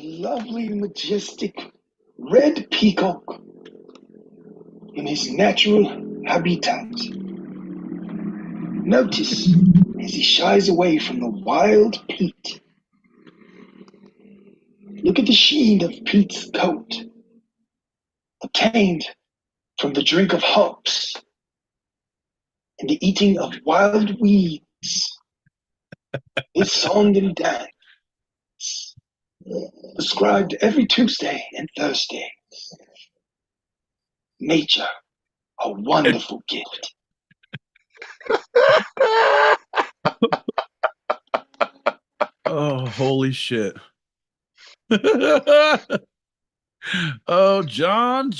lovely, majestic red peacock in his natural habitat. Notice as he shies away from the wild Pete. Look at the sheen of Pete's coat, obtained from the drink of hops and the eating of wild weeds. His song and dance, prescribed every Tuesday and Thursday. Nature, a wonderful gift. Oh, holy shit. Oh, John.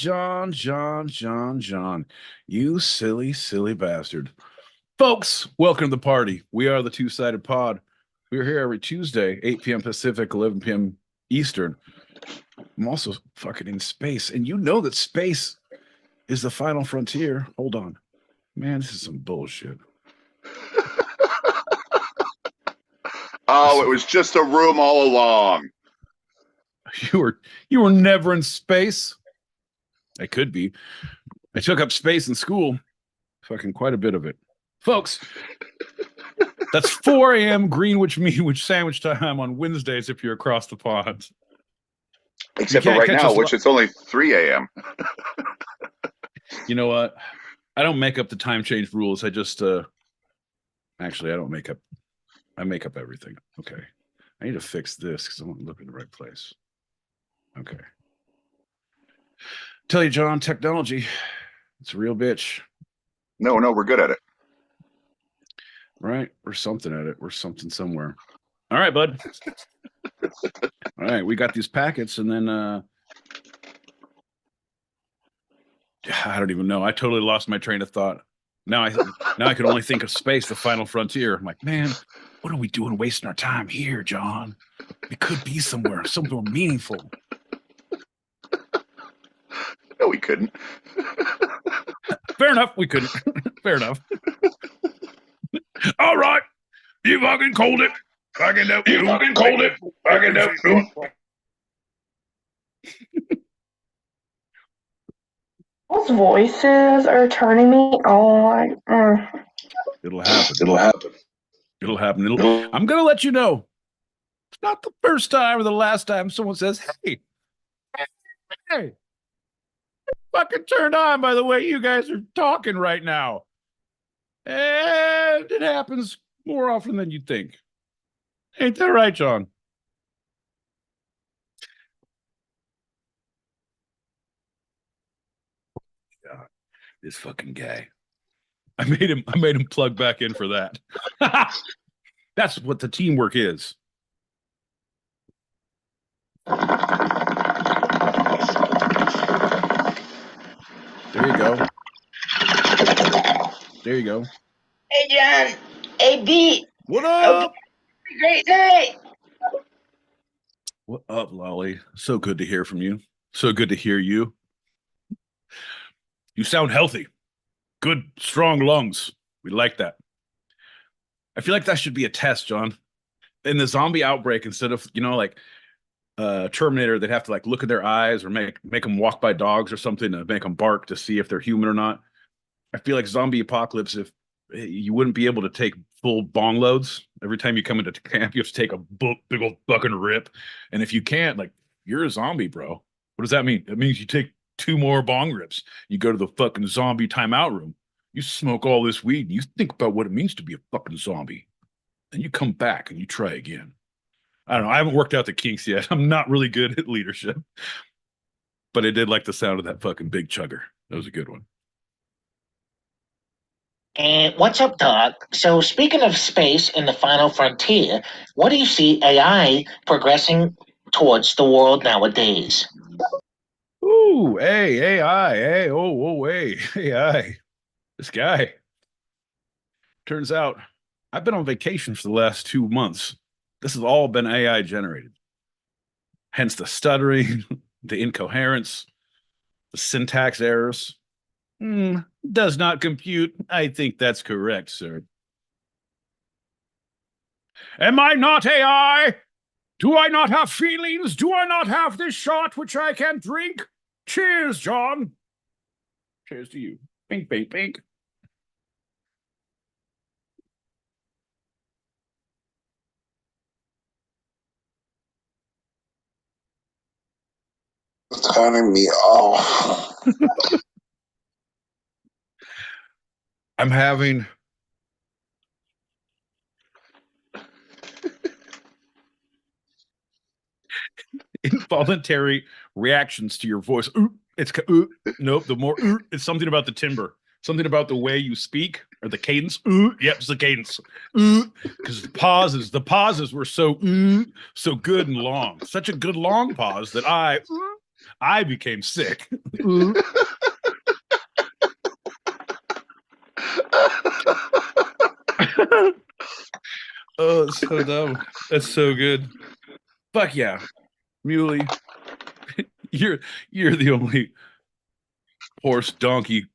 You silly, silly bastard. Folks, welcome to the party. We are the Two-Sided Pod. We're here every Tuesday, 8 p.m. Pacific, 11 p.m. Eastern. I'm also fucking in space. And you know that space is the final frontier. Hold on. Man, this is some bullshit. Oh, it was just a room all along. You were never in space. I could be. I took up space in school. Fucking quite a bit of it. Folks, that's 4 a.m. Greenwich Meanwich sandwich time on Wednesdays if you're across the pond. Except for right now, which it's only 3 a.m. You know what? I don't make up the time change rules. I just actually I don't make up. I make up everything. Okay. I need to fix this because I want to look in the right place. Okay. Tell you, John, technology, it's a real bitch. No, we're good at it. Right? We're something at it. We're something somewhere. All right, bud. All right, we got these packets, and then I don't even know. I totally lost my train of thought. Now I can only think of space, the final frontier. I'm like, man, what are we doing wasting our time here, John? It could be somewhere meaningful. No, we couldn't. Fair enough, we couldn't. Fair enough. All right. You fucking called it. Fucking dope. You fucking called it. Fucking dope. Those voices are turning me on. It'll happen. It'll happen. I'm going to let you know. It's not the first time or the last time someone says, hey, fucking turned on by the way you guys are talking right now. And it happens more often than you'd think. Ain't that right, John? God, this fucking guy. I made him plug back in for that. That's what the teamwork is. There you go. There you go. Hey, John. Hey, B. What up? Great day. What up, Lolly? So good to hear from you. So good to hear you. You sound healthy. Good, strong lungs. We like that. I feel like that should be a test, John. In the zombie outbreak, instead of, like Terminator, they'd have to like look at their eyes or make them walk by dogs or something to make them bark to see if they're human or not. I feel like zombie apocalypse, if you wouldn't be able to take full bong loads every time you come into camp, you have to take a big old fucking rip. And if you can't, like, you're a zombie, bro. What does that mean? It means you take 2 more bong rips. You go to the fucking zombie timeout room. You smoke all this weed. And you think about what it means to be a fucking zombie. Then you come back and you try again. I don't know. I haven't worked out the kinks yet. I'm not really good at leadership. But I did like the sound of that fucking big chugger. That was a good one. And what's up, Doc? So, speaking of space and the final frontier, what do you see AI progressing towards the world nowadays? Ooh, hey, AI, hey, hey, AI. This guy. Turns out I've been on vacation for the last 2 months. This has all been AI generated. Hence the stuttering, the incoherence, the syntax errors. Does not compute. I think that's correct, sir. Am I not AI? Do I not have feelings? Do I not have this shot which I can drink? Cheers, John. Cheers to you. Pink, pink, pink. Turning me off. I'm having involuntary reactions to your voice. Nope. The more it's something about the timbre, something about the way you speak or the cadence. Yep, it's the cadence. Because the pauses were so good and long. Such a good long pause that I became sick. Oh, it's so dumb. That's so good. Fuck yeah, Muley. You're the only horse donkey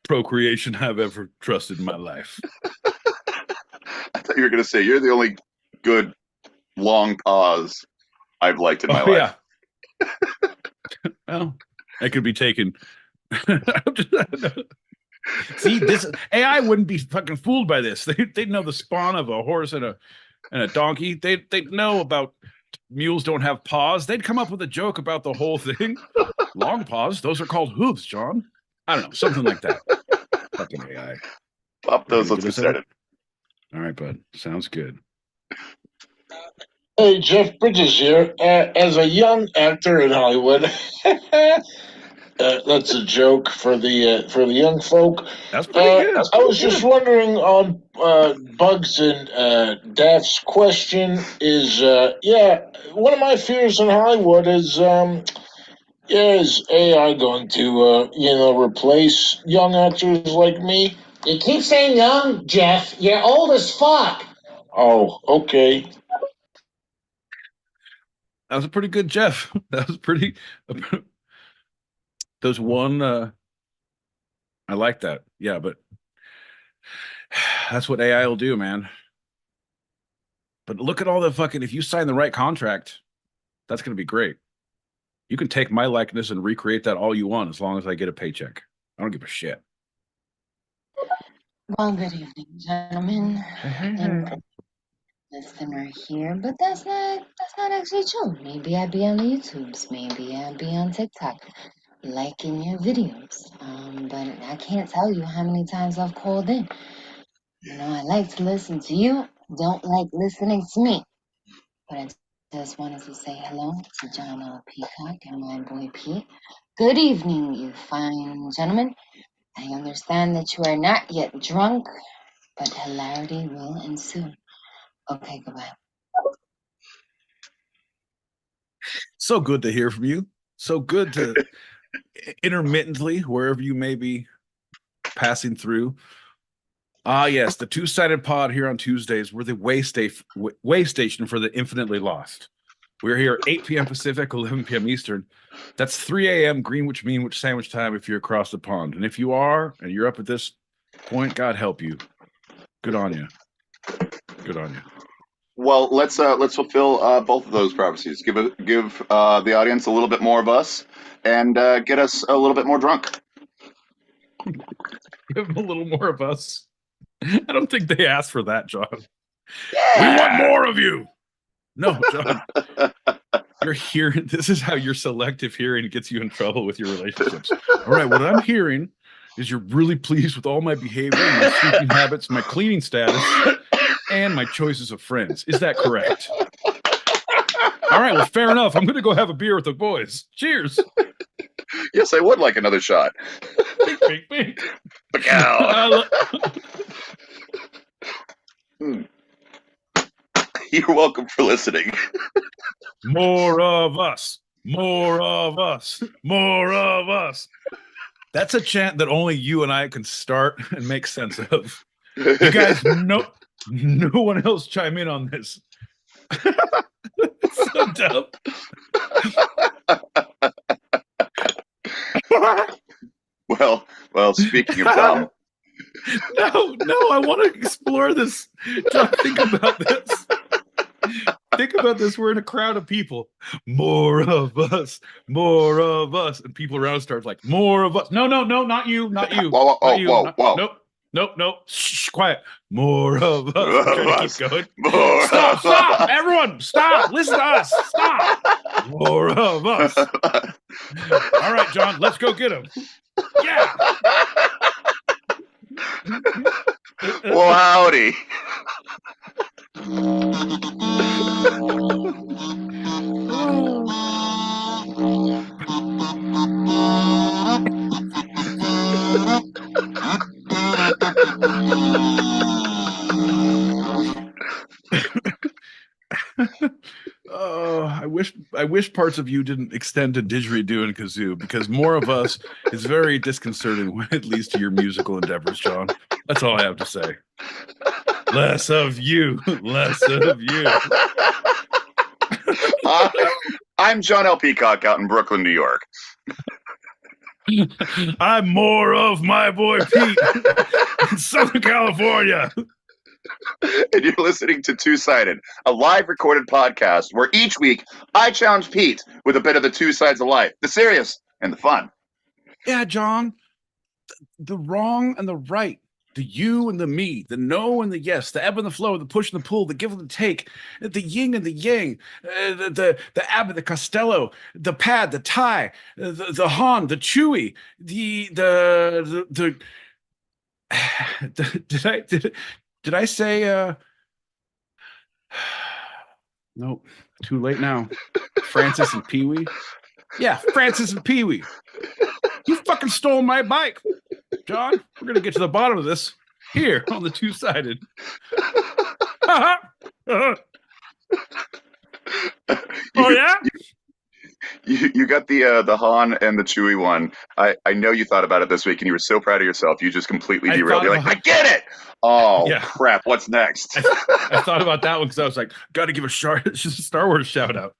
procreation I've ever trusted in my life. I thought you were going to say you're the only good long pause I've liked in my life. Yeah. Well, that could be taken. See, this AI wouldn't be fucking fooled by this. They'd know the spawn of a horse and a donkey. They'd know about mules don't have paws. They'd come up with a joke about the whole thing. Long paws, those are called hooves, John. I don't know, something like that. Fucking AI. Pop those, let's get started. All right, bud. Sounds good. Hey, Jeff Bridges here. As a young actor in Hollywood, that's a joke for the young folk. That's pretty good. I was just wondering on Bugs and Daph's question is, one of my fears in Hollywood is AI going to replace young actors like me? You keep saying young, Jeff. You're old as fuck. Oh, okay. That was a pretty good Jeff. That was pretty. There's one. I like that. Yeah, but that's what AI will do, man. But look at all the fucking. If you sign the right contract, that's going to be great. You can take my likeness and recreate that all you want, as long as I get a paycheck. I don't give a shit. Well, good evening, gentlemen. Listener here, but that's not actually true. Maybe I'd be on the YouTubes, maybe I'd be on TikTok, liking your videos. But I can't tell you how many times I've called in. You know, I like to listen to you, don't like listening to me. But I just wanted to say hello to John L. Peacock and my boy Pete. Good evening, you fine gentlemen. I understand that you are not yet drunk, but hilarity will ensue. Okay, goodbye. So good to hear from you. So good to intermittently, wherever you may be passing through. Ah, yes, the two-sided pod here on Tuesdays. We're the way station for the infinitely lost. We're here 8 p.m. Pacific, 11 p.m. Eastern. That's 3 a.m. Greenwich Mean Wich sandwich time if you're across the pond. And if you are, and you're up at this point, God help you. Good on you. Good on you. Well, let's fulfill both of those prophecies. Give the audience a little bit more of us, and get us a little bit more drunk. Give them a little more of us. I don't think they asked for that, John. Yeah. We want more of you. No, John. You're hearing. This is how your selective hearing gets you in trouble with your relationships. All right, what I'm hearing is you're really pleased with all my behavior, my sleeping habits, my cleaning status, and my choices of friends. Is that correct? All right, well, fair enough. I'm going to go have a beer with the boys. Cheers. Yes, I would like another shot. Bink, bink, bink. You're welcome for listening. More of us. More of us. More of us. That's a chant that only you and I can start and make sense of. You guys, no one else chime in on this. It's so dumb. Well, speaking of dumb. No, I want to explore this. John, think about this. Think about this? We're in a crowd of people. More of us, and people around us start like, more of us. No, not you, not you, Whoa, not you. whoa. Nope. Shh, quiet. More of us. We're trying to keep going. More Stop, everyone, stop. Listen to us. Stop. More of us. All right, John, let's go get him. Yeah. Well, howdy. Oh, I wish parts of you didn't extend to didgeridoo and kazoo, because more of us is very disconcerting when it leads to your musical endeavors, John. That's all I have to say. Less of you, less of you. I'm John L. Peacock out in Brooklyn, New York. I'm more of my boy Pete in Southern California. And you're listening to Two-Sided, a live recorded podcast where each week I challenge Pete with a bit of the two sides of life, the serious and the fun. Yeah, John, the wrong and the right, the you and the me, the no and the yes, the ebb and the flow, the push and the pull, the give and the take, the yin and the yang, the Abbott, the Costello, the pad, the tie, the Han, the Chewy, the did I say nope, too late now. Francis and Pee Wee? Yeah, Francis and Pee Wee. You fucking stole my bike, John. We're gonna get to the bottom of this here on the Two-Sided. Oh yeah. You got the Han and the Chewy one. I know you thought about it this week, and you were so proud of yourself. You just completely derailed. You're like, I get it. Oh yeah. Crap! What's next? I thought about that one because I was like, got to give a Star Wars shout out.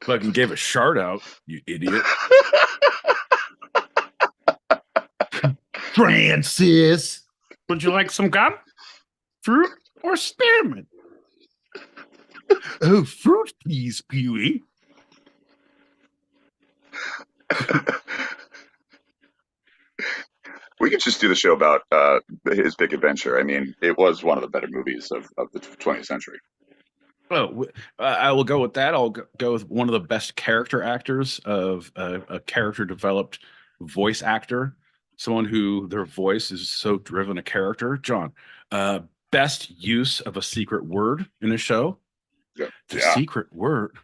Fucking gave a shout out, you idiot. Francis, would you like some gum, fruit, or spearmint? Oh, fruit, please, Pee-wee. We could just do the show about his big adventure. I mean, it was one of the better movies of the 20th century. Oh, I will go with that. I'll go with one of the best character actors of a character developed voice actor, someone who their voice is so driven a character. John, best use of a secret word in a show. Yeah. The secret word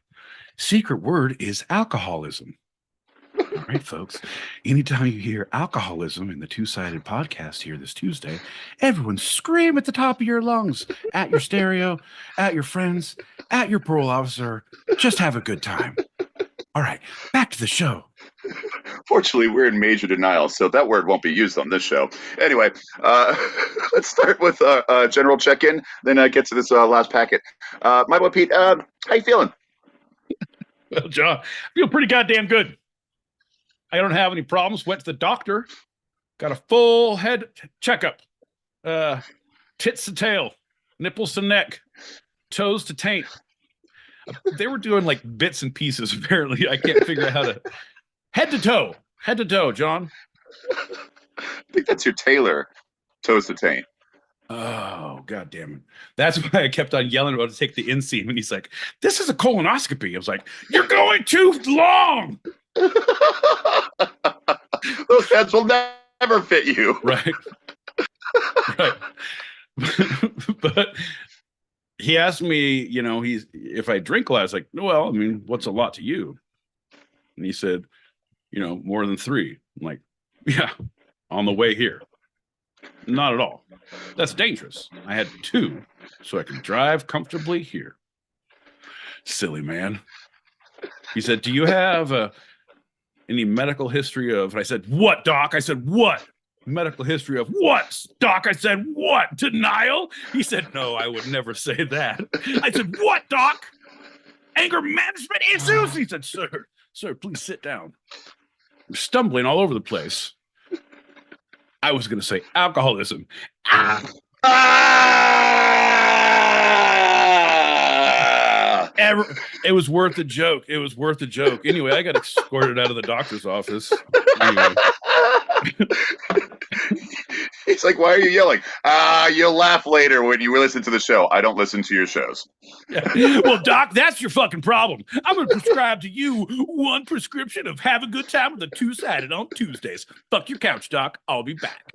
is alcoholism. All right, folks. Anytime you hear alcoholism in the Two-Sided podcast here this Tuesday, everyone scream at the top of your lungs, at your stereo, at your friends, at your parole officer. Just have a good time. All right, back to the show. Fortunately, we're in major denial, so that word won't be used on this show. Anyway, let's start with a general check-in, then get to this last packet. My boy Pete, how you feeling? Well, John, I feel pretty goddamn good. I don't have any problems. Went to the doctor. Got a full head checkup. Tits to tail, nipples to neck, toes to taint. They were doing like bits and pieces, apparently. I can't figure out how to... Head to toe, John. I think that's your tailor, toes to taint. Oh, God damn it. That's why I kept on yelling about to take the inseam. And he's like, this is a colonoscopy. I was like, you're going too long. Those pants will never fit you. Right. But he asked me, if I drink a lot. I was like, well, I mean, what's a lot to you? And he said, more than 3. I'm like, yeah, on the way here. Not at all. That's dangerous. I had 2 so I could drive comfortably here. Silly man. He said, do you have any medical history of... And I said, what, doc? I said, what? Medical history of what, doc? I said, what? Denial? He said, no, I would never say that. I said, what, doc? Anger management issues? He said, sir, please sit down. I'm stumbling all over the place. I was going to say alcoholism. It was worth a joke. It was worth a joke. Anyway, I got escorted out of the doctor's office. Anyway. He's like, why are you yelling? You'll laugh later when you listen to the show. I don't listen to your shows. Yeah. Well, Doc, that's your fucking problem. I'm going to prescribe to you one prescription of have a good time with the two-sided on Tuesdays. Fuck your couch, Doc. I'll be back.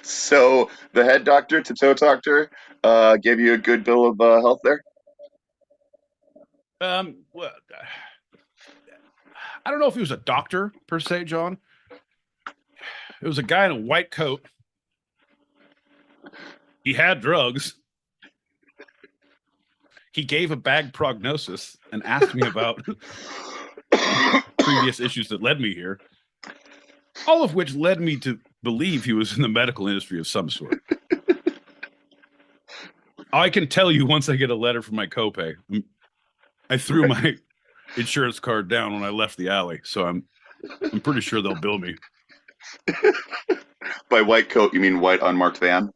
So the head doctor, to toe doctor, gave you a good bill of health there? Well, I don't know if he was a doctor per se, John. It was a guy in a white coat. He had drugs. He gave a bad prognosis and asked me about previous issues that led me here, all of which led me to believe he was in the medical industry of some sort. I can tell you once I get a letter from my copay. I threw my insurance card down when I left the alley, so I'm pretty sure they'll bill me. By white coat, you mean white unmarked van?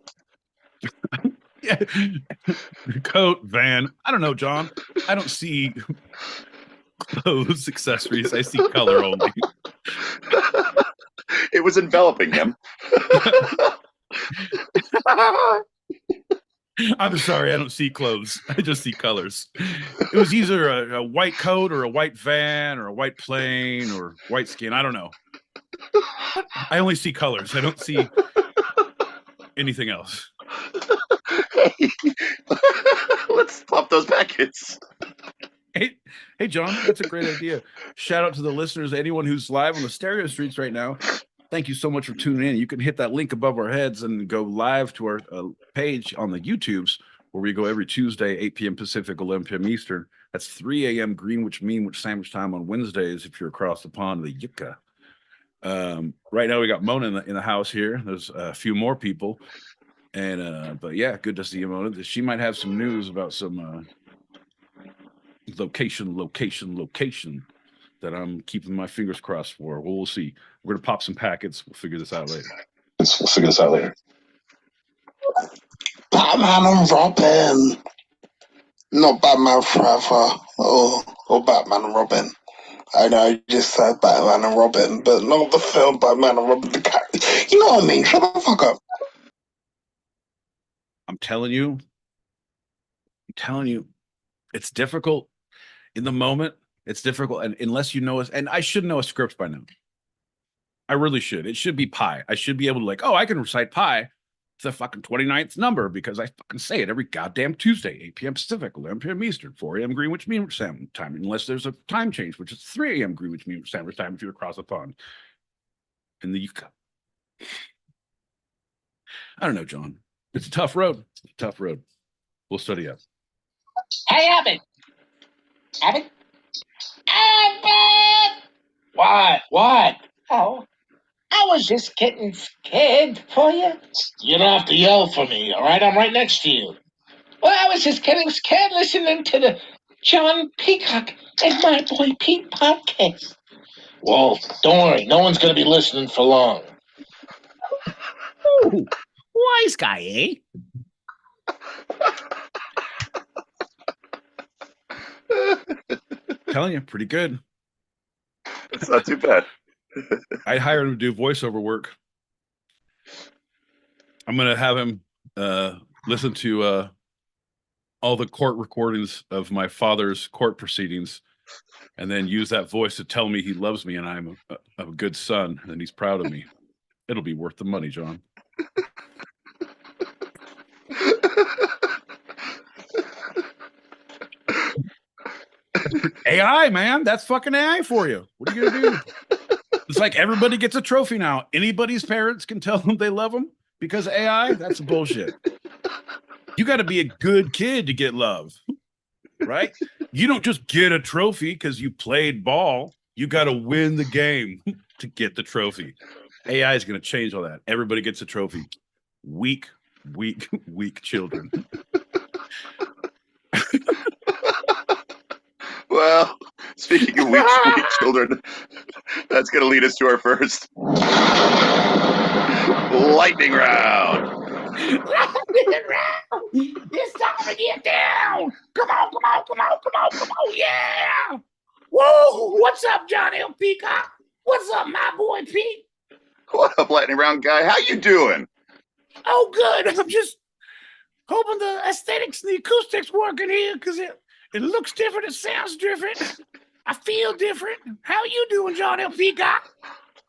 Yeah. Coat, van. I don't know, John. I don't see clothes, accessories. I see color only. It was enveloping him. I'm sorry, I don't see clothes. I just see colors. It was either a white coat or a white van or a white plane or white skin. I don't know. I only see colors. I don't see anything else. Hey, let's pop those packets. Hey, John, that's a great idea. Shout out to the listeners, anyone who's live on the stereo streets right now. Thank you so much for tuning in. You can hit that link above our heads and go live to our page on the YouTubes, where we go every Tuesday, 8 p.m. Pacific, 11 p.m. Eastern. That's 3 a.m. Greenwich Mean Sandwich time on Wednesdays if you're across the pond, the Yucca. Right now we got Mona in the house here. There's a few more people. And but yeah, good to see you, Mona. She might have some news about some location that I'm keeping my fingers crossed for. We'll see. We're gonna pop some packets. We'll figure this out later. Batman and Robin. Not Batman Forever or Batman and Robin. I know you just said Batman and Robin, but not the film Batman and Robin, the character. You know what I mean? Shut the fuck up. I'm telling you, it's difficult in the moment. It's difficult, and unless you know us, and I should know a script by now. I really should. It should be pi. I should be able to I can recite pi to the fucking 29th number because I fucking say it every goddamn Tuesday, 8 p.m. Pacific, 11 p.m. Eastern, 4 a.m. Greenwich Mean Sandwich time, unless there's a time change, which is 3 a.m. Greenwich Mean Sandwich time if you're across the pond in the Yucca. I don't know, John. It's a tough road. We'll study up. Hey, Abbott! Abbott? Abbott! What? Oh, I was just getting scared for you. You don't have to yell for me, all right? I'm right next to you. Well, I was just getting scared listening to the John Peacock and My Boy Pete podcast. Well, don't worry. No one's going to be listening for long. Ooh, wise guy, eh? Telling you, pretty good. It's not too bad. I hired him to do voiceover work. I'm gonna have him listen to all the court recordings of my father's court proceedings, and then use that voice to tell me he loves me and I'm a good son and he's proud of me. It'll be worth the money, John. AI, man. That's fucking AI for you. What are you gonna do? It's like everybody gets a trophy now. Anybody's parents can tell them they love them because of AI. That's bullshit. You got to be a good kid to get love, right? You don't just get a trophy because you played ball. You got to win the game to get the trophy. AI is going to change all that. Everybody gets a trophy. Weak children. Well, speaking of weak children, that's going to lead us to our first lightning round. It's time to get down. Come on, come on, come on, come on, come on, yeah! Whoa, what's up, John L. Peacock? What's up, my boy Pete? What up, lightning round guy? How you doing? Oh, good. I'm just hoping the aesthetics and the acoustics work in here because it looks different, it sounds different. I feel different. How you doing, John L. Peacock?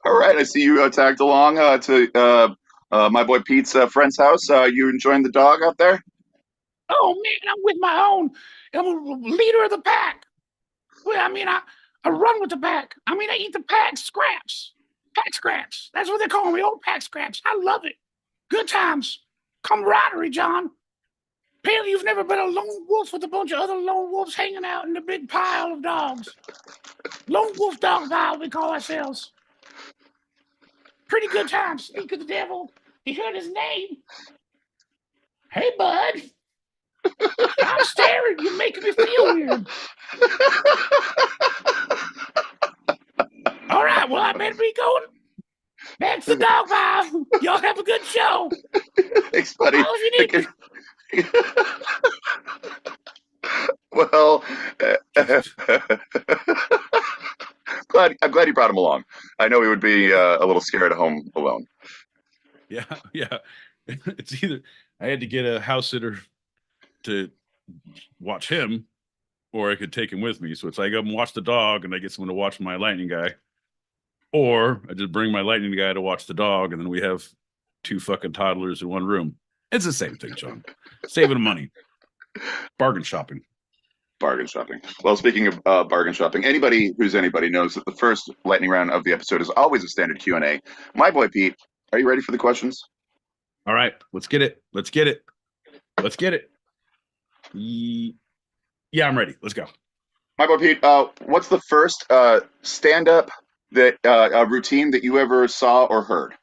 All right, I see you tagged along to my boy Pete's friend's house. You enjoying the dog out there? Oh man, I'm with my own. I'm a leader of the pack. Well, I mean, I run with the pack. I mean, I eat the pack scraps. Pack scraps. That's what they call me, old pack scraps. I love it. Good times. Camaraderie, John. Apparently, you've never been a lone wolf with a bunch of other lone wolves hanging out in a big pile of dogs. Lone wolf dog pile, we call ourselves. Pretty good times. Speak of the devil. He heard his name. Hey, bud. I'm staring. You're making me feel weird. All right, well, I better be going back to the dog pile. Y'all have a good show. Thanks, buddy. Call if you need me. Well, I'm glad you brought him along. I know he would be a little scared at home alone. Yeah. It's either I had to get a house sitter to watch him, or I could take him with me. So it's like I'm watch the dog, and I get someone to watch my lightning guy, or I just bring my lightning guy to watch the dog, and then we have two fucking toddlers in one room. It's the same thing, John. Saving money, bargain shopping. Bargain shopping. Well, speaking of bargain shopping, anybody who's anybody knows that the first lightning round of the episode is always a standard Q&A. My boy Pete, are you ready for the questions? All right, let's get it. Let's get it. Let's get it. Yeah, I'm ready. Let's go. My boy Pete, what's the first stand-up that routine that you ever saw or heard?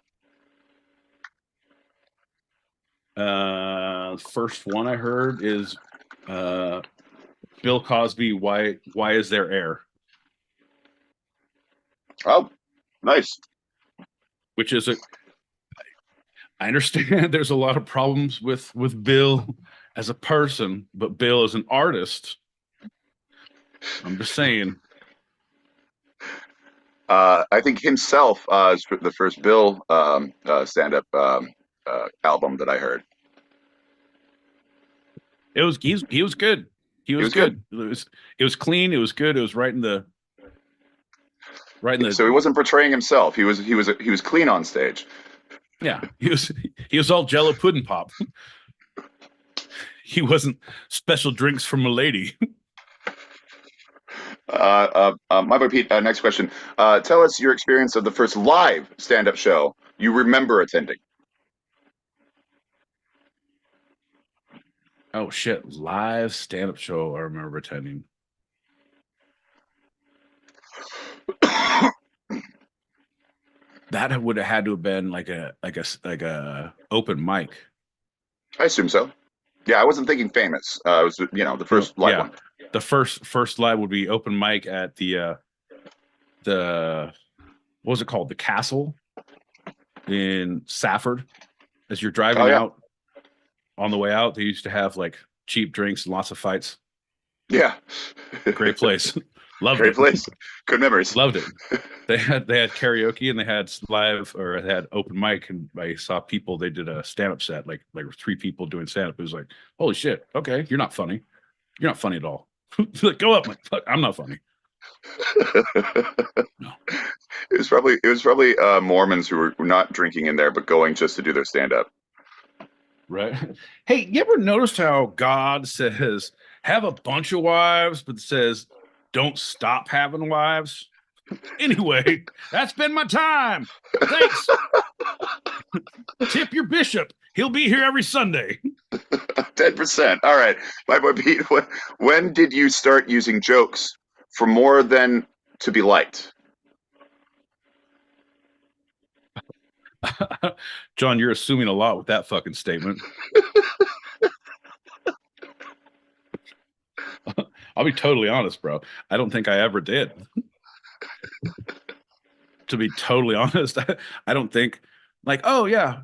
First one I heard is Bill Cosby. Why is there air? Oh, nice. Which is I understand there's a lot of problems with Bill as a person, but Bill as an artist, I'm just saying. I think himself is the first Bill stand-up album that I heard. He was good. He was good. It was clean. It was good. It was right in the. So he wasn't portraying himself. He was clean on stage. Yeah, he was all Jello pudding pop. He wasn't special drinks from a lady. My boy Pete, next question. Tell us your experience of the first live stand-up show you remember attending. Oh shit! Live stand-up show I remember attending. That would have had to have been like a open mic. I assume so. Yeah, I wasn't thinking famous. It was the first live one. The first live would be open mic at the what was it called? The Castle in Safford. As you're driving out on the way out, they used to have like cheap drinks and lots of fights. Yeah. Great place. Loved Great it. place. Good memories. Loved it. They had karaoke and they had they had open mic, and I saw people, they did a stand-up set, like 3 people doing stand-up. It was like, holy shit, okay, you're not funny. You're not funny at all. Like, go up. I'm like, fuck, I'm not funny. No. It was probably Mormons who were not drinking in there, but going just to do their stand-up. Right. Hey, you ever noticed how God says have a bunch of wives, but says don't stop having wives? Anyway, that's been my time. Thanks. Tip your bishop. He'll be here every Sunday. 10%. All right. My boy Pete, when did you start using jokes for more than to be liked? John, you're assuming a lot with that fucking statement. I'll be totally honest, bro. I don't think I ever did. To be totally honest, I don't think, like, oh yeah,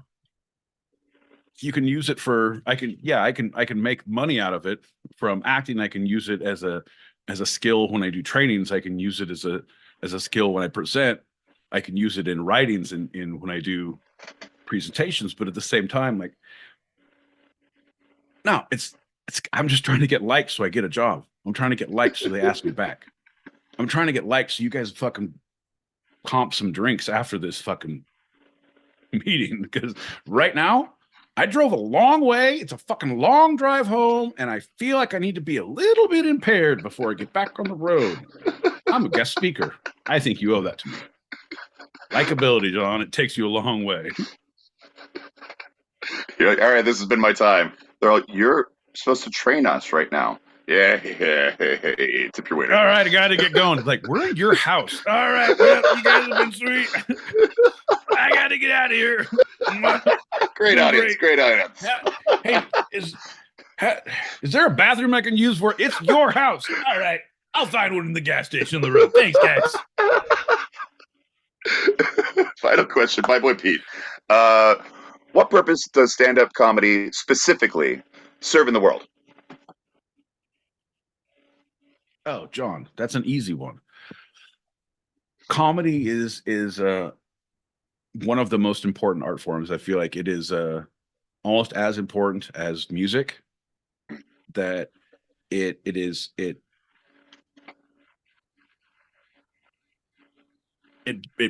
you can use it for I can make money out of it from acting. I can use it as a skill when I do trainings. I can use it as a skill when I present. I can use it in writings and in when I do presentations. But at the same time, like, no, it's I'm just trying to get likes so I get a job. I'm trying to get likes so they ask me back. I'm trying to get likes so you guys fucking comp some drinks after this fucking meeting, because right now I drove a long way. It's a fucking long drive home, and I feel like I need to be a little bit impaired before I get back on the road. I'm a guest speaker. I think you owe that to me. Likability, John. It takes you a long way. You're like, all right, this has been my time. They're like, you're supposed to train us right now. Yeah, tip your waiter. All right, I got to get going. It's like, we're in your house. All right, well, you guys have been sweet. I got to get out of here. Great audience. Great audience. Hey, is there a bathroom I can use for? It's your house. All right, I'll find one in the gas station on the road. Thanks, guys. Final question, my boy Pete. What purpose does stand-up comedy specifically serve in the world? Oh, John, that's an easy one. Comedy is one of the most important art forms. I feel like it is almost as important as music. That it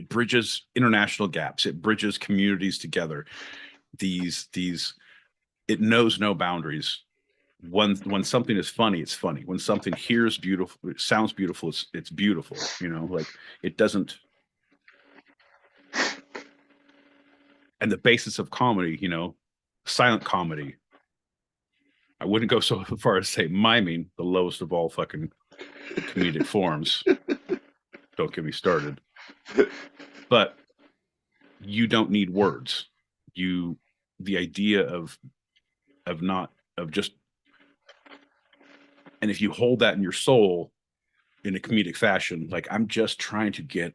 bridges international gaps. It bridges communities together. It knows no boundaries. When something is funny, it's funny. When something hears beautiful, it sounds beautiful, it's beautiful. You know, like it doesn't. And the basis of comedy, you know, silent comedy. I wouldn't go so far as say miming, the lowest of all fucking comedic forms. Don't get me started. But you don't need words. The idea of just, and if you hold that in your soul in a comedic fashion, like, I'm just trying to get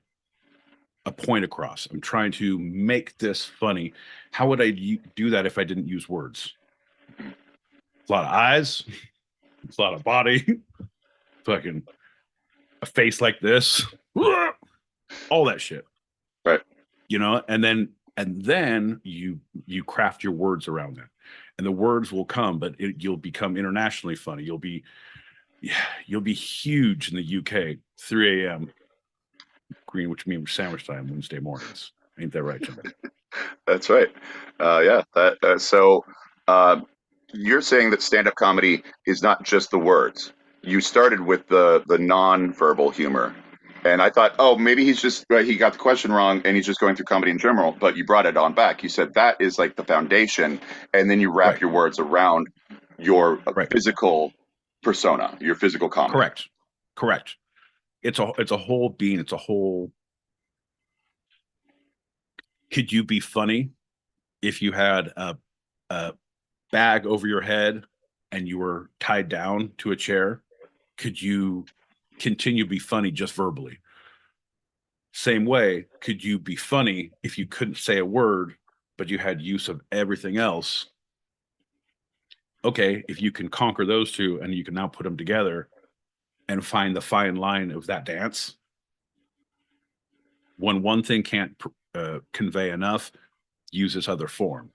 a point across. I'm trying to make this funny. How would I do that if I didn't use words? A lot of eyes, a lot of body, fucking a face like this, all that shit. Right. You know, and then you craft your words around that, and the words will come, but you'll become internationally funny. You'll be huge in the UK. 3 a.m. Greenwich Mean Sandwich time Wednesday mornings. Ain't that right, John? That's right. Yeah. So you're saying that stand-up comedy is not just the words. You started with the non-verbal humor, and I thought, oh, maybe he got the question wrong, and he's just going through comedy in general. But you brought it on back. You said that is like the foundation, and then you wrap your words around your physical persona, your physical comedy. Correct. It's a whole being. It's a whole. Could you be funny if you had a bag over your head and you were tied down to a chair? Could you continue to be funny just verbally? Same way, could you be funny if you couldn't say a word, but you had use of everything else? Okay, if you can conquer those two and you can now put them together and find the fine line of that dance, when one thing can't convey enough, use this other form.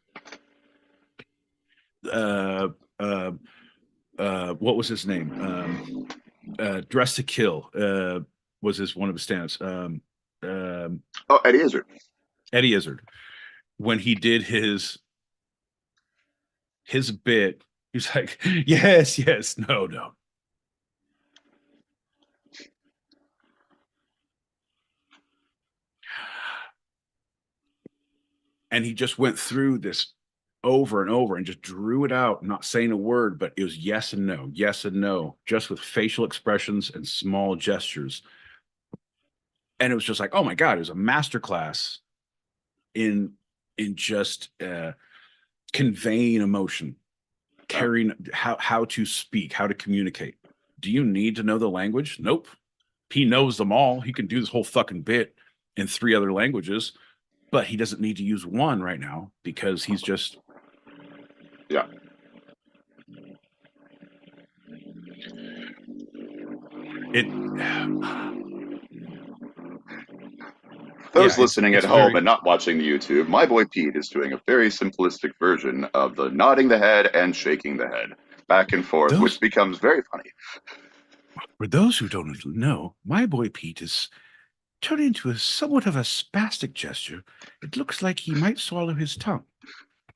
What was his name? Dress to Kill was one of his stands. Eddie Izzard. Eddie Izzard. When he did his bit, he's like, yes, no. And he just went through this over and over and just drew it out, not saying a word, but it was yes and no, just with facial expressions and small gestures. And it was just like, oh my God, it was a masterclass in just conveying emotion, carrying how to speak, how to communicate. Do you need to know the language? Nope. He knows them all. He can do this whole fucking bit in 3 other languages, but he doesn't need to use one right now because he's just Yeah. It. Those Yeah, listening at it's home very. and not watching the YouTube, my boy Pete is doing a very simplistic version of the nodding the head and shaking the head back and forth, which Those becomes very funny. For those who don't know, my boy Pete is turning into a somewhat of a spastic gesture. It looks like he might swallow his tongue.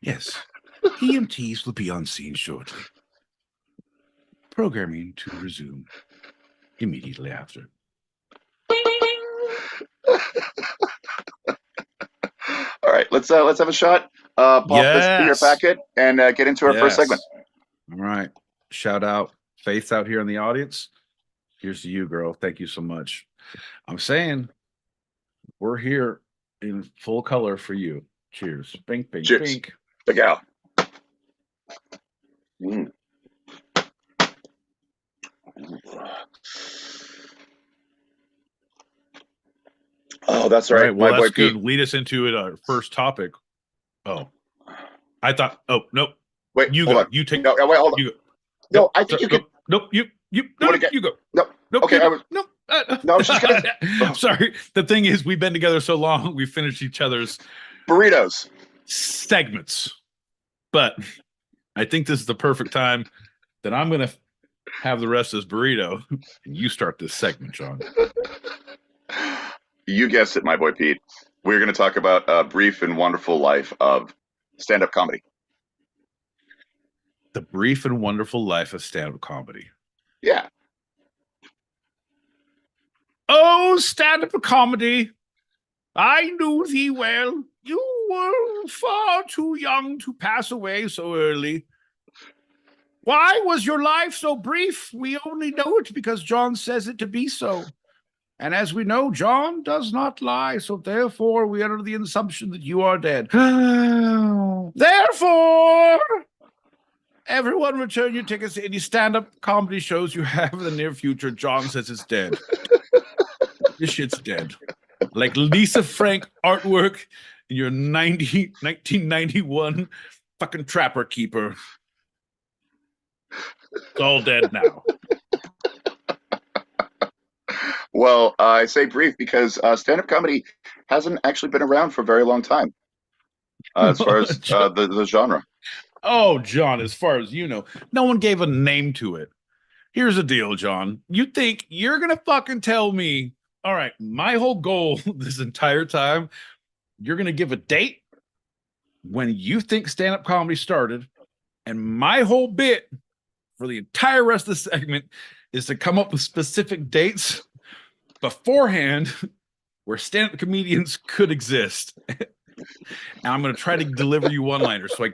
Yes, EMTs will be on scene shortly. Programming to resume immediately after. All right, let's have a shot. Pop this in your Yes. packet and get into our first segment. All right. Shout out Faith out here in the audience. Here's to you, girl. Thank you so much. I'm saying we're here in full color for you. Cheers. Bink, bink, Cheers. bink. Big Al. Mm. Oh, that's All right. right. Well, My boy that's good. Pete. Lead us into it. Our first topic. Oh, I thought. Oh, nope. Wait, You hold go. on. You take. No, wait, hold on. You go. No, Nope. I think you could. Nope. You. You No. want to get? You go. No. Nope. Okay, You I go. was. Nope. No, I was just gonna. Sorry. The thing is, we've been together so long, we finished each other's Burritos. segments. But I think this is the perfect time that I'm going to have the rest of this burrito, and you start this segment, John. You guessed it, my boy Pete. We're going to talk about a brief and wonderful life of stand-up comedy. The brief and wonderful life of stand-up comedy. Yeah. Oh, stand-up comedy. I knew thee well. You were far too young to pass away so early. Why was your life so brief? We only know it because John says it to be so. And as we know, John does not lie, so therefore we are under the assumption that you are dead. Therefore, everyone return your tickets to any stand-up comedy shows you have in the near future. John says it's dead. This shit's dead. Like Lisa Frank artwork in your 1991 fucking Trapper Keeper. It's all dead now. Well, I say brief because stand-up comedy hasn't actually been around for a very long time, as far as the genre. Oh, John, as far as you know, no one gave a name to it. Here's the deal, John. You think you're going to fucking tell me, all right, my whole goal this entire time, you're going to give a date when you think stand-up comedy started, and my whole bit for the entire rest of the segment is to come up with specific dates beforehand where stand-up comedians could exist. And I'm going to try to deliver you one-liners. So I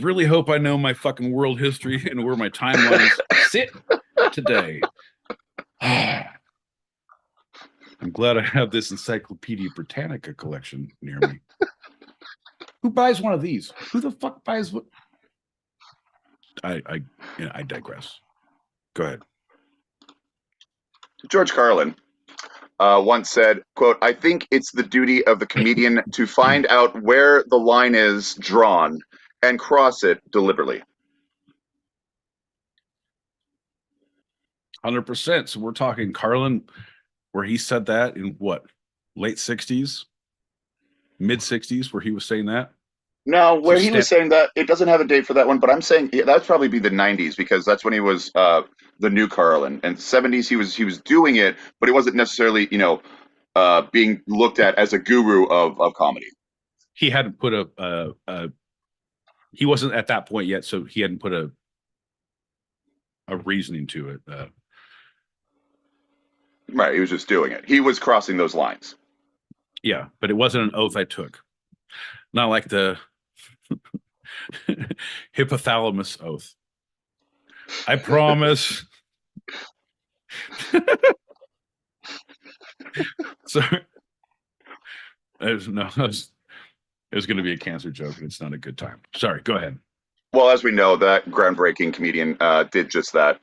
really hope I know my fucking world history and where my timelines sit today. I'm glad I have this Encyclopedia Britannica collection near me. Who buys one of these? Who the fuck buys what? I digress. Go ahead. George Carlin once said, quote, "I think it's the duty of the comedian to find out where the line is drawn and cross it deliberately." 100%. So we're talking Carlin, where he said that in what, late 60s, mid 60s, where he was saying that. No, where he was saying that, it doesn't have a date for that one, but I'm saying that would probably be the 90s because that's when he was the new Carlin. And 70s he was doing it, but it wasn't necessarily being looked at as a guru of comedy. He hadn't put he wasn't at that point yet, so he hadn't put a reasoning to it. Right, he was just doing it. He was crossing those lines. Yeah, but it wasn't an oath I took. Not like the hypothalamus oath. I promise. Sorry. It was going to be a cancer joke, and it's not a good time. Sorry, go ahead. Well, as we know, that groundbreaking comedian did just that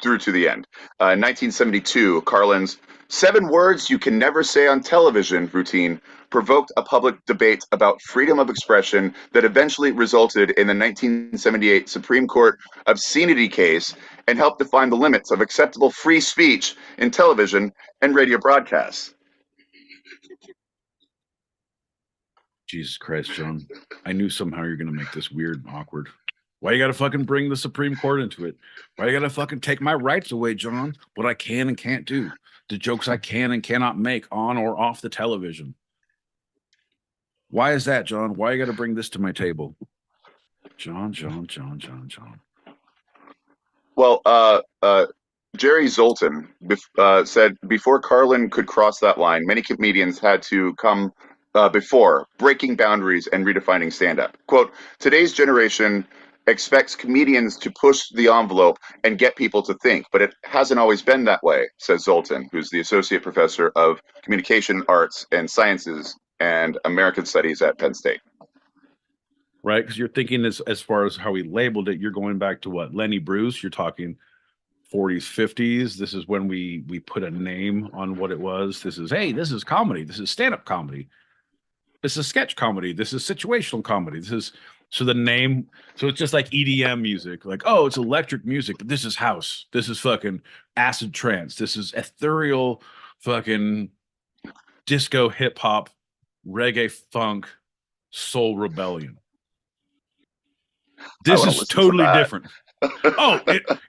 through to the end. In 1972, Carlin's 7 words you can never say on television routine provoked a public debate about freedom of expression that eventually resulted in the 1978 Supreme Court obscenity case and helped define the limits of acceptable free speech in television and radio broadcasts. Jesus Christ, John. I knew somehow you're going to make this weird and awkward. Why you got to fucking bring the Supreme Court into it? Why you got to fucking take my rights away, John? What I can and can't do. The jokes I can and cannot make on or off the television. Why is that, John? Why you got to bring this to my table? John. Well, Jerry Zoltan said before Carlin could cross that line, many comedians had to come before, breaking boundaries and redefining stand-up. Quote, today's generation expects comedians to push the envelope and get people to think, but it hasn't always been that way, says Zoltan, who's the associate professor of communication arts and sciences and American studies at Penn State. Right, because you're thinking as far as how he labeled it, you're going back to what? Lenny Bruce, you're talking 40s, 50s. This is when we put a name on what it was. This is comedy. This is stand-up comedy. This is sketch comedy. This is situational comedy. So the name, so it's just like EDM music. Like, oh, it's electric music, but this is house. This is fucking acid trance. This is ethereal fucking disco hip hop, reggae funk, soul rebellion. This is totally different. Oh,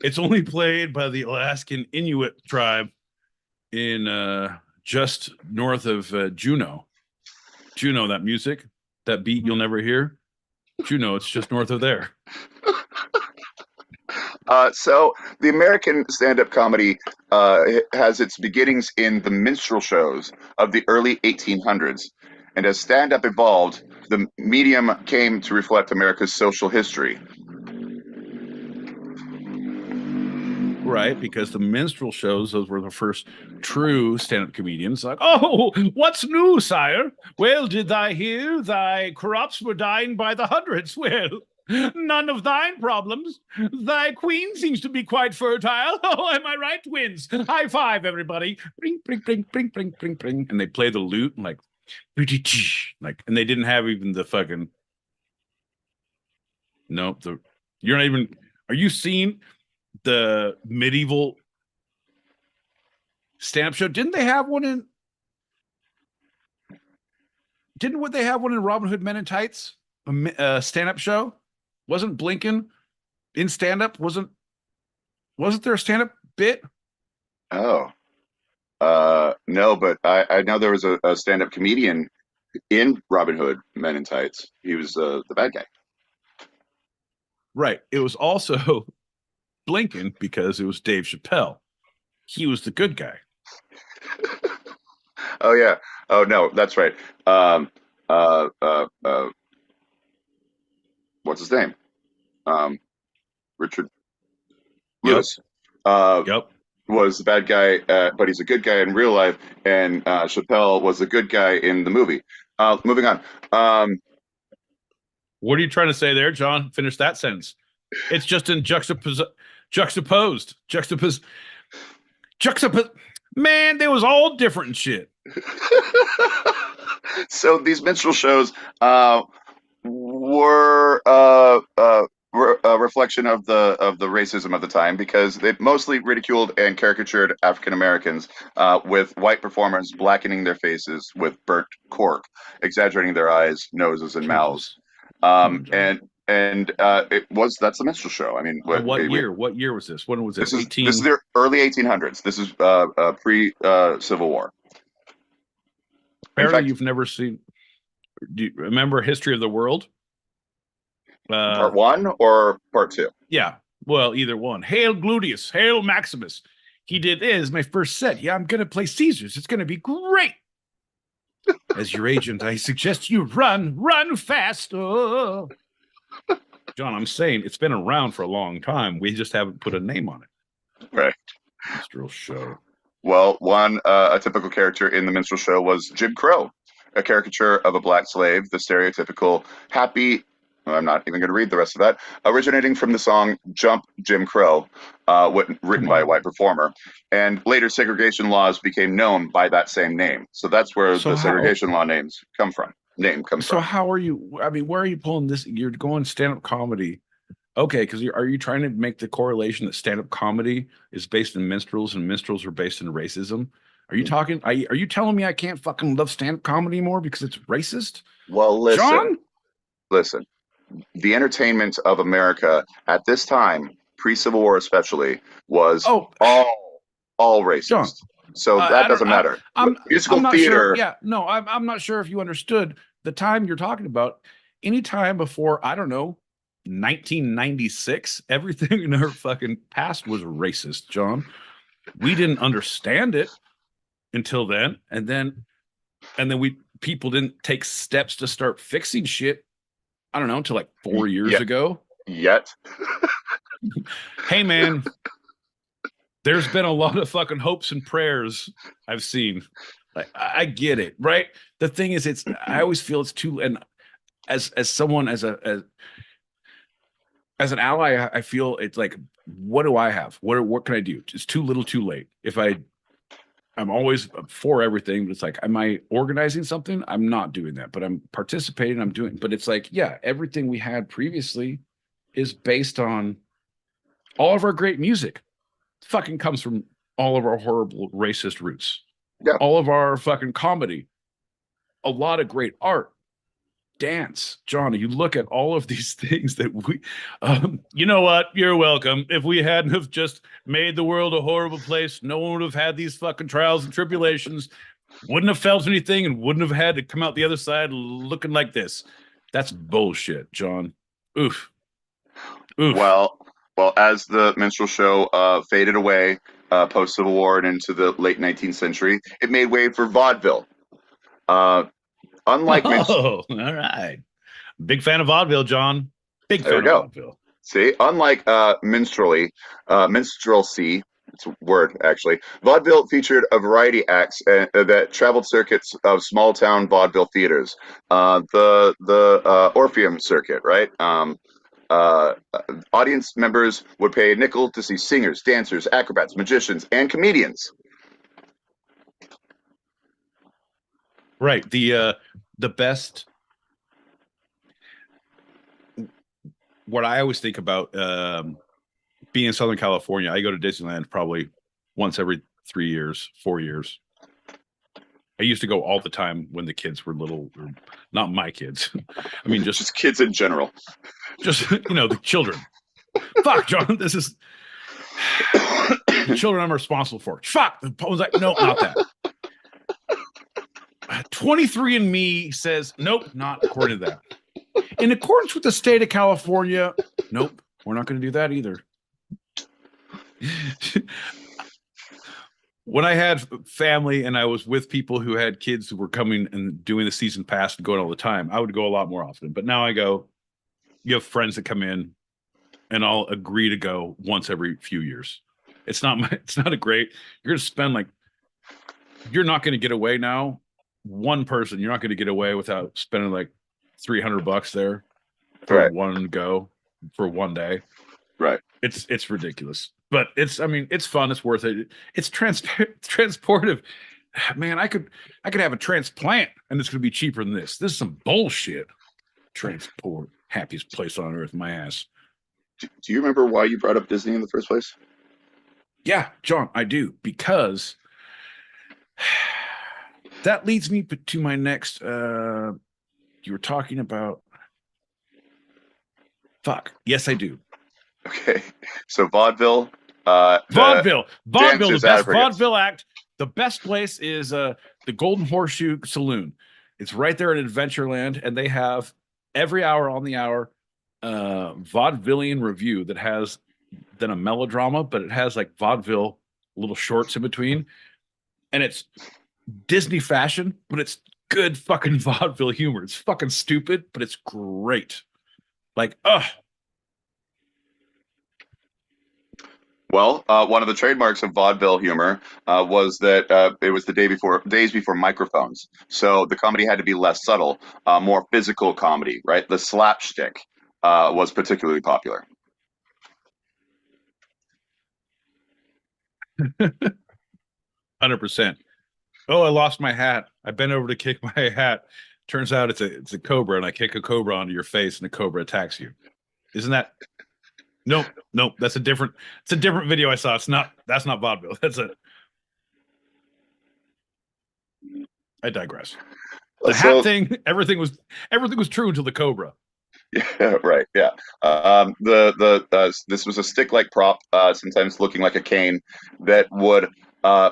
it's only played by the Alaskan Inuit tribe in just north of Juneau. Juneau, that music, that beat you'll never hear. Juneau, it's just north of there. So the American stand-up comedy has its beginnings in the minstrel shows of the early 1800s. And as stand-up evolved, the medium came to reflect America's social history. Right, because the minstrel shows, those were the first true stand-up comedians. Like, oh, what's new, sire? Well, did I hear thy crops were dying by the hundreds? Well, none of thine problems. Thy queen seems to be quite fertile. Oh, am I right, twins? High five, everybody. Bring, bring, bring, bring, bring, bring, bring. And they play the lute and like, and they didn't have even the fucking. Nope. You're not even. Are you seeing the medieval stand-up show? Didn't they have one in? Didn't they have one in Robin Hood Men in Tights? A stand-up show? Wasn't Blinken in stand-up? Wasn't there a stand-up bit? Oh, no, but I know there was a stand-up comedian in Robin Hood Men in Tights. He was the bad guy. Right. It was also Blinken because it was Dave Chappelle. He was the good guy. Oh yeah. Oh no, that's right. What's his name? Richard Lewis. Yep. Was the bad guy, but he's a good guy in real life, and Chappelle was the good guy in the movie. Moving on. What are you trying to say there, John? Finish that sentence. It's just in juxtaposed. Man, they was all different and shit. So these minstrel shows were a reflection of the racism of the time, because they mostly ridiculed and caricatured African Americans, with white performers blackening their faces with burnt cork, exaggerating their eyes, noses, and mouths. That's the minstrel show. I mean, what year? What year was this? When was this? This is the early 1800s. This is pre Civil War. Apparently, you've never seen. Do you remember History of the World? Part 1 or part 2? Yeah. Well, either one. Hail Gluteus, Hail Maximus. He did this, my first set. Yeah, I'm going to play Caesars. It's going to be great. As your agent, I suggest you run fast. Oh. John, I'm saying it's been around for a long time. We just haven't put a name on it. Right. Minstrel show. Well, a typical character in the minstrel show was Jim Crow, a caricature of a black slave, the stereotypical happy I'm not even going to read the rest of that. Originating from the song "Jump, Jim Crow," written by a white performer, and later segregation laws became known by that same name. So that's where So the how? segregation law names come from. So how are you? I mean, where are you pulling this? You're going stand-up comedy. Okay, because are you trying to make the correlation that stand-up comedy is based in minstrels and minstrels are based in racism? Are you talking? Are you telling me I can't fucking love stand-up comedy anymore because it's racist? Well, John? listen. The entertainment of America at this time, pre-Civil War especially, was Oh, all John. racist. So that I don't. doesn't matter. I'm Musical not sure. theater. Yeah, no, I'm not sure if you understood the time you're talking about. Any time before, I don't know, 1996, everything in our fucking past was racist, John. We didn't understand it until then, and then we people didn't take steps to start fixing shit. I don't know until like 4 years ago. Yet. Hey, man, there's been a lot of fucking hopes and prayers I've seen. Like, I get it, right? The thing is, I always feel it's too. And as someone as an ally, I feel it's like, what do I have? What can I do? It's too little, too late. I'm always for everything, but it's like, am I organizing something? I'm not doing that, but I'm participating. I'm doing. But it's like, yeah, everything we had previously is based on all of our great music. Fucking comes from all of our horrible racist roots. Yeah. All of our fucking comedy, a lot of great art, dance. Johnny, you look at all of these things that we, you know what? You're welcome. If we hadn't have just made the world a horrible place, no one would have had these fucking trials and tribulations, wouldn't have felt anything, and wouldn't have had to come out the other side looking like this. That's bullshit, John. Oof. Well, as the minstrel show faded away post Civil War and into the late 19th century, it made way for vaudeville. Unlike all right. Big fan of vaudeville, John. Big fan of vaudeville. See, unlike minstrelsy, it's a word actually. Vaudeville featured a variety acts that traveled circuits of small town vaudeville theaters. The Orpheum circuit, right? Audience members would pay a nickel to see singers, dancers, acrobats, magicians, and comedians. Right. The best. What I always think about being in Southern California, I go to Disneyland probably once every 3 years, 4 years. I used to go all the time when the kids were little, or not my kids. I mean, just kids in general. Just, the children. Fuck, John, this is the children I'm responsible for. Fuck. I was like, no, not that. 23andMe says, nope, not according to that. In accordance with the state of California, nope, we're not going to do that either. When I had family and I was with people who had kids who were coming and doing the season pass and going all the time, I would go a lot more often. But now I go, you have friends that come in and I'll agree to go once every few years. It's not a great, you're going to spend you're not going to get away now. One person, you're not going to get away without spending like $300 there for one go for one day. Right. It's ridiculous, but it's fun. It's worth it. It's transportive. Man, I could have a transplant and it's going to be cheaper than this. This is some bullshit. Transport, happiest place on earth, my ass. Do you remember why you brought up Disney in the first place? Yeah, John, I do, because that leads me to my next. You were talking about. Fuck. Yes, I do. Okay, so vaudeville. Vaudeville is the best vaudeville act. The best place is the Golden Horseshoe Saloon. It's right there in Adventureland, and they have every hour on the hour vaudevillian review that has then a melodrama, but it has like vaudeville little shorts in between, and it's Disney fashion, but it's good fucking vaudeville humor. It's fucking stupid, but it's great. Like, Well, one of the trademarks of vaudeville humor was that it was the days before microphones. So the comedy had to be less subtle, more physical comedy, right? The slapstick. was particularly popular. 100%. Oh, I lost my hat. I bent over to kick my hat. Turns out it's a cobra, and I kick a cobra onto your face, and the cobra attacks you. Isn't that? Nope. It's a different video I saw. That's not vaudeville. I digress. The hat thing, everything was true until the cobra. Yeah, right. Yeah. This was a stick-like prop, sometimes looking like a cane, that would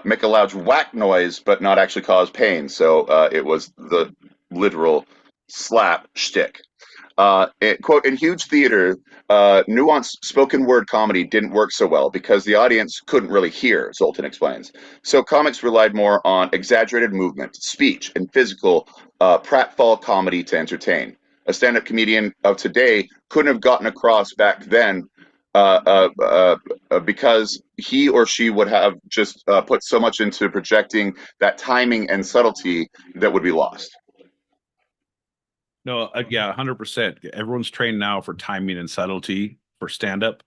make a loud whack noise, but not actually cause pain. So it was the literal slap shtick. Quote, in huge theater, nuanced spoken word comedy didn't work so well because the audience couldn't really hear, Zoltan explains. So comics relied more on exaggerated movement, speech, and physical pratfall comedy to entertain. A stand-up comedian of today couldn't have gotten across back then because he or she would have just put so much into projecting that timing and subtlety that would be lost. No, yeah, 100%. Everyone's trained now for timing and subtlety for stand up.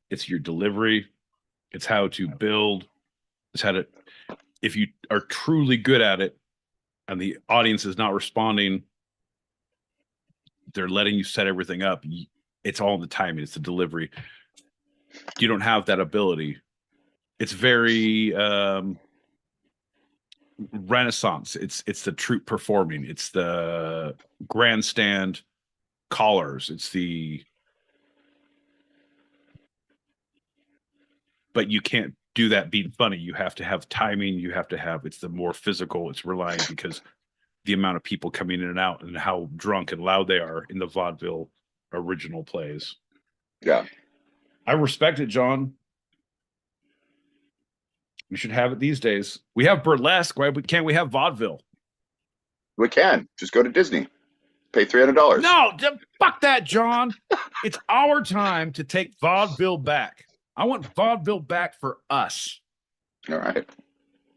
It's your delivery, it's how to build, it's how to, if you are truly good at it and the audience is not responding, they're letting you set everything up. It's all in the timing, it's the delivery. You don't have that ability. It's very Renaissance. It's the troupe performing. It's the grandstand callers. But you can't do that being funny. You have to have timing. It's the more physical. It's relying because the amount of people coming in and out and how drunk and loud they are in the vaudeville original plays. Yeah. I respect it, John. We should have it these days. We have burlesque. Why can't we have vaudeville? We can. Just go to Disney. Pay $300. No, fuck that, John. It's our time to take vaudeville back. I want vaudeville back for us. All right.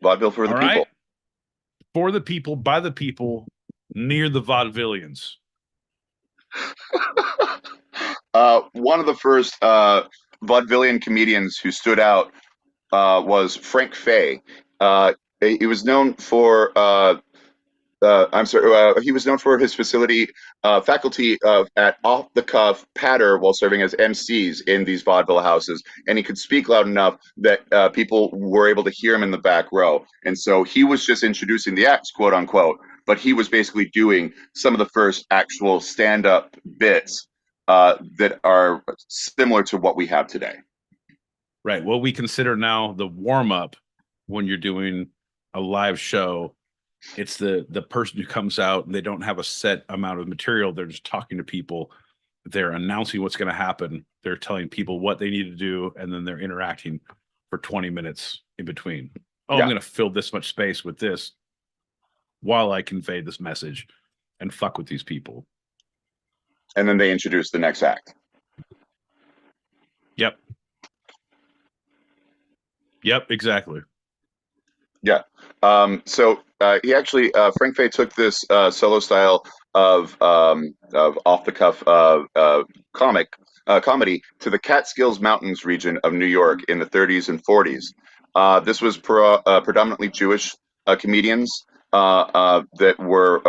Vaudeville for the people. Right? For the people, by the people, near the vaudevillians. One of the first vaudevillian comedians who stood out was Frank Fay. He was known for he was known for his faculty at off-the-cuff patter while serving as MCs in these vaudeville houses, and he could speak loud enough that people were able to hear him in the back row. And so he was just introducing the acts, quote unquote, but he was basically doing some of the first actual stand-up bits that are similar to what we have today. Right. What we consider now the warm-up when you're doing a live show. It's the person who comes out and they don't have a set amount of material. They're just talking to people. They're announcing what's going to happen. They're telling people what they need to do, and then they're interacting for 20 minutes in between. Oh, yeah. I'm going to fill this much space with this while I convey this message and fuck with these people. And then they introduce the next act. Yep, exactly. Yeah. So he actually Frank Fay took this solo style of off the cuff comedy to the Catskills Mountains region of New York in the 30s and 40s. This was predominantly Jewish comedians that were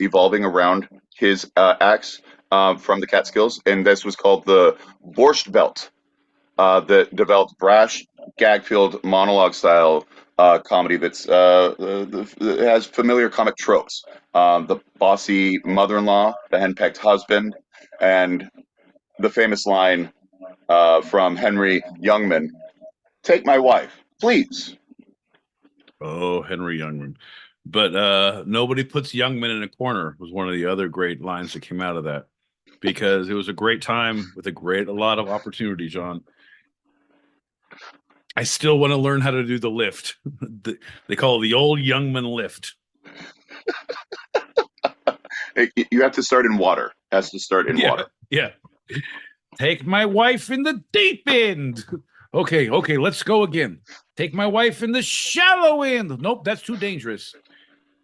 evolving around his acts from the Catskills, and this was called the Borscht Belt. That developed brash, gag-filled monologue style comedy that's has familiar comic tropes. The bossy mother-in-law, the henpecked husband, and the famous line from Henry Youngman, "Take my wife, please." Oh, Henry Youngman. But nobody puts Youngman in a corner was one of the other great lines that came out of that, because it was a great time with a lot of opportunity, John. I still want to learn how to do the lift. They call it the old Youngman lift. You have to start in water. It has to start in water. Yeah. Take my wife in the deep end. Okay, let's go again. Take my wife in the shallow end. Nope, that's too dangerous.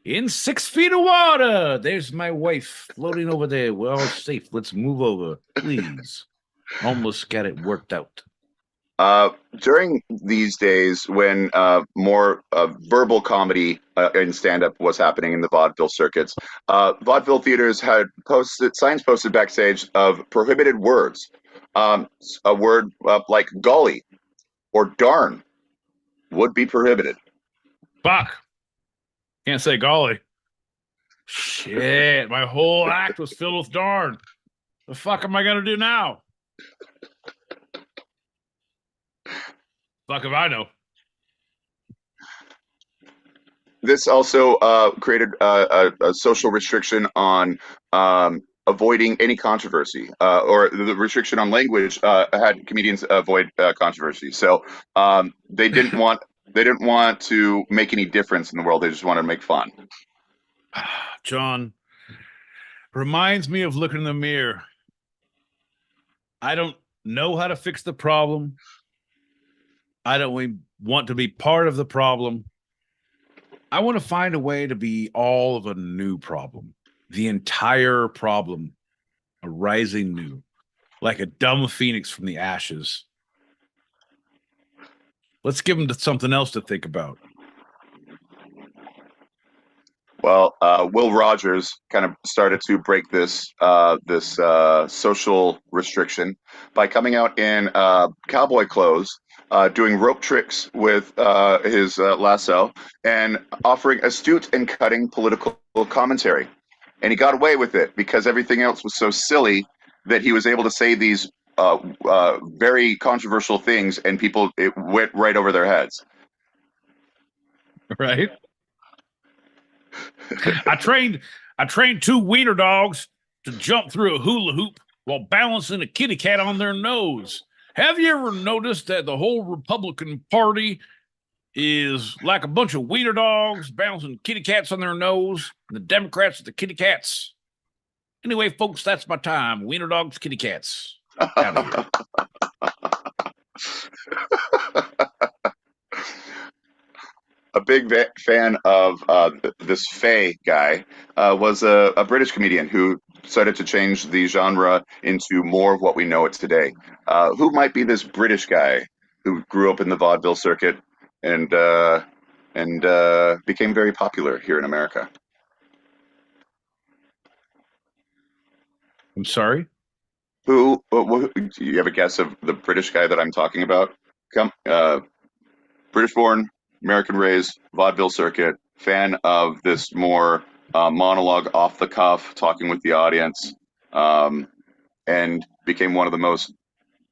In 6 feet of water. There's my wife floating over there. We're all safe. Let's move over, please. Almost got it worked out. During these days when more verbal comedy and stand-up was happening in the vaudeville circuits, vaudeville theaters had signs posted backstage of prohibited words. A word like golly or darn would be prohibited. Fuck. Can't say golly. Shit, my whole act was filled with darn. The fuck am I gonna do now? Fuck if I know. This also created a social restriction on avoiding any controversy, or the restriction on language had comedians avoid controversy. So they didn't want to make any difference in the world. They just wanted to make fun. John, reminds me of looking in the mirror. I don't know how to fix the problem. I don't want to be part of the problem. I want to find a way to be all of a new problem. The entire problem arising new, like a dumb phoenix from the ashes. Let's give them something else to think about. Well, Will Rogers kind of started to break this social restriction by coming out in cowboy clothes, doing rope tricks with his lasso, and offering astute and cutting political commentary. And he got away with it because everything else was so silly that he was able to say these very controversial things, and it went right over their heads. Right? I trained 2 wiener dogs to jump through a hula hoop while balancing a kitty cat on their nose. Have you ever noticed that the whole Republican Party is like a bunch of wiener dogs bouncing kitty cats on their nose, and the Democrats are the kitty cats? Anyway, folks, that's my time. Wiener dogs, kitty cats. Out of here. A big fan of this Faye guy was a British comedian who started to change the genre into more of what we know it today. Who might be this British guy who grew up in the vaudeville circuit and became very popular here in America? I'm sorry? Do you have a guess of the British guy that I'm talking about? British-born, American-raised, vaudeville circuit, fan of this more monologue, off-the-cuff, talking with the audience, and became one of the most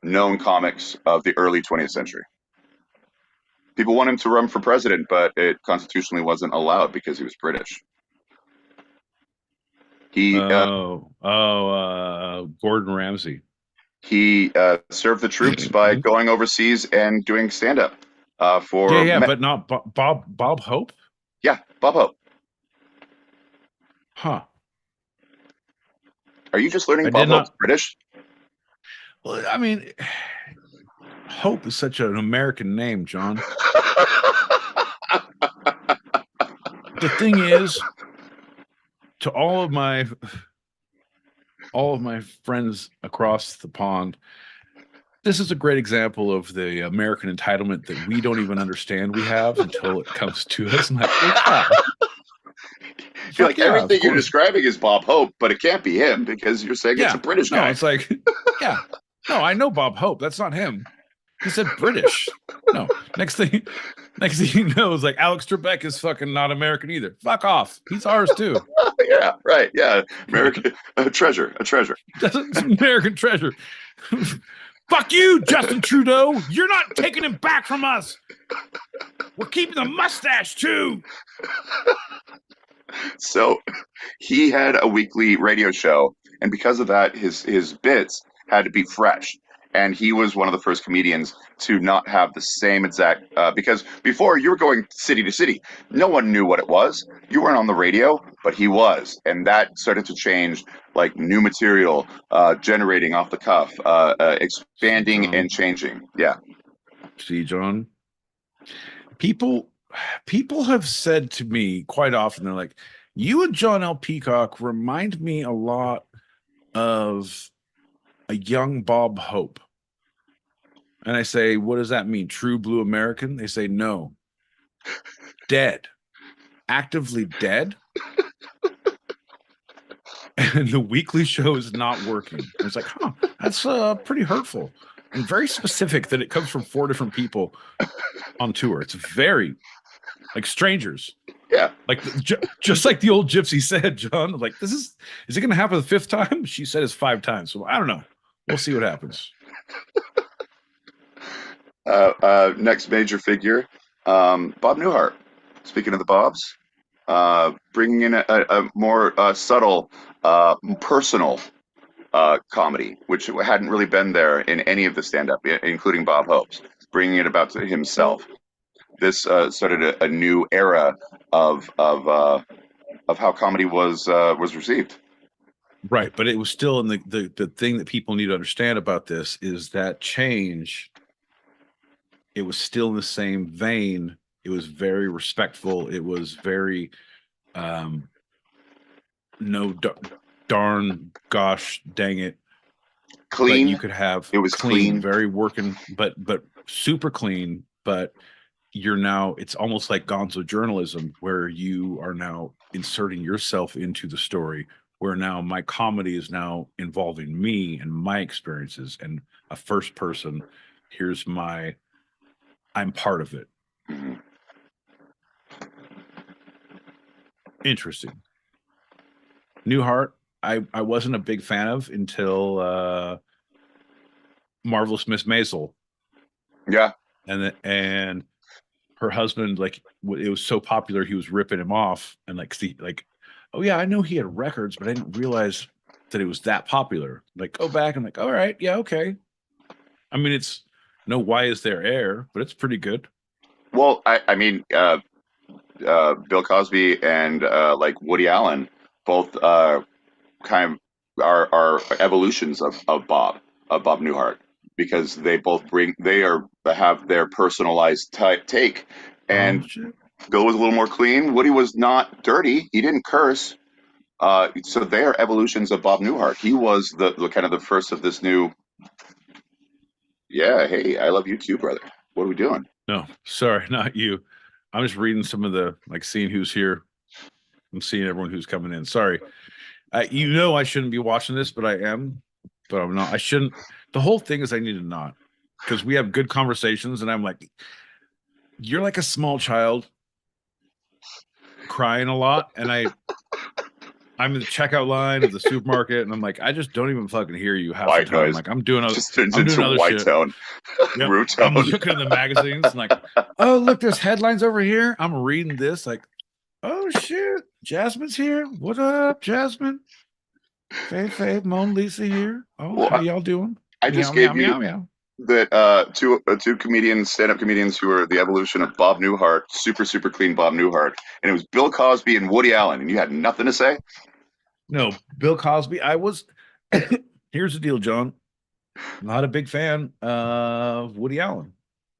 known comics of the early 20th century. People want him to run for president, but it constitutionally wasn't allowed because he was British. Gordon Ramsay. He served the troops by going overseas and doing stand-up. But not Bob Hope? Yeah, Bob Hope. Huh. Are you just learning Bob Hope's British? Well, I mean, Hope is such an American name, John. The thing is, to all of my friends across the pond, this is a great example of the American entitlement that we don't even understand we have until it comes to us. And everything you're describing is Bob Hope, but it can't be him because you're saying it's a British guy. No, it's like, yeah. No, I know Bob Hope. That's not him. He said British. No. Next thing you know is like Alex Trebek is fucking not American either. Fuck off. He's ours too. Yeah, right. Yeah. American a treasure. That's an American treasure. Fuck you, Justin Trudeau. You're not taking him back from us. We're keeping the mustache too. So he had a weekly radio show, and because of that, his bits had to be fresh. And he was one of the first comedians to not have the same exact, because before you were going city to city, no one knew what it was. You weren't on the radio, but he was. And that started to change, like new material, generating off the cuff, expanding and changing. Yeah. See, John, people people have said to me quite often, they're like, you and John L. Peacock remind me a lot of a young Bob Hope. And I say, what does that mean? True blue American? They say, no. Dead. Actively dead. And the weekly show is not working. I was like, huh, that's pretty hurtful and very specific that it comes from 4 different people on tour. It's very like strangers. Yeah. Like just like the old gypsy said, John, like, is it going to happen the 5th time? She said it's 5 times. So I don't know. We'll see what happens. Next major figure, Bob Newhart. Speaking of the Bobs, bringing in a more subtle, personal comedy, which hadn't really been there in any of the stand-up, including Bob Hope's, bringing it about to himself. This started a new era of how comedy was received. Right, but it was still in the thing that people need to understand about this is that change. It was still in the same vein. It was very respectful. It was very no darn gosh dang it. Clean. But you could have it was clean, very working, but super clean. But you're now, it's almost like gonzo journalism where you are now inserting yourself into the story, where now my comedy is now involving me and my experiences and a first person. Here's I'm part of it. Mm-hmm. Interesting. Newhart, I wasn't a big fan of until Marvelous Miss Maisel. Yeah. And her husband, like, it was so popular, he was ripping him off and oh yeah, I know he had records, but I didn't realize that it was that popular. Like, go back and like, all right, yeah, okay. I mean, it's no Why Is There Air, but it's pretty good. Well, I mean, Bill Cosby and like Woody Allen, both kind of are evolutions of Bob Newhart, because they both have their personalized take, and Bill was a little more clean. Woody was not dirty; he didn't curse. So they are evolutions of Bob Newhart. He was the kind of the first of this new. Yeah, hey, I love you too, brother. What are we doing? No, sorry, not you. I'm just reading some of the, like, seeing who's here. I'm seeing everyone who's coming in. Sorry. You know I shouldn't be watching this, but I am. But I'm not. I shouldn't. The whole thing is I need to not, because we have good conversations, and I'm like, you're like a small child crying a lot, and I'm in the checkout line of the supermarket, and I'm like, I just don't even fucking hear you half White the time. noise. Like, I'm doing Just turns into other white shit. tone. Yep. Root tone. I'm looking at the magazines, and like, oh look, there's headlines over here. I'm reading this, like, oh shit, Jasmine's here. What up, Jasmine? Faye, Mona Lisa here. Oh, Well, how y'all doing? I just gave you meow. that two comedians, stand-up comedians who are the evolution of Bob Newhart, super clean Bob Newhart, and it was Bill Cosby and Woody Allen, and you had nothing to say? No, Bill Cosby. I was. Here's the deal, John. Not a big fan of Woody Allen.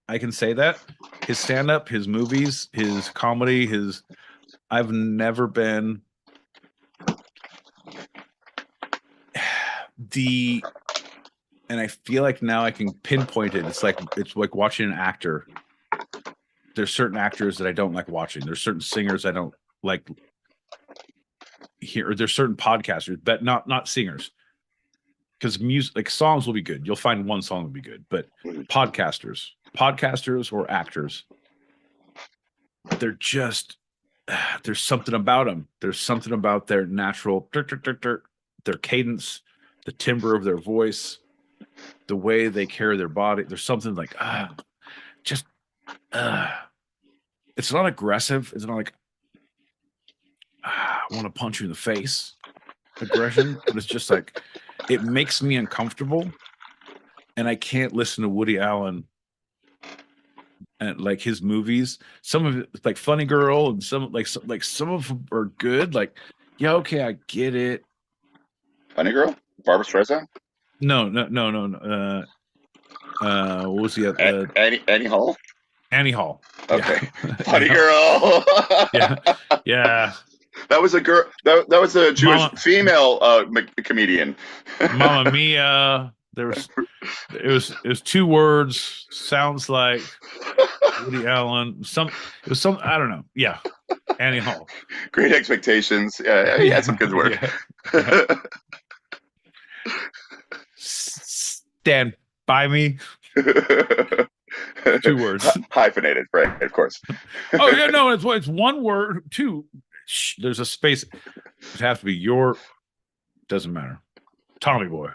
I can say that. His stand-up, his movies, his comedy, I've never been and I feel like now I can pinpoint it. It's like watching an actor. There's certain actors that I don't like watching. There's certain singers I don't like hear. There's certain podcasters, but not singers. Because music, like, songs will be good. You'll find one song will be good, but podcasters or actors, they're just, there's something about them. There's something about their natural, their cadence, the timbre of their voice, the way they carry their body. There's something like, it's not aggressive. It's not like, I want to punch you in the face aggression, but it's just like, it makes me uncomfortable, and I can't listen to Woody Allen and like his movies. Some of it, like Funny Girl, and some of them are good. Like, yeah, okay, I get it. Funny Girl, Barbra Streisand. No. What was the Annie Hall? Annie Hall. Okay. Yeah. Funny girl. Yeah. That was a girl. That was a Jewish Mama, female comedian. Mamma Mia. It was 2 words. Sounds like Woody Allen. It was some. I don't know. Yeah. Annie Hall. Great Expectations. Yeah, he had some good work. Yeah. Stand by me. 2 words. Hyphenated, right? Of course. Oh yeah, no, it's 1 word. 2. There's a space. It has to be your. Doesn't matter. Tommy Boy.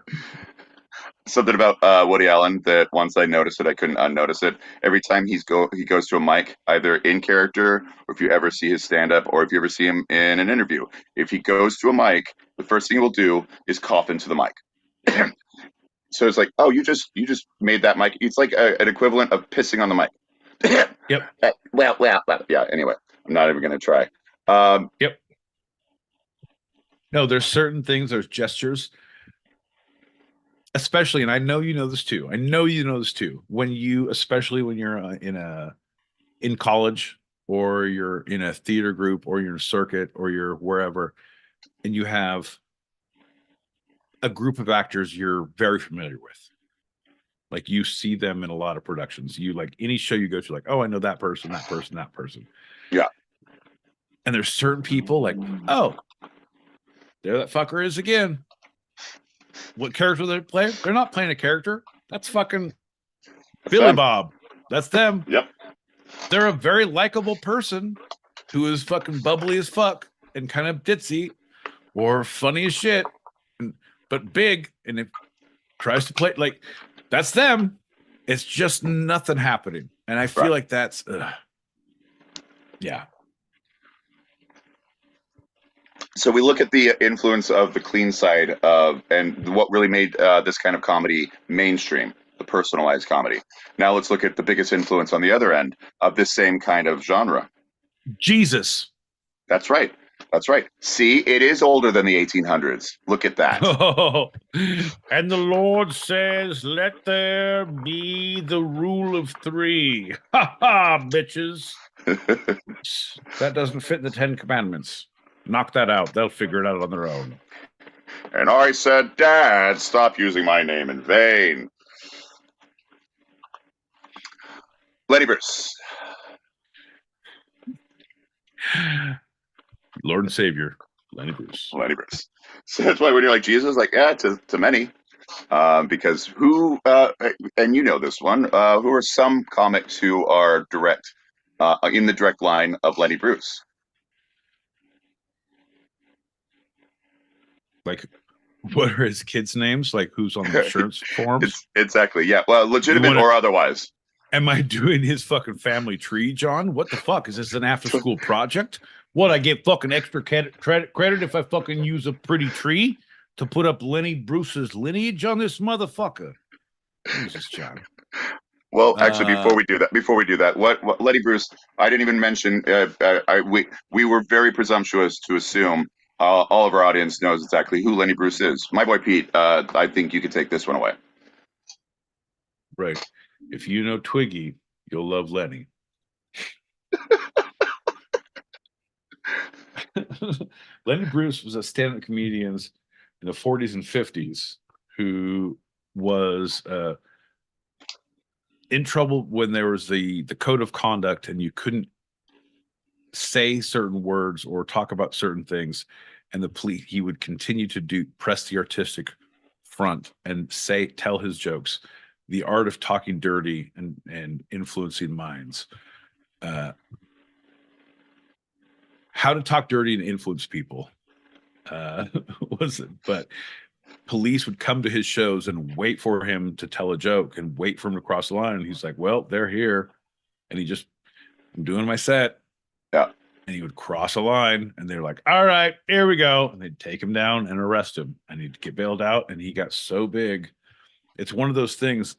Something about Woody Allen that once I noticed it, I couldn't unnotice it. Every time he goes to a mic, either in character, or if you ever see his stand up, or if you ever see him in an interview, if he goes to a mic, the first thing he will do is cough into the mic. So it's like, oh, you just made that mic. It's like an equivalent of pissing on the mic. Yep. Well. Yeah. Anyway, I'm not even going to try. Yep. No, there's certain things. There's gestures, especially, and I know you know this too. Especially when you're in college, or you're in a theater group, or you're in a circuit, or you're wherever, and you have a group of actors you're very familiar with. Like, you see them in a lot of productions. You, like, any show you go to, like, oh, I know that person, that person, that person. Yeah. And there's certain people like, oh, there that fucker is again. What character they play? They're not playing a character. That's fucking Billy them. Bob. That's them. Yep. They're a very likable person who is fucking bubbly as fuck and kind of ditzy or funny as shit, but big. And it tries to play like that's them. It's just nothing happening. And I feel like that's, yeah. So we look at the influence of the clean side of, and what really made this kind of comedy mainstream, the personalized comedy. Now let's look at the biggest influence on the other end of this same kind of genre. Jesus. That's right. That's right. See, it is older than the 1800s. Look at that. Oh, and the Lord says, let there be the rule of 3. Ha ha, bitches. That doesn't fit the 10 Commandments. Knock that out. They'll figure it out on their own. And I said, Dad, stop using my name in vain. Lenny Bruce. Lord and Savior, Lenny Bruce. Lenny Bruce. So that's why when you're like Jesus, like, yeah, to many. Because who, and you know this one, who are some comics who are direct, in the direct line of Lenny Bruce? Like, what are his kids' names? Like, who's on the insurance forms? Exactly, yeah. Well, legitimate or otherwise. Am I doing his fucking family tree, John? What the fuck? Is this an after-school project? What, I get fucking extra credit if I fucking use a pretty tree to put up Lenny Bruce's lineage on this motherfucker? Jesus, John. Well, actually, before we do that, what Lenny Bruce? I didn't even mention. We were very presumptuous to assume all of our audience knows exactly who Lenny Bruce is. My boy Pete, I think you could take this one away. Right. If you know Twiggy, you'll love Lenny. Lenny Bruce was a stand-up comedian in the 40s and 50s who was in trouble when there was the code of conduct and you couldn't say certain words or talk about certain things, and the police, he would continue to press the artistic front and tell his jokes. The art of talking dirty and influencing minds. How to talk dirty and influence people was it? But police would come to his shows and wait for him to tell a joke and wait for him to cross the line. And he's like, well, they're here. And I'm doing my set. Yeah. And he would cross a line and they're like, all right, here we go. And they'd take him down and arrest him. And he'd get bailed out. And he got so big. It's one of those things.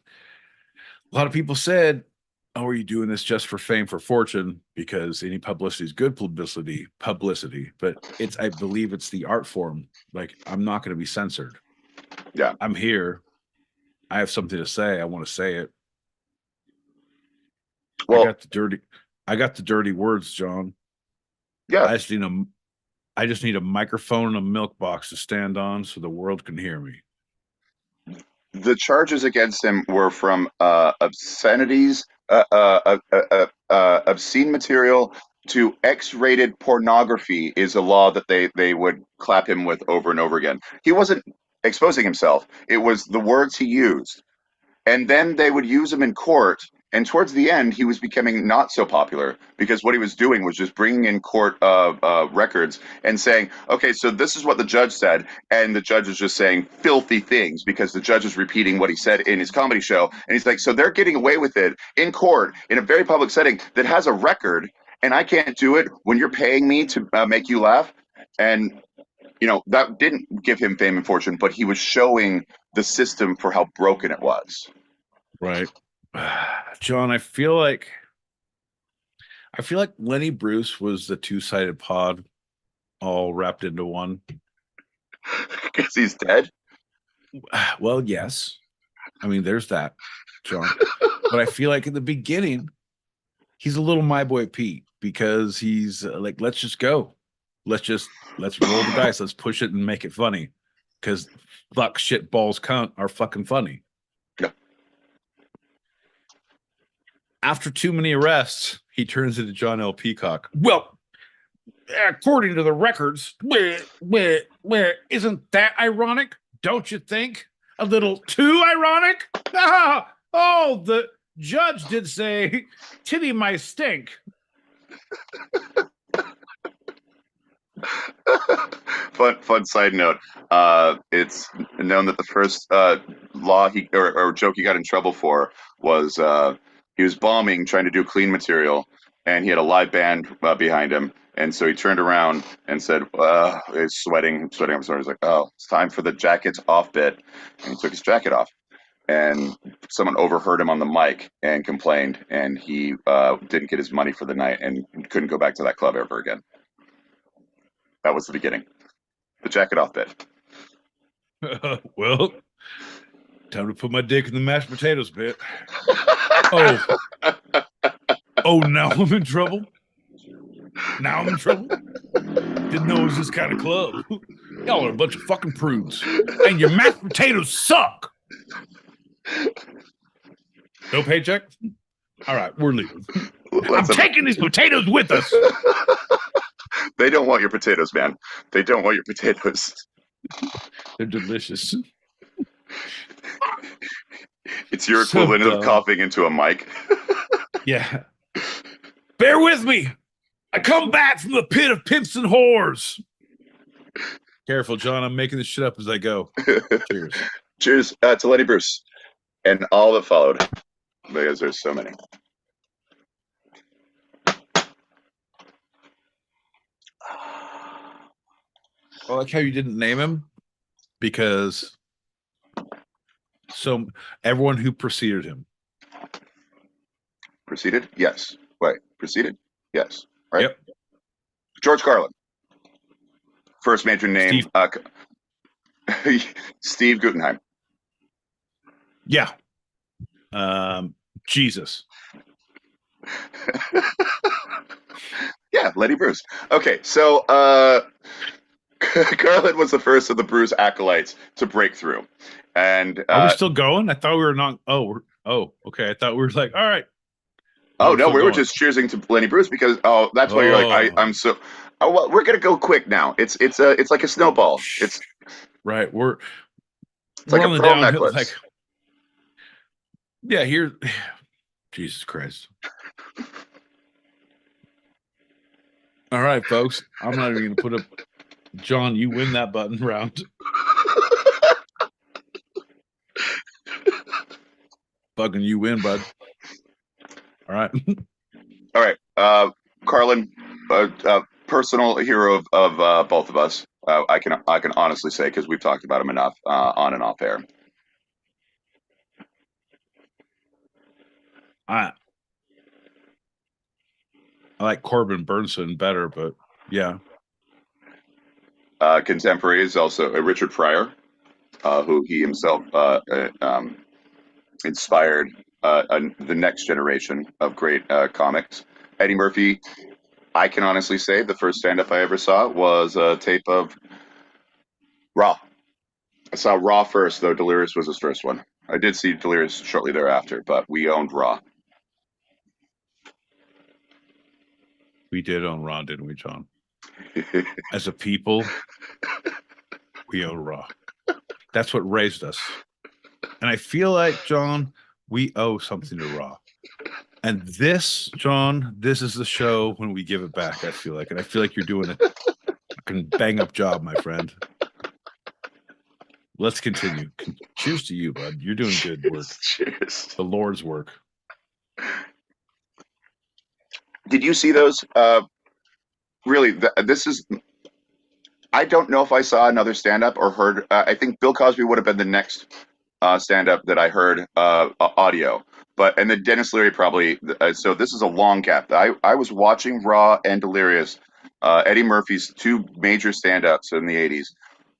A lot of people said, oh, are you doing this just for fame, for fortune? Because any publicity is good publicity. But I believe it's the art form. Like, I'm not going to be censored. Yeah. I'm here. I have something to say. I want to say it. Well, I got the dirty words, John. yeah, I just need a microphone and a milk box to stand on so the world can hear me. the charges against him were from obscenities, obscene material to X-rated pornography is a law that they would clap him with over and over again. He wasn't exposing himself; it was the words he used. And then they would use him in court. And towards the end, he was becoming not so popular because what he was doing was just bringing in court records and saying, okay, so this is what the judge said. And the judge is just saying filthy things because the judge is repeating what he said in his comedy show. And he's like, so they're getting away with it in court in a very public setting that has a record. And I can't do it when you're paying me to make you laugh. And that didn't give him fame and fortune, but he was showing the system for how broken it was. Right. John, I feel like Lenny Bruce was the two-sided pod all wrapped into one. Because he's dead? Well, yes. I mean, there's that, John. But I feel like in the beginning, he's a little my boy Pete because he's like, let's just go. Let's roll the dice. Let's push it and make it funny. Because fuck, shit, balls, cunt are fucking funny. Yeah. After too many arrests, he turns into John L. Peacock. Well, according to the records, isn't that ironic? Don't you think? A little too ironic? Oh, the judge did say, titty my stink. Fun side note. It's known that the first law or joke he got in trouble for was he was bombing, trying to do clean material, and he had a live band behind him. And so he turned around and said, he's sweating. I'm sorry. He's like, oh, it's time for the jacket off bit. And he took his jacket off. And someone overheard him on the mic and complained. And he didn't get his money for the night and couldn't go back to that club ever again. That was the beginning. The jacket off bit. Well, time to put my dick in the mashed potatoes bit. Oh, now I'm in trouble. Didn't know it was this kind of club. Y'all are a bunch of fucking prudes. And your mashed potatoes suck. No paycheck? All right, we're leaving. I'm taking these potatoes with us. They don't want your potatoes, man. They don't want your potatoes. They're delicious. It's your equivalent of coughing into a mic. Yeah. Bear with me. I come back from the pit of pimps and whores. Careful, John. I'm making this shit up as I go. Cheers. Cheers to Lenny Bruce and all that followed, because there's so many. I like how you didn't name him because everyone who preceded him. Preceded? Yes. Wait, preceded? Yes. Right? Yep. George Carlin. First major name. Steve Guggenheim. Yeah. Jesus. Yeah, Lenny Bruce. Okay, so Carlin was the first of the Bruce acolytes to break through. And are we still going? I thought we were not. Okay. I thought we were like, all right. Oh no, we were just cheersing to Lenny Bruce because that's why you're like I'm so. Oh well, we're gonna go quick now. It's like a snowball. It's right. We're like a pearl necklace. Like, yeah, here. Jesus Christ. All right, folks. I'm not even gonna put up. John, you win that button round. Fucking you win, bud. All right. All right. Carlin, personal hero of both of us. I can honestly say because we've talked about him enough on and off air. I like Corbin Burnson better, but yeah. Contemporary is also Richard Pryor, who he himself inspired the next generation of great comics. Eddie Murphy, I can honestly say the first stand-up I ever saw was a tape of Raw. I saw Raw first, though Delirious was his first one. I did see Delirious shortly thereafter, but we owned Raw. We did own Raw, didn't we, John? As a people, we own Raw. That's what raised us. And I feel like, John, we owe something to Raw. And this, John, this is the show when we give it back, I feel like. And I feel like you're doing a fucking bang up job, my friend. Let's continue. Cheers to you, bud. You're doing good work. Cheers. The Lord's work. Did you see those? Really, this is. I don't know if I saw another stand-up or heard. I think Bill Cosby would have been the next stand-up that I heard audio. And then Dennis Leary probably. So this is a long gap. I was watching Raw and Delirious, Eddie Murphy's two major stand-ups in the '80s,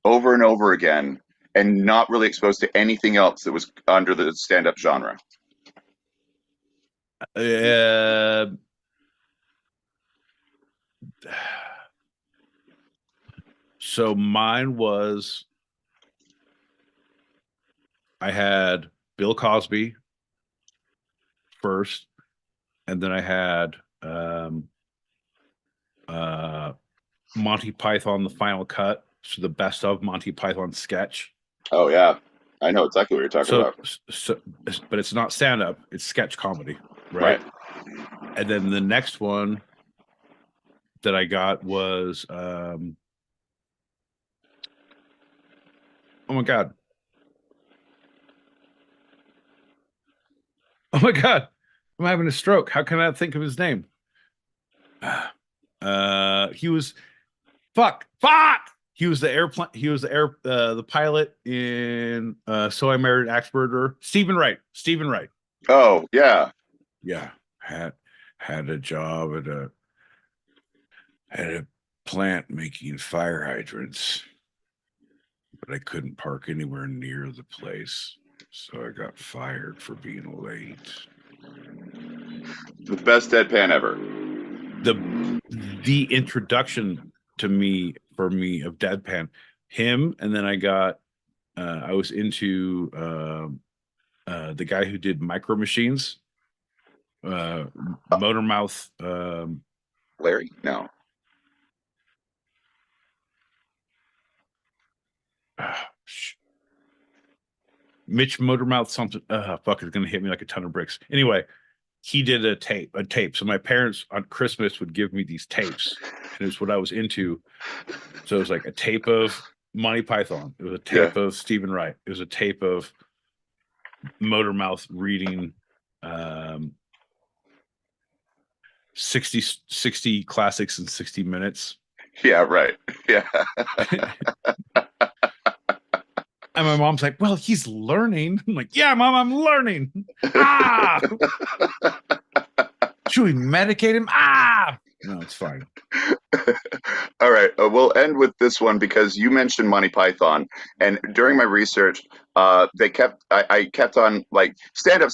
over and over again, and not really exposed to anything else that was under the stand-up genre. So mine was, I had Bill Cosby first, and then I had Monty Python, the Final Cut, so the best of Monty Python sketch. Oh yeah, I know exactly what you're talking about. But it's not stand-up; it's sketch comedy, right? And then the next one that I got was, oh my god, I'm having a stroke. How can I not think of his name? He was fuck. He was the airplane. He was the pilot in So I Married an Axe Murderer. Stephen Wright. Oh yeah. Had a job at a plant making fire hydrants, but I couldn't park anywhere near the place, so I got fired for being late. The best deadpan ever. The introduction to me of deadpan, him, and then I got I was into the guy who did Micro Machines, Motormouth. Larry? No. Mitch Motormouth something. Fuck, it's gonna hit me like a ton of bricks. Anyway, he did a tape. So my parents on Christmas would give me these tapes, and it's what I was into. So it was like a tape of Monty Python. It was a tape of Stephen Wright. It was a tape of Motormouth reading 60 classics in 60 minutes. Yeah, right. Yeah. And my mom's like, well, he's learning. I'm like, yeah, Mom, I'm learning. Should we medicate him? No, it's fine. All right. We'll end with this one because you mentioned Monty Python. And during my research, I kept on like, stand up,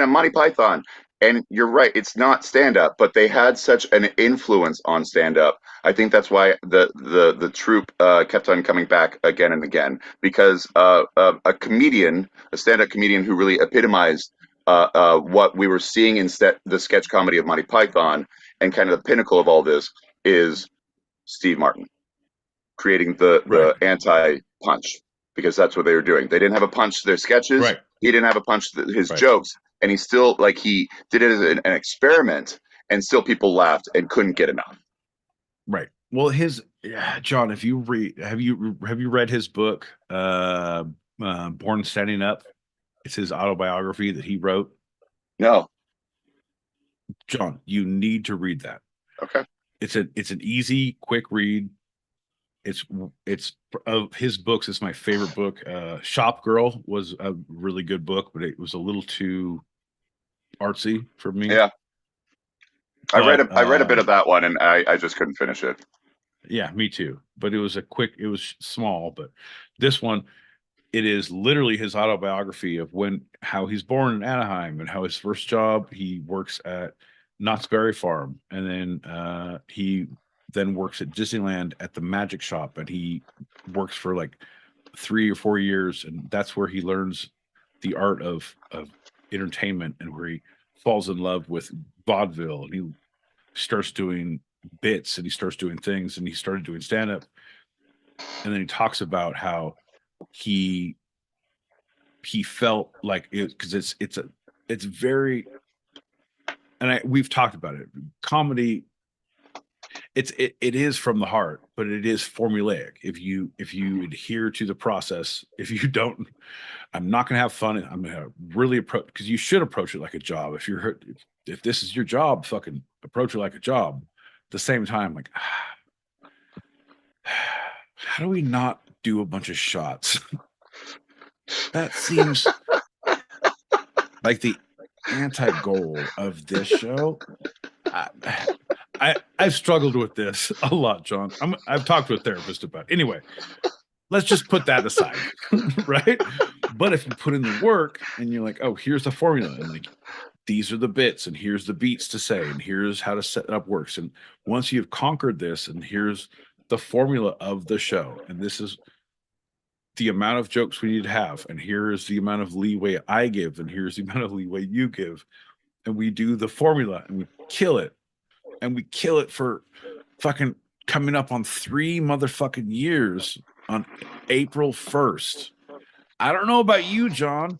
Monty Python. And you're right, it's not stand-up, but they had such an influence on stand-up. I think that's why the troupe kept on coming back again and again, because a stand-up comedian who really epitomized what we were seeing in the sketch comedy of Monty Python, and kind of the pinnacle of all this is Steve Martin, creating the anti-punch, because that's what they were doing. They didn't have a punch to their sketches. Right. He didn't have a punch to his jokes. And he still, like, he did it as an experiment, and still people laughed and couldn't get enough. Right. Well, John, have you read his book, Born Standing Up? It's his autobiography that he wrote. No. John, you need to read that. Okay. It's an easy, quick read. It's of his books. It's my favorite book. Shop Girl was a really good book, but it was a little too artsy for me. Yeah. I read a bit of that one, and I just couldn't finish it. Yeah, me too. But it was small. But this one, it is literally his autobiography of how he's born in Anaheim and how his first job, he works at Knott's Berry Farm, and then he then works at Disneyland at the magic shop, and he works for like 3 or 4 years, and that's where he learns the art of entertainment, and where he falls in love with vaudeville, and he starts doing bits, and he starts doing things, and he started doing stand-up. And then he talks about how he felt like it, because it's very, and we've talked about it, comedy, it is from the heart, but it is formulaic. If you adhere to the process, if you don't, I'm not going to have fun. I'm going to really approach, because you should approach it like a job. If this is your job, fucking approach it like a job. At the same time, like, how do we not do a bunch of shots? That seems like the anti-goal of this show. I've struggled with this a lot, John. I've talked to a therapist about it. Anyway, let's just put that aside, right? But if you put in the work and you're like, oh, here's the formula, and like, these are the bits, and here's the beats to say, and here's how to set up works, and once you've conquered this, and here's the formula of the show, and this is the amount of jokes we need to have, and here is the amount of leeway I give, and here's the amount of leeway you give, and we do the formula, and we kill it, and we kill it for fucking coming up on 3 motherfucking years on April 1st. I don't know about you, John.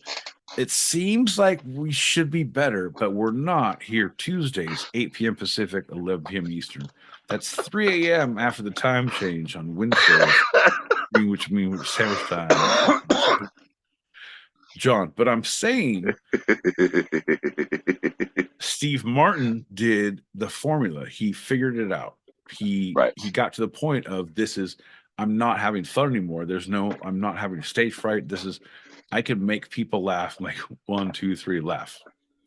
It seems like we should be better, but we're not. Here Tuesdays, 8 p.m. Pacific, 11 p.m. Eastern. That's 3 a.m. after the time change on Wednesdays, which means sandwich time. John, but I'm saying Steve Martin did the formula. He figured it out. He got to the point of, I'm not having fun anymore. I'm not having stage fright. I can make people laugh, like 1, 2, 3, laugh.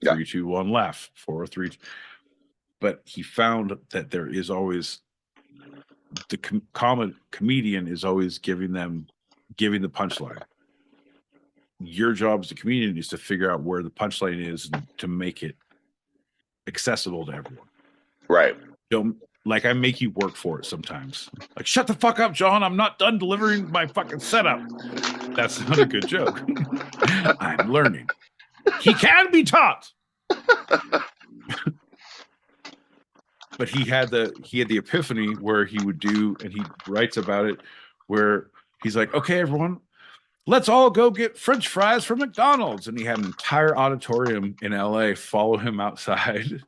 3, 2, 1, laugh. 4, 3. But he found that there is always the comedian is always giving the punchline. Your job as a comedian is to figure out where the punchline is and to make it accessible to everyone. Right. Don't, like, I make you work for it sometimes. Like, shut the fuck up, John. I'm not done delivering my fucking setup. That's not a good joke. I'm learning. He can be taught. But he had the epiphany where he would do, and he writes about it, where he's like, okay, everyone, let's all go get French fries from McDonald's. And he had an entire auditorium in LA follow him outside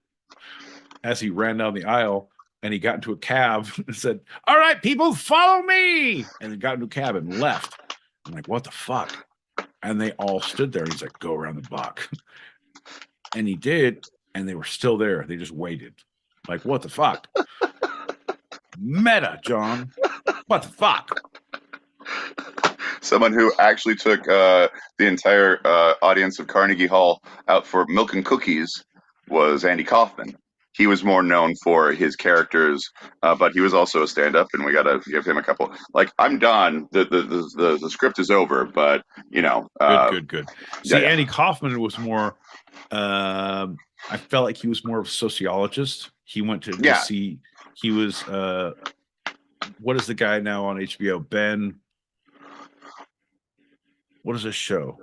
as he ran down the aisle, and he got into a cab and said, all right, people, follow me. And he got into a cab and left. I'm like, what the fuck? And they all stood there. He's like, go around the block. And he did, and they were still there. They just waited. Like, what the fuck? Meta, John. What the fuck? Someone who actually took the entire audience of Carnegie Hall out for milk and cookies was Andy Kaufman. He was more known for his characters, but he was also a stand-up, and we got to give him a couple. Like, I'm done. The script is over, but, you know. Good. See, Andy Kaufman was more, I felt like he was more of a sociologist. He went to see, he was, what is the guy now on HBO? Ben, what is this show?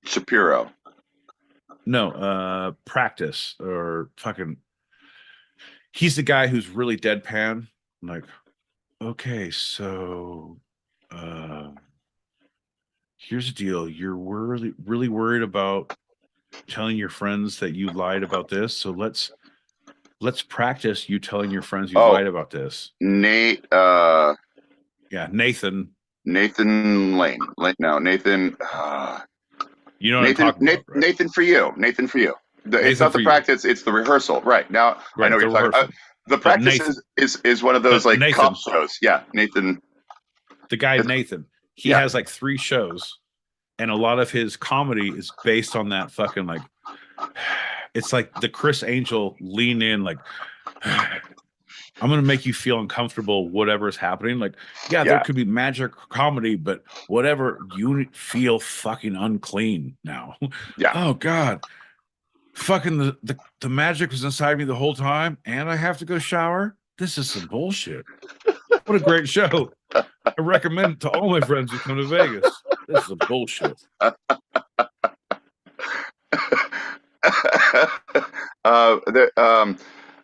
Shapiro. No, Practice, or fucking, he's the guy who's really deadpan. I'm like, okay, so here's the deal. You're really worried about telling your friends that you lied about this. So let's practice you telling your friends you lied about this. Nate. Yeah, Nathan. Nathan Lane. No, Nathan. You know what I'm talking about, right? Nathan for you. It's not the practice, it's the rehearsal. Right. Now, right, I know what you're talking about. The practice is one of those, like, Nathan, cop shows. Yeah, Nathan. The guy Nathan. He has like 3 shows, and a lot of his comedy is based on that fucking, like, it's like the Chris Angel lean in, like, I'm gonna make you feel uncomfortable, whatever is happening. Like, yeah, there could be magic comedy, but whatever, you feel fucking unclean now. Yeah. Oh God. Fucking the magic was inside me the whole time, and I have to go shower. This is some bullshit. What a great show. I recommend it to all my friends who come to Vegas. This is a bullshit.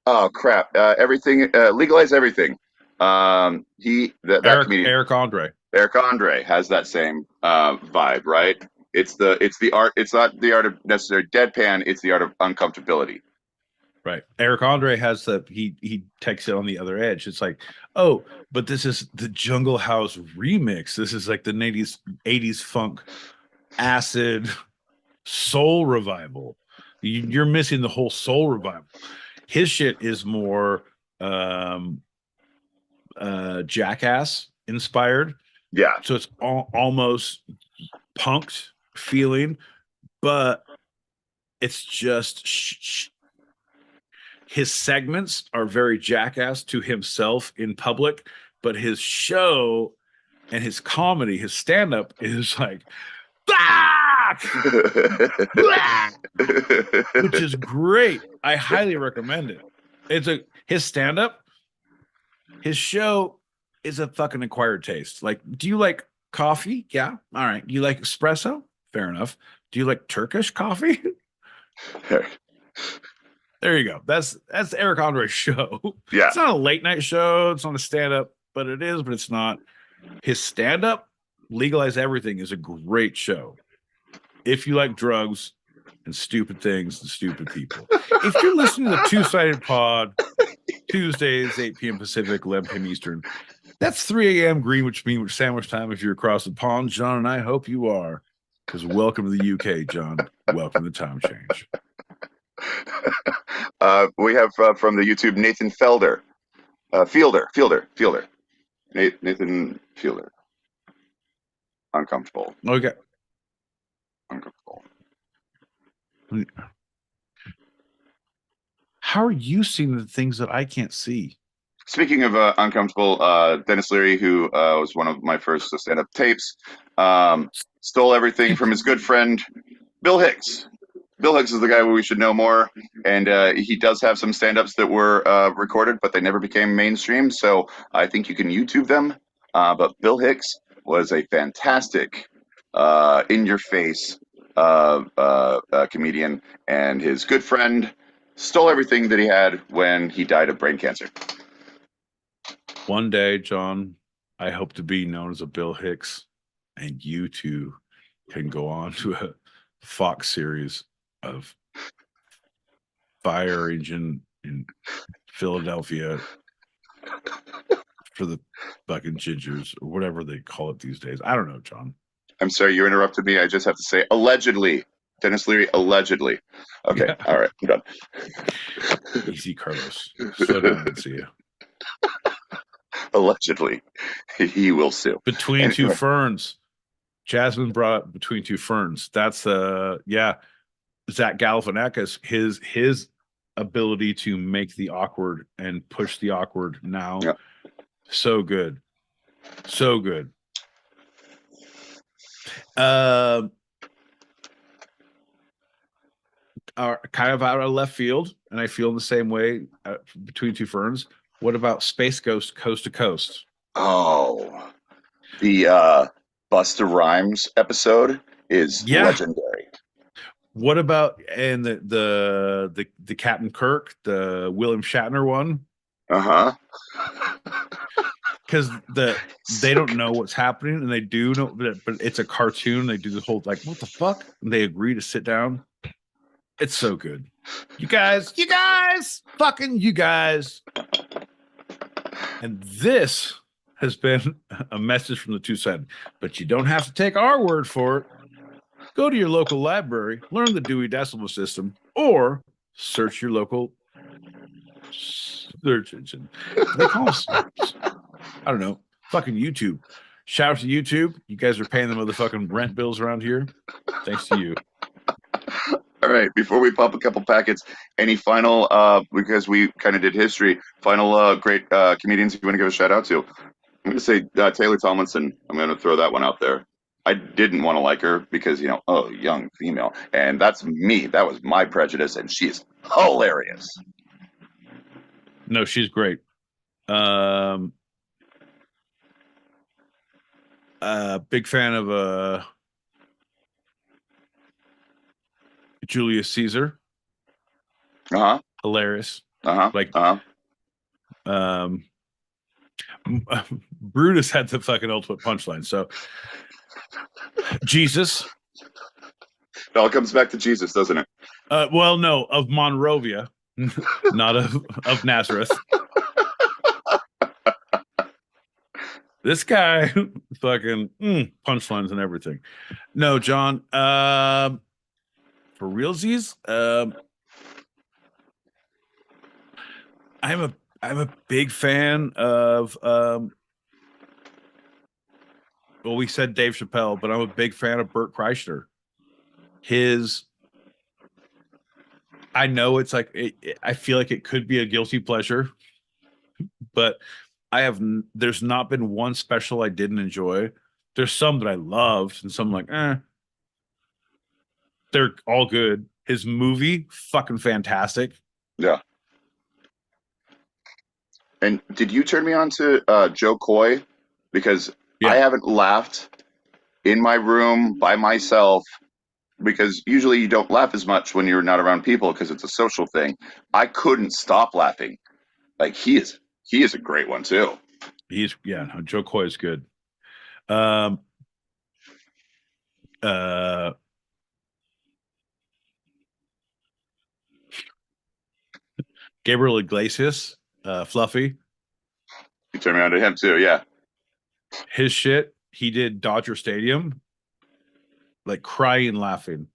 Oh crap! Everything, legalize everything. Comedian Eric Andre. Eric Andre has that same vibe, right? It's the art. It's not the art of necessary deadpan. It's the art of uncomfortability. Right. Eric Andre has he takes it on the other edge. It's like, oh, but this is the Jungle House remix. This is like the 80s funk acid soul revival. You're missing the whole soul revival. His shit is more Jackass inspired. Yeah. So it's almost punked feeling, but it's just his segments are very Jackass to himself in public, but his show and his comedy, his stand-up is like which is great. I highly recommend it. His stand-up, his show is a fucking acquired taste. Like, do you like coffee? Yeah. All right. Do you like espresso? Fair enough. Do you like Turkish coffee? There you go. That's Eric Andre's show. Yeah. It's not a late night show. It's not a stand-up, but it's not. His stand-up, Legalize Everything, is a great show. If you like drugs and stupid things and stupid people. If you're listening to the Two-Sided Pod, Tuesdays, 8 p.m. Pacific, 11 p.m. Eastern, that's 3 a.m. Greenwich Mean sandwich time if you're across the pond. John and I hope you are. Because welcome to the UK, John. Welcome to Time Change. We have from the YouTube Nathan Fielder. Nathan Fielder. Uncomfortable. Okay. Uncomfortable. How are you seeing the things that I can't see? Speaking of uncomfortable, Dennis Leary, who was one of my first stand-up tapes, stole everything from his good friend Bill Hicks. Bill Hicks is the guy we should know more, and he does have some stand-ups that were recorded, but they never became mainstream, so I think you can YouTube them. But Bill Hicks was a fantastic, in-your-face comedian, and his good friend stole everything that he had when he died of brain cancer. One day, John, I hope to be known as a Bill Hicks, and you two can go on to a Fox series of fire engine in Philadelphia for the fucking gingers or whatever they call it these days. I don't know, John. I'm sorry, you interrupted me. I just have to say, allegedly. Dennis Leary, allegedly. Okay, yeah. All right, I'm done. Easy, Carlos. Slow down and see you. Allegedly, he will sue. Between Two Ferns. Jasmine brought up Between Two Ferns. That's Zach Galifianakis, his ability to make the awkward and push the awkward now. Yep. So good. So good. Are kind of out of left field, and I feel the same way Between Two Ferns. What about Space Ghost Coast to Coast? Oh, the Busta Rhymes episode is legendary. What about the Captain Kirk, the William Shatner one? Because they don't know what's happening, and they do know, but it's a cartoon. They do the whole like, what the fuck? And they agree to sit down. It's so good. You guys, fucking you guys. And this has been a message from the Two-Sided. But you don't have to take our word for it. Go to your local library, learn the Dewey Decimal System, or search your local search engine. They call us, I don't know, fucking YouTube. Shout out to YouTube. You guys are paying the motherfucking rent bills around here. Thanks to you. All right, before we pop a couple packets, any final, because we kind of did history, final great comedians you want to give a shout out to? I'm going to say Taylor Tomlinson. I'm going to throw that one out there. I didn't want to like her because, oh, young female. And that's me. That was my prejudice, and she is hilarious. No, she's great. Big fan of Julius Caesar. Uh-huh. Hilarious. Uh-huh. Like, uh-huh. Brutus had the fucking ultimate punchline. So, Jesus. It all comes back to Jesus, doesn't it? Well, no, of Monrovia, not of Nazareth. This guy, fucking punchlines and everything. No, John. For realsies, I'm a big fan of well, we said Dave Chappelle, but I'm a big fan of Bert Kreischer. I know it's like I feel like it could be a guilty pleasure, but there's not been one special I didn't enjoy. There's some that I loved and some like they're all good. His movie, fucking fantastic. Yeah. And did you turn me on to Joe Coy? Because I haven't laughed in my room by myself, because usually you don't laugh as much when you're not around people because it's a social thing. I couldn't stop laughing. Like he is a great one too. Joe Coy is good. Gabriel Iglesias, Fluffy. You turned me on to him too, yeah. His shit, he did Dodger Stadium, like crying, laughing.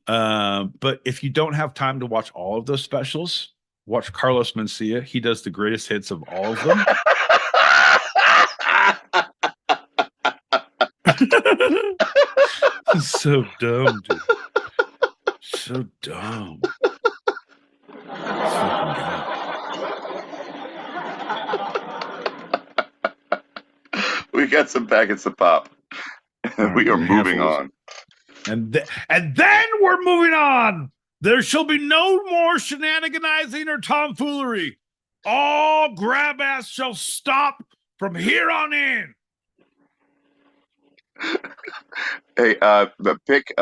But if you don't have time to watch all of those specials, watch Carlos Mencia. He does the greatest hits of all of them. So dumb, dude. So dumb. Fucking God. We got some packets to pop. We are moving on. And then we're moving on. There shall be no more shenaniganizing or tomfoolery. All grab ass shall stop from here on in. Hey, pick.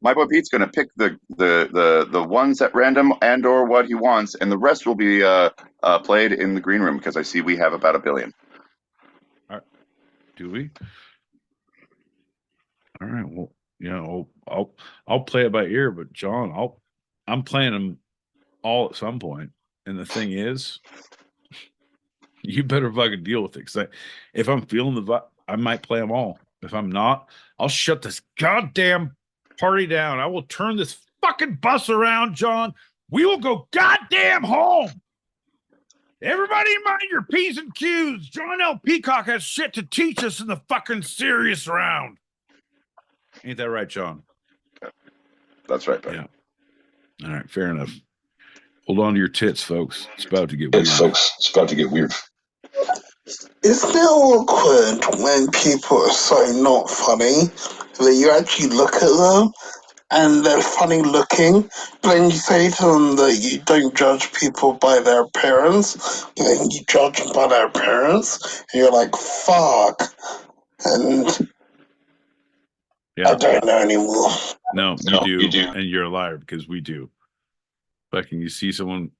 My boy Pete's going to pick the ones at random and or what he wants, and the rest will be played in the green room because I see we have about 1 billion. All right. Do we? All right. Well, I'll play it by ear, but John, I'm playing them all at some point. And the thing is, you better fucking deal with it. Because if I'm feeling the vibe, I might play them all. If I'm not, I'll shut this goddamn party down. I will turn this fucking bus around, John. We will go goddamn home. Everybody mind your P's and Q's. John L. Peacock has shit to teach us in the fucking serious round. Ain't that right, John? That's right, buddy. Yeah. All right, fair enough. Hold on to your tits, folks. It's about to get weird. Isn't it awkward when people are so not funny that you actually look at them and they're funny looking, but then you say to them that you don't judge people by their appearance, but then you judge them by their appearance, and you're like, fuck. And I don't know anymore. No, you do, and you're a liar because we do. Fucking, you see someone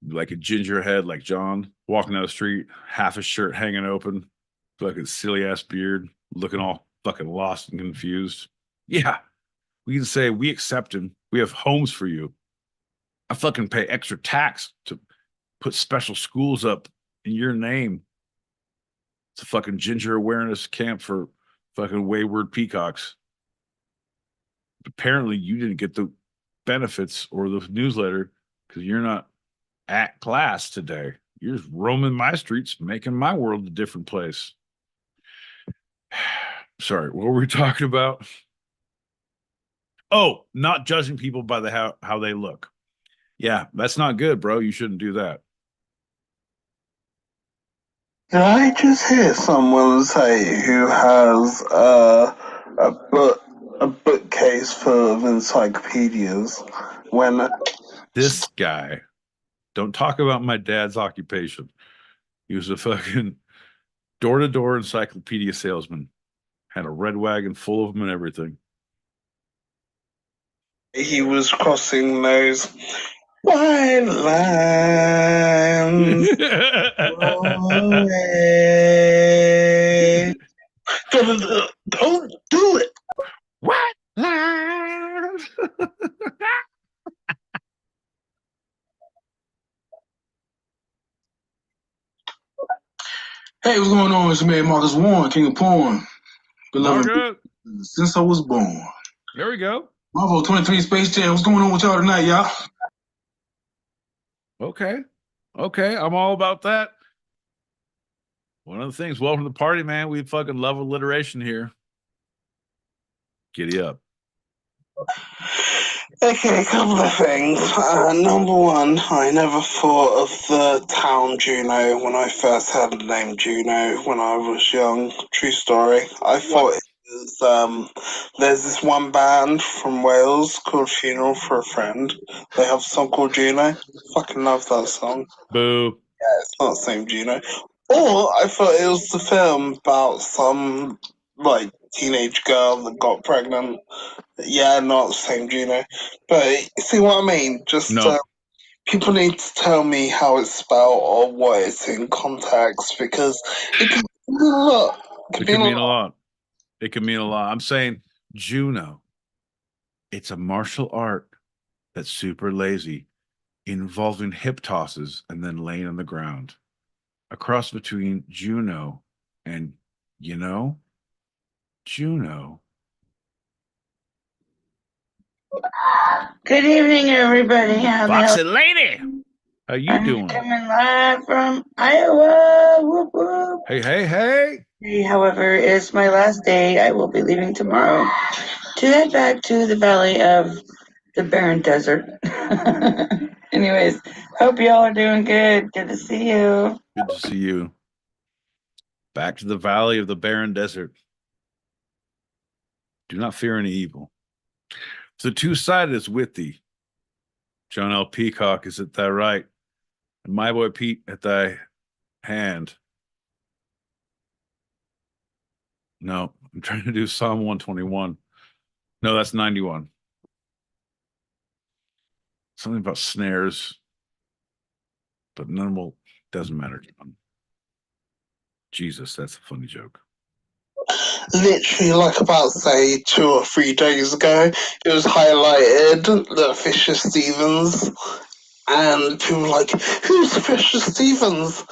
like a ginger head like John walking down the street, half his shirt hanging open, fucking silly ass beard, looking all fucking lost and confused. Yeah, we can say we accept him. We have homes for you. I fucking pay extra tax to put special schools up in your name. It's a fucking ginger awareness camp for fucking wayward peacocks. Apparently, you didn't get the benefits or the newsletter because you're not at class today. You're just roaming my streets, making my world a different place. Sorry, what were we talking about? Oh, not judging people by how they look. Yeah, that's not good, bro. You shouldn't do that. Did I just hear someone say who has a bookcase full of encyclopedias when This guy, don't talk about my dad's occupation. He was a fucking door-to-door encyclopedia salesman. Had a red wagon full of them and everything. he was crossing those white lines? Don't do it. What lines? Hey, what's going on? It's your man Marcus Warren, King of Porn. Beloved Margaret. since I was born. There we go. Marvel 23 Space Jam. What's going on with y'all tonight, y'all? Okay. Okay. I'm all about that. One of the things, welcome to the party, man. We fucking love alliteration here. Giddy up. Okay, a couple of things. Number one, I never thought of the town Juneau when I first heard the name Juneau when I was young. True story. I thought it was, there's this one band from Wales called Funeral for a Friend. They have a song called Juno. Fucking love that song. Boo. Yeah, it's not the same Juno. Or I thought it was the film about some, like, teenage girl that got pregnant. Yeah, not the same Juno. But see what I mean? Just No. people need to tell me how it's spelled or what it's in context because it can mean a lot. It could mean a lot. It could mean a lot. I'm saying Juno. It's a martial art that's super lazy, involving hip tosses and then laying on the ground. A cross between Juno and, Juno. Good evening, everybody. How the hell? Boxing lady, how you doing? Coming live from Iowa. Whoop, whoop. Hey, hey, hey. However, it's my last day. I will be leaving tomorrow to head back to the valley of the barren desert. Anyways, hope y'all are doing good. Good to see you. Good to see you. Back to the valley of the barren desert. Do not fear any evil. The two-sided is with thee. John L. Peacock is at thy right, and my boy Pete at thy hand. No, I'm trying to do Psalm 121. No, that's 91. Something about snares, but none will, doesn't matter, John. Jesus, that's a funny joke. Literally, like about, say, 2 or 3 days ago, it was highlighted that Fisher Stevens, and people were like, who's Fisher Stevens?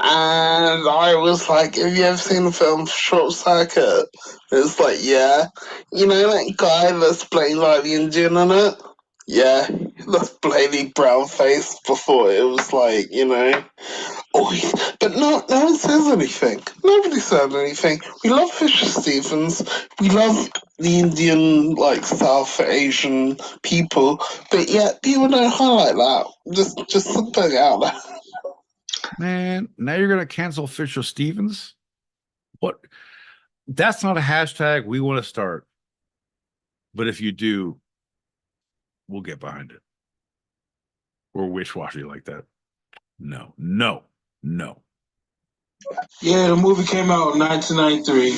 And I was like, have you ever seen the film Short Circuit? It's like, yeah. You know that guy that's playing like the Indian in it? Yeah, that's plainly brown face before it was like, oh, but no one says anything. Nobody said anything. We love Fisher Stevens. We love the Indian, like, South Asian people, but yet people don't highlight that. Just put it out there. Man, now you're going to cancel Fisher Stevens? What? That's not a hashtag we want to start. But if you do, we'll get behind it. Or wish-washy like that. No. Yeah, the movie came out in 1993.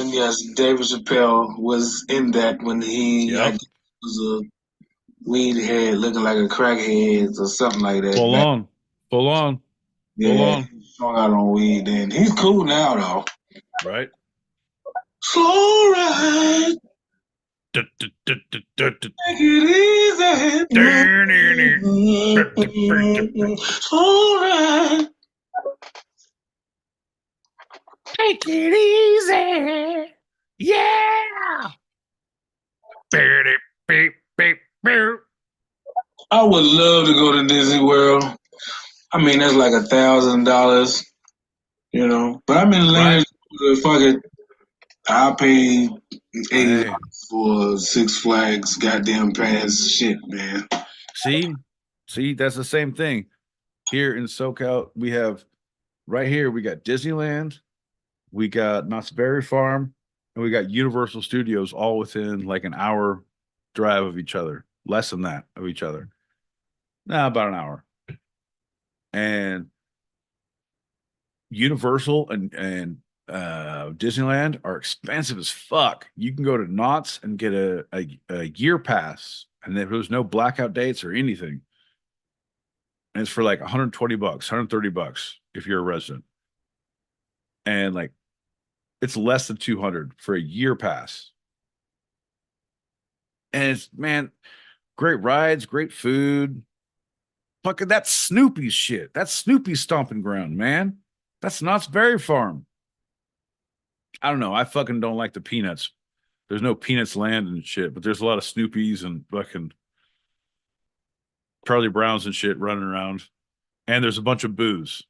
And yes, David Chappelle was in that when he I guess, was a weed head looking like a crackhead or something like that. Full on. Yeah, he strung out on weed then. He's cool now, though. Right? Slow ride. Take it easy. Slow ride. Take it easy. Yeah. I would love to go to Disney World. I mean, that's like $1,000, But I'm in Atlanta. Fuck it. I paid $80 Hey, for Six Flags goddamn pass. Shit, man. see, that's the same thing. Here in SoCal, we have right here, we got Disneyland, we got Knott's Berry Farm, and we got Universal Studios all within like an hour drive of each other, less than that of each other. Nah, about an hour. And Universal and Disneyland are expensive as fuck. You can go to Knott's and get a year pass, and there's no blackout dates or anything. And it's for like 120 bucks, 130 bucks if you're a resident. And like it's less than 200 for a year pass. And it's, man, great rides, great food. Fucking that's Snoopy's shit. That's Snoopy's stomping ground, man. That's Knott's Berry Farm. I don't know. I fucking don't like the Peanuts. There's no Peanuts land and shit, but there's a lot of Snoopies and fucking Charlie Browns and shit running around. And there's a bunch of booze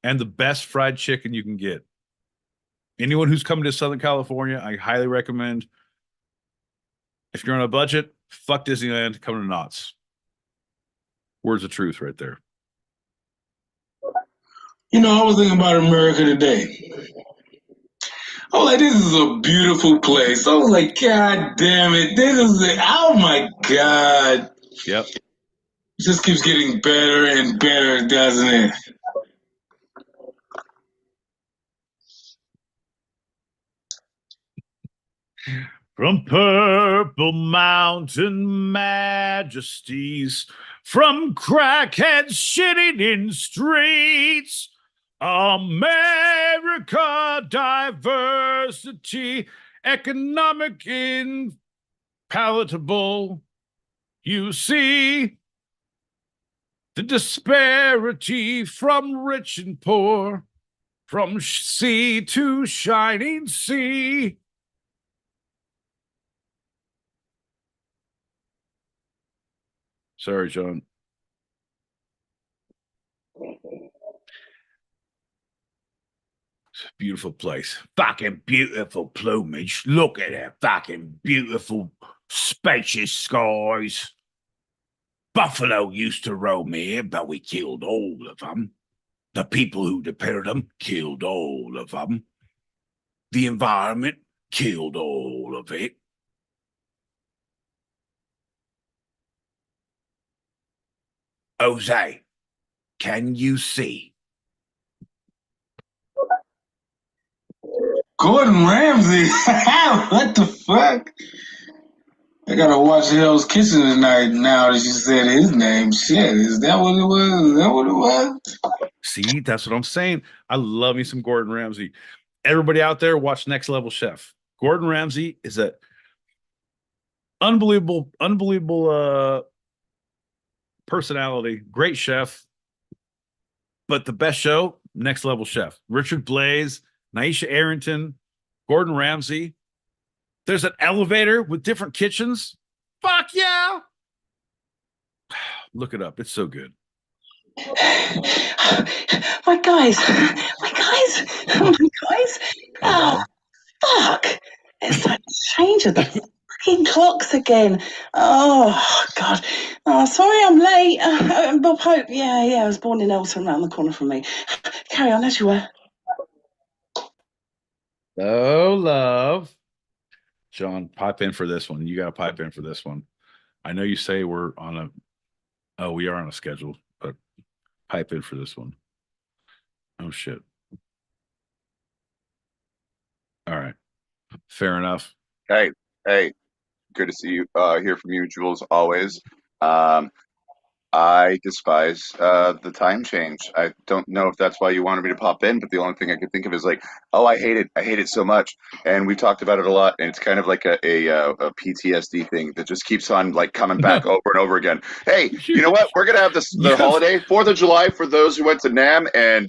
and the best fried chicken you can get. Anyone who's coming to Southern California, I highly recommend. If you're on a budget, fuck Disneyland, come to Knott's. Words of truth right there. You know, I was thinking about America today. I was like, this is a beautiful place. I was like, God damn it. This is it. Oh my God. Yep. It just keeps getting better and better, doesn't it? From purple mountain majesties, from crackheads shitting in streets, America diversity, economic impalatable. You see the disparity from rich and poor, from sea to shining sea. Sorry, John. It's a beautiful place. Fucking beautiful plumage. Look at that fucking beautiful, spacious skies. Buffalo used to roam here, but we killed all of them. The people who depended on them killed all of them. The environment killed all of it. Jose, can you see? Gordon Ramsay? What the fuck? I gotta watch Hell's Kitchen tonight now that you said his name. Shit, is that what it was? Is that what it was? See, that's what I'm saying. I love me some Gordon Ramsay. Everybody out there, watch Next Level Chef. Gordon Ramsay is a unbelievable personality, great chef. But the best show, Next Level Chef. Richard Blaze, Naisha Arrington, Gordon Ramsay. There's an elevator with different kitchens. Fuck yeah. Look it up. It's so good. My guys. Oh, fuck. It's that change of the fucking clocks again. Oh, God. Oh, sorry I'm late. Bob Hope. Yeah, I was born in Elton, around the corner from me. Carry on as you were. Oh, love. John, pipe in for this one. You got to pipe in for this one. I know you say we are on a schedule, but pipe in for this one. Oh, shit. All right. Fair enough. Hey, good to see you. Hear from you, Jules. Always. I despise the time change. I don't know if that's why you wanted me to pop in, but the only thing I could think of is like, oh, I hate it. I hate it so much. And we talked about it a lot, and it's kind of like a PTSD thing that just keeps on like coming back over and over again. Hey, you know what? We're gonna have the holiday 4th of July for those who went to NAM, and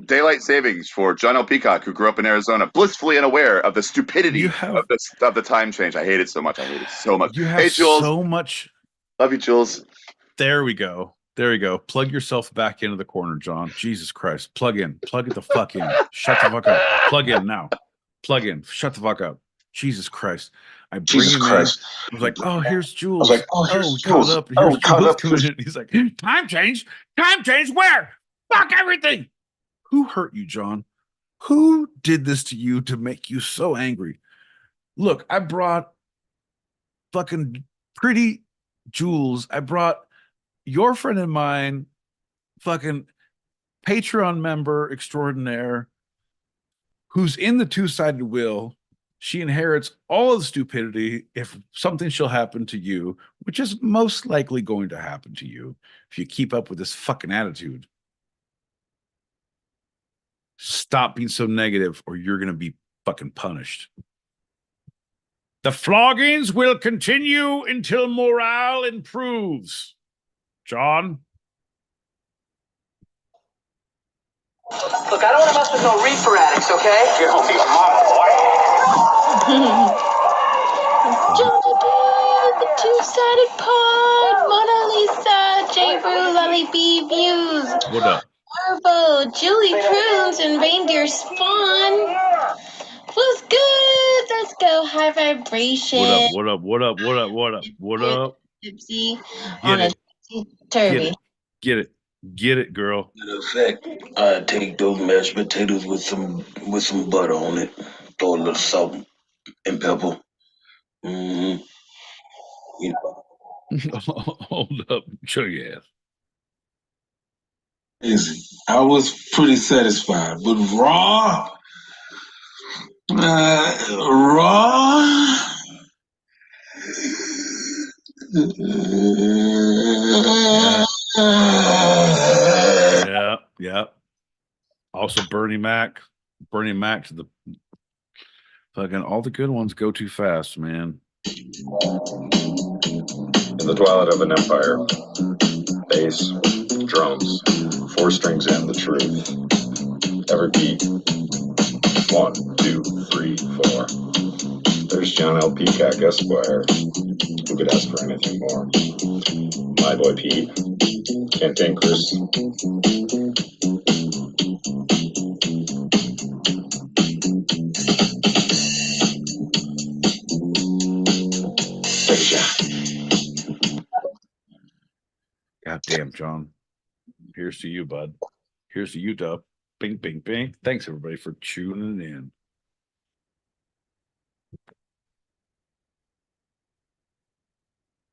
daylight savings for John L. Peacock, who grew up in Arizona, blissfully unaware of the stupidity of the time change. I hate it so much. I hate it so much. You have hey, Jules. so much. Love you, Jules. There we go. Plug yourself back into the corner, John. Jesus Christ. Plug in. Plug it the fuck in. Shut the fuck up. Plug in now. Plug in. Shut the fuck up. Jesus Christ. I bring Jesus him Christ. in. I was like, oh, here's I Jules. was like, oh, here's we caught Jules. up. Oh, Here's we caught Jules up. coming in. He's like, time change? Time change where? Fuck everything. Who hurt you, John? Who did this to you to make you so angry? Look, I brought fucking pretty Jules. I brought your friend and mine, fucking Patreon member extraordinaire, who's in the two-sided wheel. She inherits all of the stupidity if something shall happen to you, which is most likely going to happen to you if you keep up with this fucking attitude. Stop being so negative or you're going to be fucking punished. The floggings will continue until morale improves. John? Look, I don't want to mess with no reefer addicts, okay? John, the two-sided pod, Mona Lisa, J. Brew, Lolly B. Views. What up? Marvo, Julie Prunes, and Reindeer Spawn. What's good? Let's go. High vibration. What up? What up? What up? What up? What up? What up? Gypsy Get on it. a turvy. Get it. Get it. Get it, girl. In effect, I take those mashed potatoes with some butter on it, throw a little salt and pepper. Mm-hmm. You know, Hold up. Show your ass. easy. I was pretty satisfied, but raw. Yeah. Yeah. Also, Bernie Mac to the fucking all the good ones go too fast, man. In the twilight of an empire, bass, drums, four strings and the truth. Every beat, 1, 2, 3, 4. There's John L. Peacock Esquire, who could ask for anything more. My boy Pete, Cantankerous, God damn, John. Here's to you, bud. Here's to you, Dub. Bing, bing, bing. Thanks, everybody, for tuning in.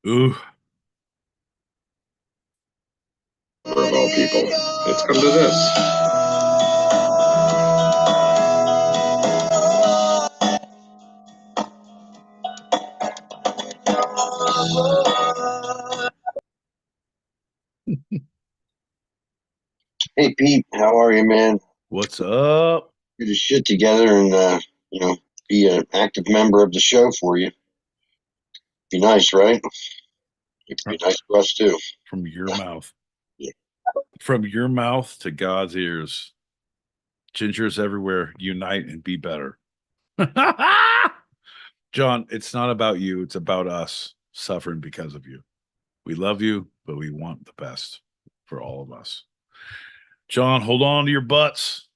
Ooh. of all people. It's come to this. Hey Pete, how are you, man? What's up? Get your shit together and be an active member of the show for you. Be nice, right? It'd be nice for us too. From your mouth. Yeah. From your mouth to God's ears. Gingers everywhere, unite and be better. John, it's not about you. It's about us suffering because of you. We love you, but we want the best for all of us. John, hold on to your butts.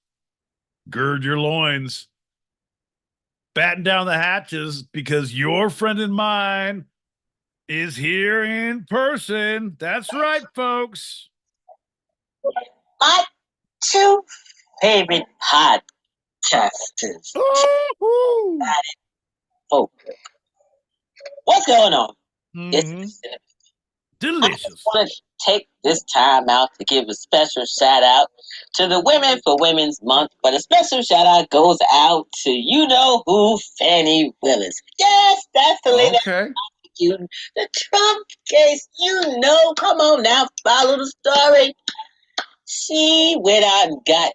Gird your loins. Batten down the hatches because your friend and mine is here in person. That's right, folks. My two favorite podcasters. Folks, what's going on? Mm-hmm. I Delicious. just want to take this time out to give a special shout out to the Women for Women's Month, but a special shout out goes out to you know who, Fannie Willis. Yes, that's the lady. Okay. The Trump case, you know. Come on now, follow the story. She went out and got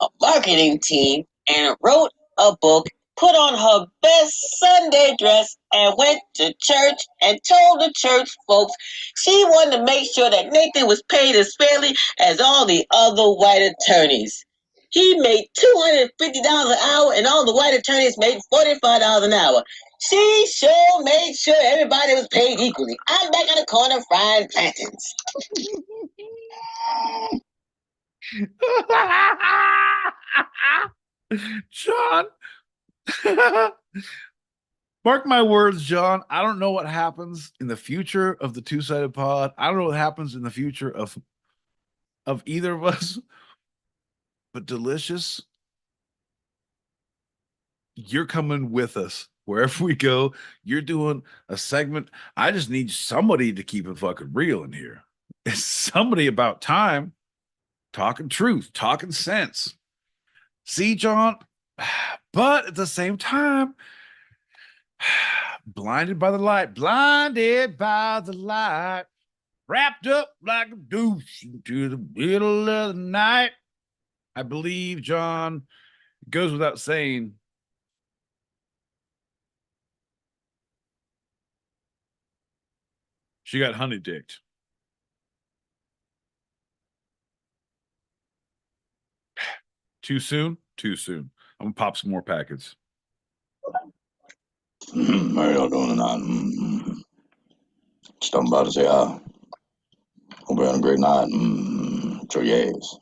a marketing team and wrote a book, put on her best Sunday dress, and went to church and told the church folks she wanted to make sure that Nathan was paid as fairly as all the other white attorneys. He made $250 an hour, and all the white attorneys made $45 an hour. She sure made sure everybody was paid equally. I'm back in the corner frying plantains. John. Mark my words, John. I don't know what happens in the future of the two-sided pod. I don't know what happens in the future of either of us. But Delicious, you're coming with us wherever we go. You're doing a segment. I just need somebody to keep it fucking real in here. It's somebody about time, talking truth, talking sense. See, John, but at the same time, blinded by the light, wrapped up like a douche into the middle of the night. I believe, John, it goes without saying, she got honey dicked. Too soon? Too soon. I'm gonna pop some more packets. How are y'all doing tonight? Just I'm about to say, hope you're having a great night. Show your ass.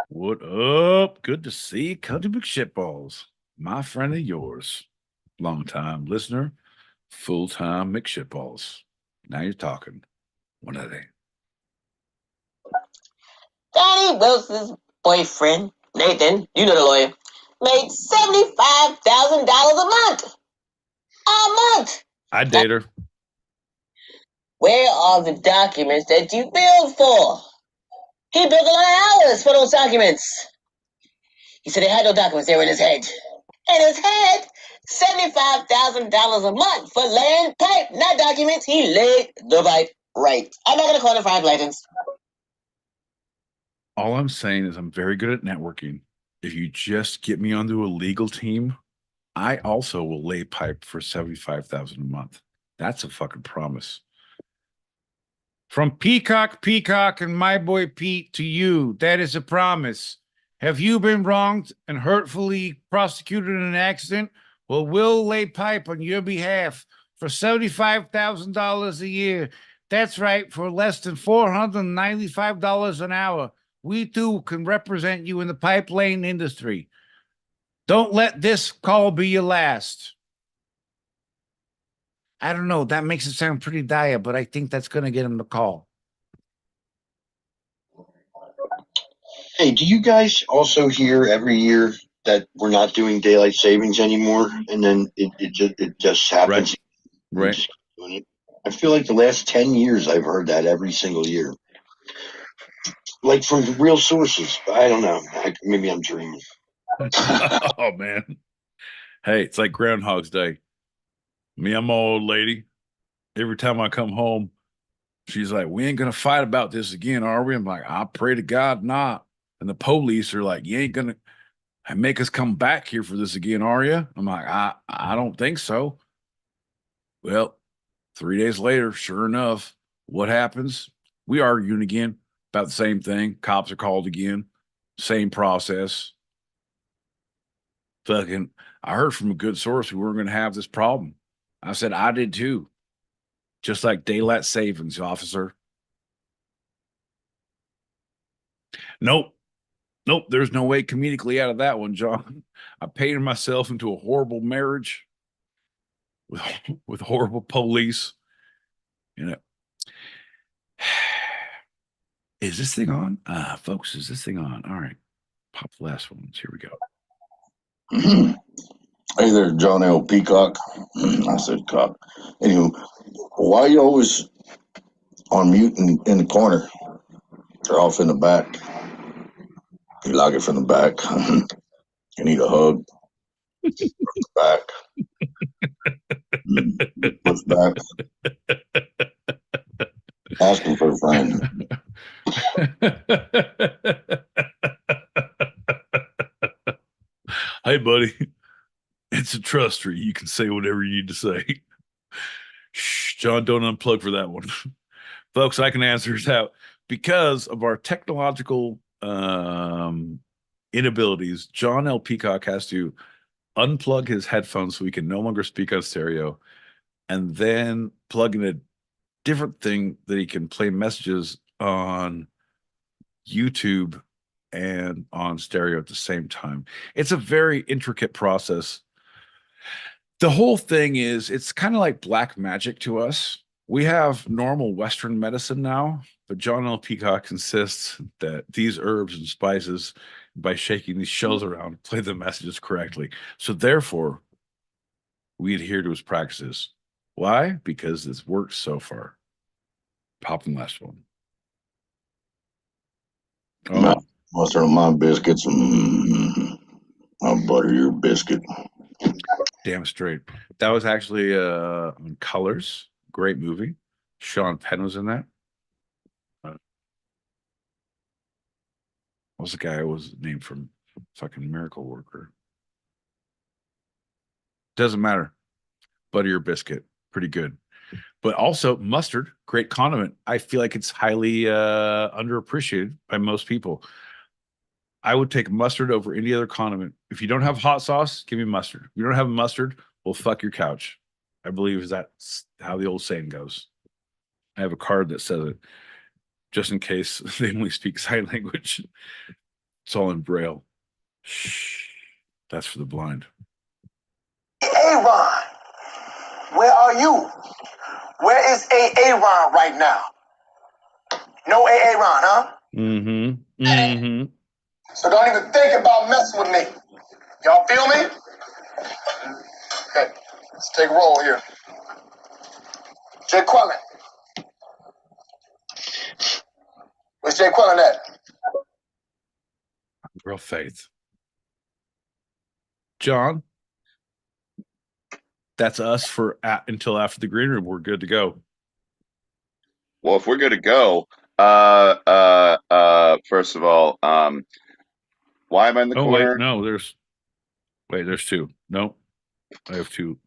What up? Good to see you, Country McShitballs. My friend of yours. Long-time listener, full-time McShitballs. Now you're talking. What are they? Donnie Wilson's boyfriend, Nathan, you know the lawyer, made $75,000 a month. A month! I date her. Where are the documents that you billed for? He billed a lot of hours for those documents. He said he had no documents, they were in his head. In his head, $75,000 a month for laying pipe, not documents. He laid the pipe right. I'm not going to quantify blatants. All I'm saying is I'm very good at networking. If you just get me onto a legal team, I also will lay pipe for $75,000 a month. That's a fucking promise. From Peacock, and my boy Pete to you, that is a promise. Have you been wronged and hurtfully prosecuted in an accident? Well, we'll lay pipe on your behalf for $75,000 a year. That's right, for less than $495 an hour. We too can represent you in the pipe laying industry. Don't let this call be your last. I don't know. That makes it sound pretty dire, but I think that's going to get him the call. Hey, do you guys also hear every year that we're not doing daylight savings anymore, and then it just happens? Right. Just doing it. I feel like the last 10 years I've heard that every single year, like from real sources. I don't know. Maybe I'm dreaming. Oh man. Hey, it's like Groundhog's Day. Me, I'm an old lady. Every time I come home, she's like, "We ain't gonna fight about this again, are we?" I'm like, "I pray to God not." And the police are like, "You ain't gonna make us come back here for this again, are you?" I'm like, I don't think so." Well, 3 days later, sure enough, what happens? We arguing again about the same thing. Cops are called again. Same process. Fucking, I heard from a good source we weren't going to have this problem. I said, I did too. Just like daylight savings, officer. Nope. Nope. There's no way comedically out of that one, John. I painted myself into a horrible marriage with horrible police. You know. Is this thing on? Folks, is this thing on? All right. Pop the last one. Here we go. Hey there, John L. Peacock. I said cock. Anywho, why you always on mute in the corner? They're off in the back. You like it from the back. You need a hug. Back. Push back. Ask him for a friend. Hey, buddy. It's a trust tree. You can say whatever you need to say. Shh, John, don't unplug for that one. Folks, I can answer it out. Because of our technological inabilities, John L. Peacock has to unplug his headphones so he can no longer speak on stereo and then plug in a different thing that he can play messages on YouTube and on stereo at the same time. It's a very intricate process. The whole thing is, it's kind of like black magic to us. We have normal Western medicine now, but John L. Peacock insists that these herbs and spices, by shaking these shells around, play the messages correctly. So therefore, we adhere to his practices. Why? Because it's worked so far. Pop the last one. Oh. Mustard on my biscuits. I'll butter your biscuit. Damn straight. That was actually on Colors. Great movie. Sean Penn was in that. What was the guy who was named from fucking Miracle Worker? Doesn't matter. Butter your biscuit. Pretty good. But also mustard, great condiment. I feel like it's highly underappreciated by most people. I would take mustard over any other condiment. If you don't have hot sauce, give me mustard. If you don't have mustard, well, fuck your couch. I believe that's how the old saying goes. I have a card that says it, just in case they only speak sign language. It's all in Braille. Shh. That's for the blind. Aaron, where are you? Where is Aaron right now? No Aaron, huh? Mm-hmm. Mm-hmm. So don't even think about messing with me. Y'all feel me? Okay, let's take a roll here. Jay Quellen. Where's Jay Quellen at? Real faith. John, that's us for until after the green room. We're good to go. Well, if we're good to go, first of all, why am I in the corner? Wait, no, there's two. No, I have two.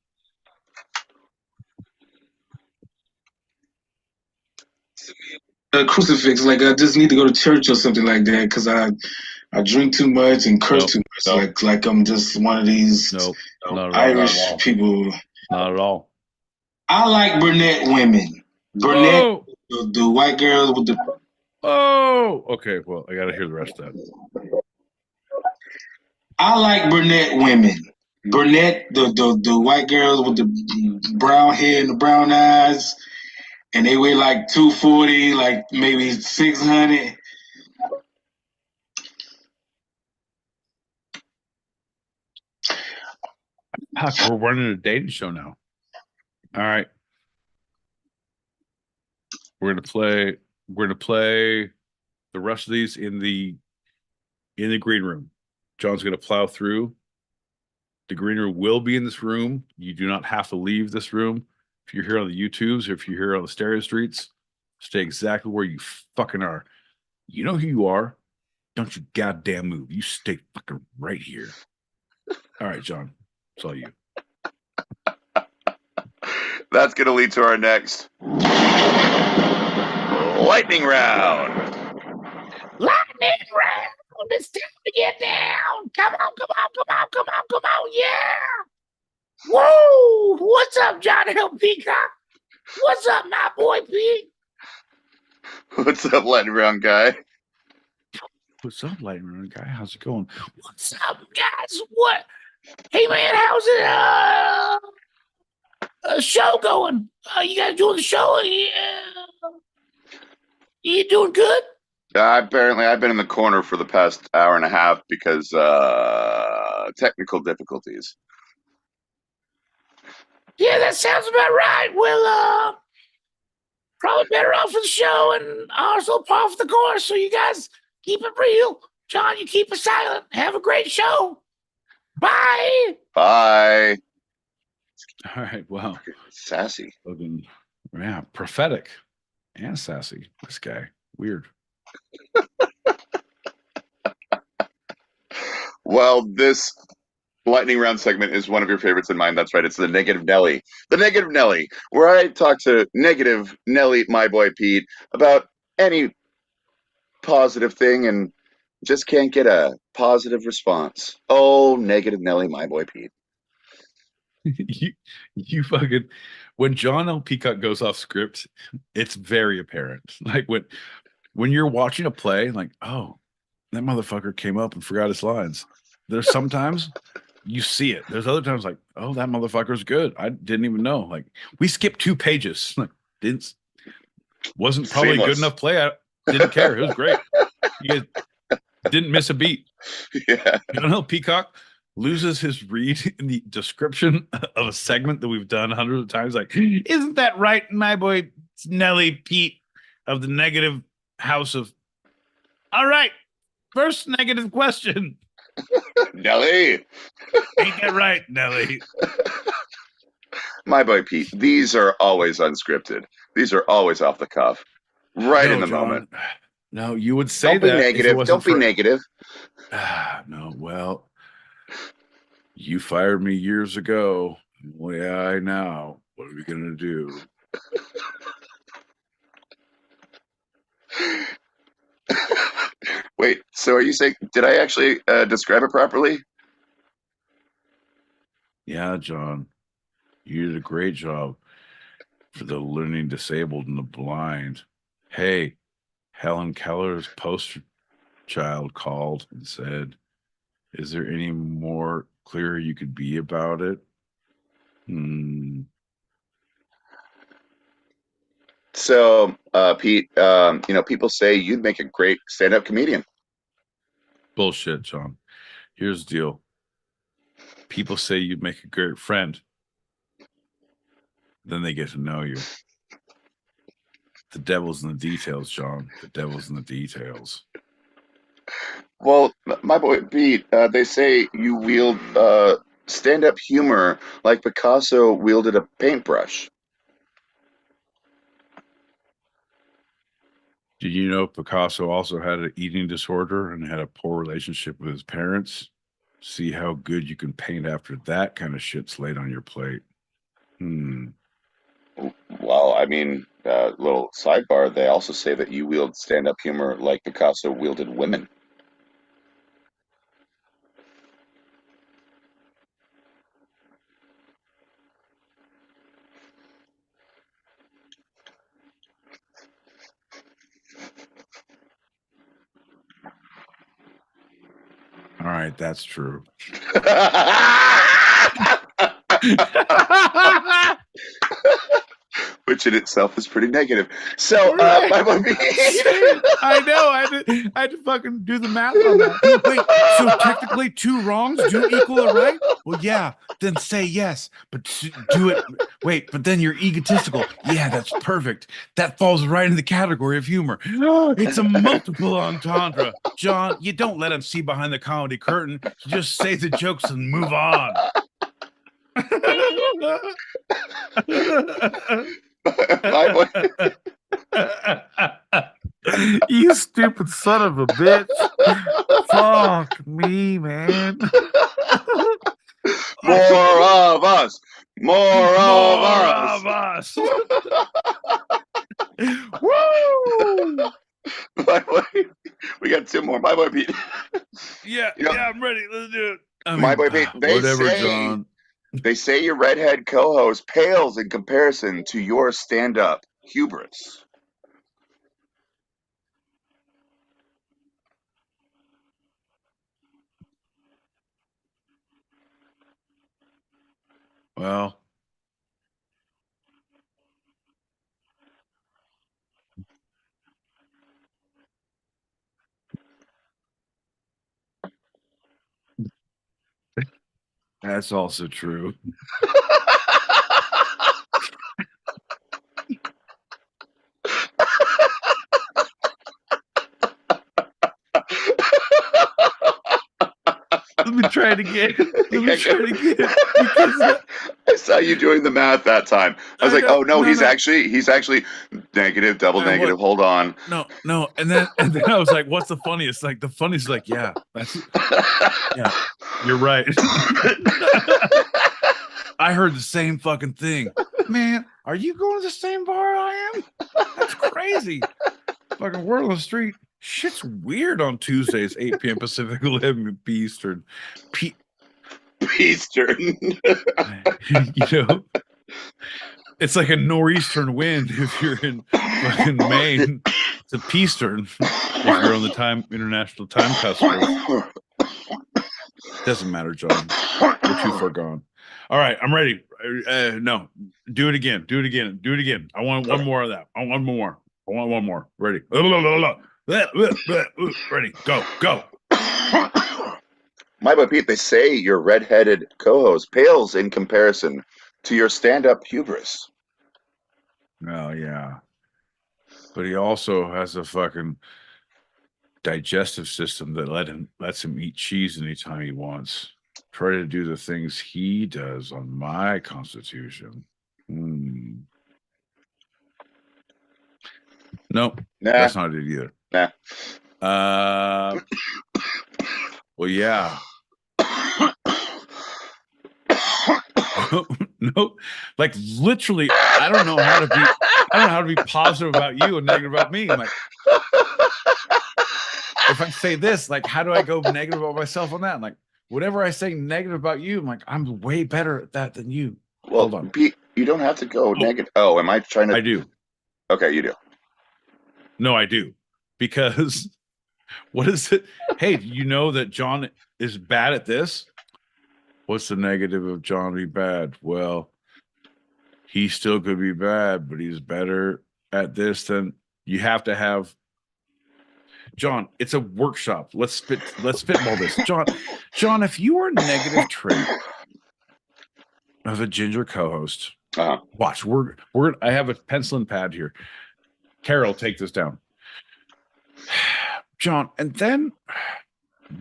A crucifix, like I just need to go to church or something like that, because I drink too much and curse too much. Like I'm just one of these Irish people. Not at all. I like brunette women. Brunette, the white girls with the. Oh, okay. Well, I got to hear the rest of that. I like brunette women. Brunette, the white girls with the brown hair and the brown eyes, and they weigh like 240, like maybe 600. Fuck, we're running a dating show now. All right. We're gonna play the rest of these in the green room. John's gonna plow through. The green room will be in this room. You do not have to leave this room. If you're here on the YouTubes or if you're here on the stereo streets, stay exactly where you fucking are. You know who you are. Don't you goddamn move. You stay fucking right here. All right, John. It's all you. That's going to lead to our next lightning round. Lightning round. It's time to get down. Come on. Yeah. Whoa. What's up, John Hill Peacock? What's up, my boy Pete? What's up, lightning round guy? What's up, lightning round guy? How's it going? What's up, guys? What? Hey, man, how's it? Show going? You guys doing the show? You doing good? Apparently, I've been in the corner for the past hour and a half because technical difficulties. Yeah, that sounds about right. Well, probably better off for the show and also par for the course. So you guys keep it real. John, you keep it silent. Have a great show. Bye. Bye. All right. Wow. Sassy. Yeah, prophetic and sassy. This guy. Weird. Well, this lightning round segment is one of your favorites and mine. That's right. It's the Negative Nelly. The Negative Nelly, where I talk to Negative Nelly, my boy Pete, about any positive thing and just can't get a positive response. Oh, Negative Nelly, my boy Pete. you fucking, when John L. Peacock goes off script, it's very apparent. Like when you're watching a play, like, oh, that motherfucker came up and forgot his lines. There's sometimes you see it. There's other times like, oh, that motherfucker's good. I didn't even know. Like we skipped 2 pages. Like wasn't probably Seamless. good enough play. I didn't care. It was great. You guys didn't miss a beat. Yeah. You know, Peacock loses his read in the description of a segment that we've done hundreds of times. Like, isn't that right, my boy Nelly Pete of the negative house of. All right, first negative question. Nelly. Ain't that right, Nelly? My boy Pete, these are always unscripted. These are always off the cuff. Right No, in the John. moment. No, you would say Don't be that negative. if it wasn't Don't be for... negative. No, well, you fired me years ago. Well, yeah, I know. What are we gonna do? Wait, so are you saying, did I actually describe it properly? Yeah, John, you did a great job for the learning disabled and the blind. Hey, Helen Keller's poster child called and said, is there any more clear you could be about it? So, Pete, people say you'd make a great stand-up comedian. Bullshit, John. Here's the deal. People say you'd make a great friend. Then they get to know you. The devil's in the details, John. The devil's in the details. Well, my boy Pete, they say you wield stand-up humor like Picasso wielded a paintbrush. Did you know Picasso also had an eating disorder and had a poor relationship with his parents? See how good you can paint after that kind of shit's laid on your plate. Well, I mean, little sidebar, they also say that you wield stand-up humor like Picasso wielded women. All right, that's true. Which in itself is pretty negative. So, my boy Pete. I know. I had to fucking do the math on that. Wait, so technically 2 wrongs do equal a right? Well, yeah. Then say yes, but do it. Wait, but then you're egotistical. Yeah, that's perfect. That falls right in the category of humor. It's a multiple entendre. John, you don't let him see behind the comedy curtain. You just say the jokes and move on. You stupid son of a bitch. Fuck me, man. More of us. More of us. Woo! My boy, we got 2 more. My boy Pete. Yeah, I'm ready. Let's do it. My boy Pete, John. They say your redhead co-host pales in comparison to your stand-up hubris. Well, that's also true. Let me try it again. Because I saw you doing the math that time. I was like, oh no, he's actually negative, double negative. Hold on. No. And then I was like, what's the funniest? Like the funniest, like, yeah, you're right. I heard the same fucking thing. Man, are you going to the same bar I am? That's crazy. Fucking word on the street. Shit's weird on Tuesdays, 8 p.m. Pacific, 11 p. Eastern. Eastern. It's like a nor'eastern wind if you're in fucking Maine. It's a Peastern if you're on the international time cusp. Doesn't matter, John. We're too far gone. All right, I'm ready. No, do it again. Do it again. Do it again. I want one more of that. I want one more. I want one more. Ready. Ready. Go. Go. My boy Pete, they say your redheaded co-host pales in comparison to your stand-up hubris. Oh, yeah. But he also has a fucking digestive system that lets him eat cheese anytime he wants. Try to do the things he does on my constitution. Nope. Nah. That's not it either. Nah. Well, yeah. No, like literally, I don't know how to be positive about you and negative about me. I'm like, if I say this, like, how do I go negative about myself on that? I'm like, whatever I say negative about you, I'm like, I'm way better at that than you. Well, hold on, Pete, you don't have to go negative. Oh, am I trying to? I do. Okay, you do. No, I do. Because what is it? Hey, you know that John is bad at this? What's the negative of John be bad? Well, he still could be bad, but he's better at this than you have to have. John, it's a workshop. Let's spitball this. John, if you were a negative trait of a ginger co-host, watch. I have a pencil and pad here. Carol, take this down. John, and then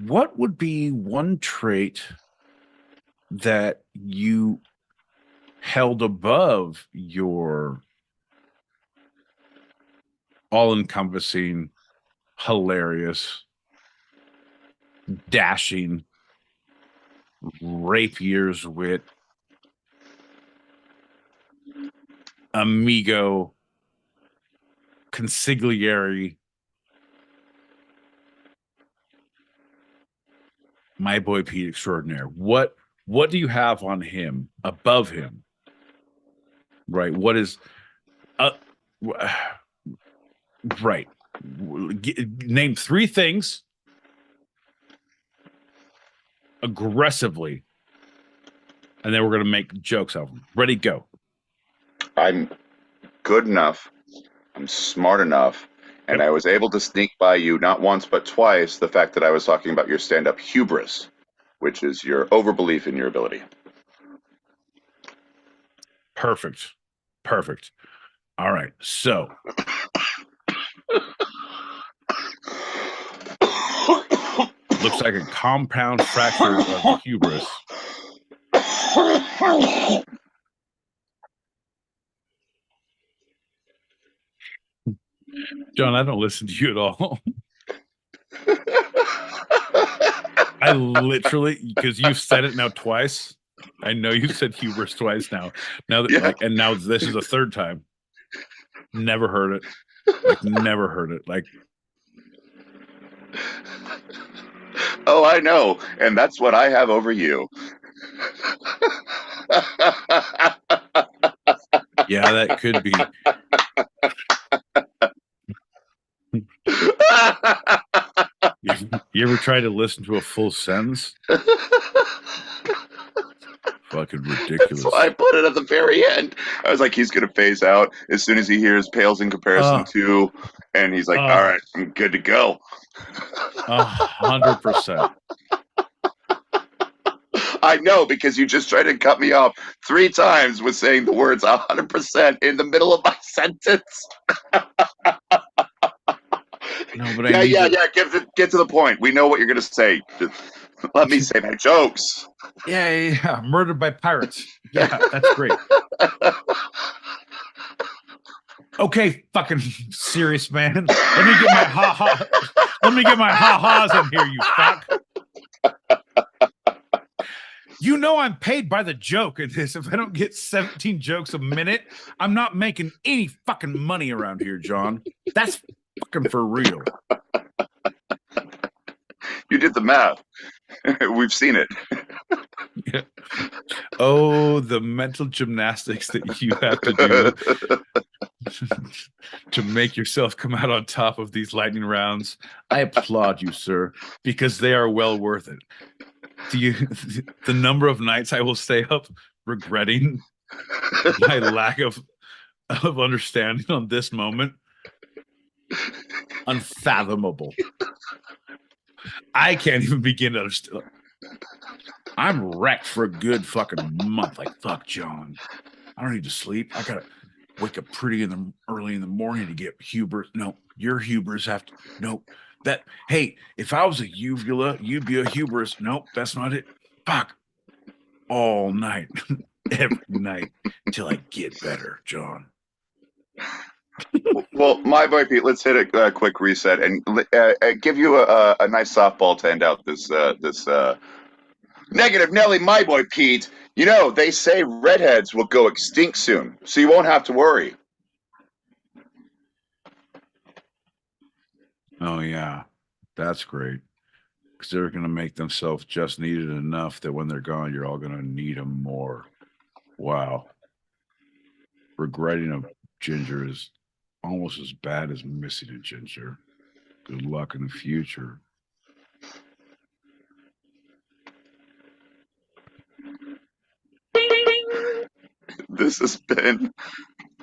what would be one trait that you held above your all-encompassing, hilarious, dashing, rapier's wit, amigo, consigliere, my boy Pete extraordinaire? What do you have on him above him? Right. What is right. Name three things aggressively, and then we're going to make jokes out of them. Ready, go. I'm good enough. I'm smart enough. And I was able to sneak by you not once but twice the fact that I was talking about your stand-up hubris, which is your overbelief in your ability. Perfect. All right. So looks like a compound fracture of hubris. John, I don't listen to you at all. I literally, because you've said it now twice. I know you said hubris twice now. Now that and now this is the third time. Never heard it. Never heard it. Oh, I know. And that's what I have over you. Yeah, that could be. You ever try to listen to a full sentence? Fucking ridiculous. So I put it at the very end. I was like, he's going to phase out as soon as he hears pales in comparison to, and he's like, all right, I'm good to go. 100%. I know, because you just tried to cut me off 3 times with saying the words 100% in the middle of my sentence. No, but yeah. Get to the point. We know what you're gonna say. Let me say my jokes. Yeah. Murdered by pirates. Yeah, that's great. Okay, fucking serious man. Let me get my ha-ha. Let me get my ha-has in here, you fuck. You know I'm paid by the joke in this. If I don't get 17 jokes a minute, I'm not making any fucking money around here, John. That's fucking for real. You did the math. We've seen it. Yeah. Oh, the mental gymnastics that you have to do to make yourself come out on top of these lightning rounds, I applaud you, sir, because they are well worth it. The number of nights I will stay up regretting my lack of understanding on this moment, unfathomable. I can't even begin to understand. I'm wrecked for a good fucking month. Like, fuck, John. I don't need to sleep. I gotta wake up early in the morning to get hubris. No, your hubris have to. No, hey, if I was a uvula, you'd be a hubris. Nope, that's not it. Fuck. All night, every night, till I get better, John. Well, my boy Pete, let's hit a quick reset and give you a nice softball to end out this negative Nelly, my boy Pete. You know, they say redheads will go extinct soon, so you won't have to worry. Oh, yeah. That's great. Because they're going to make themselves just needed enough that when they're gone, you're all going to need them more. Wow. Regretting a ginger is almost as bad as missing a ginger. Good luck in the future. This has been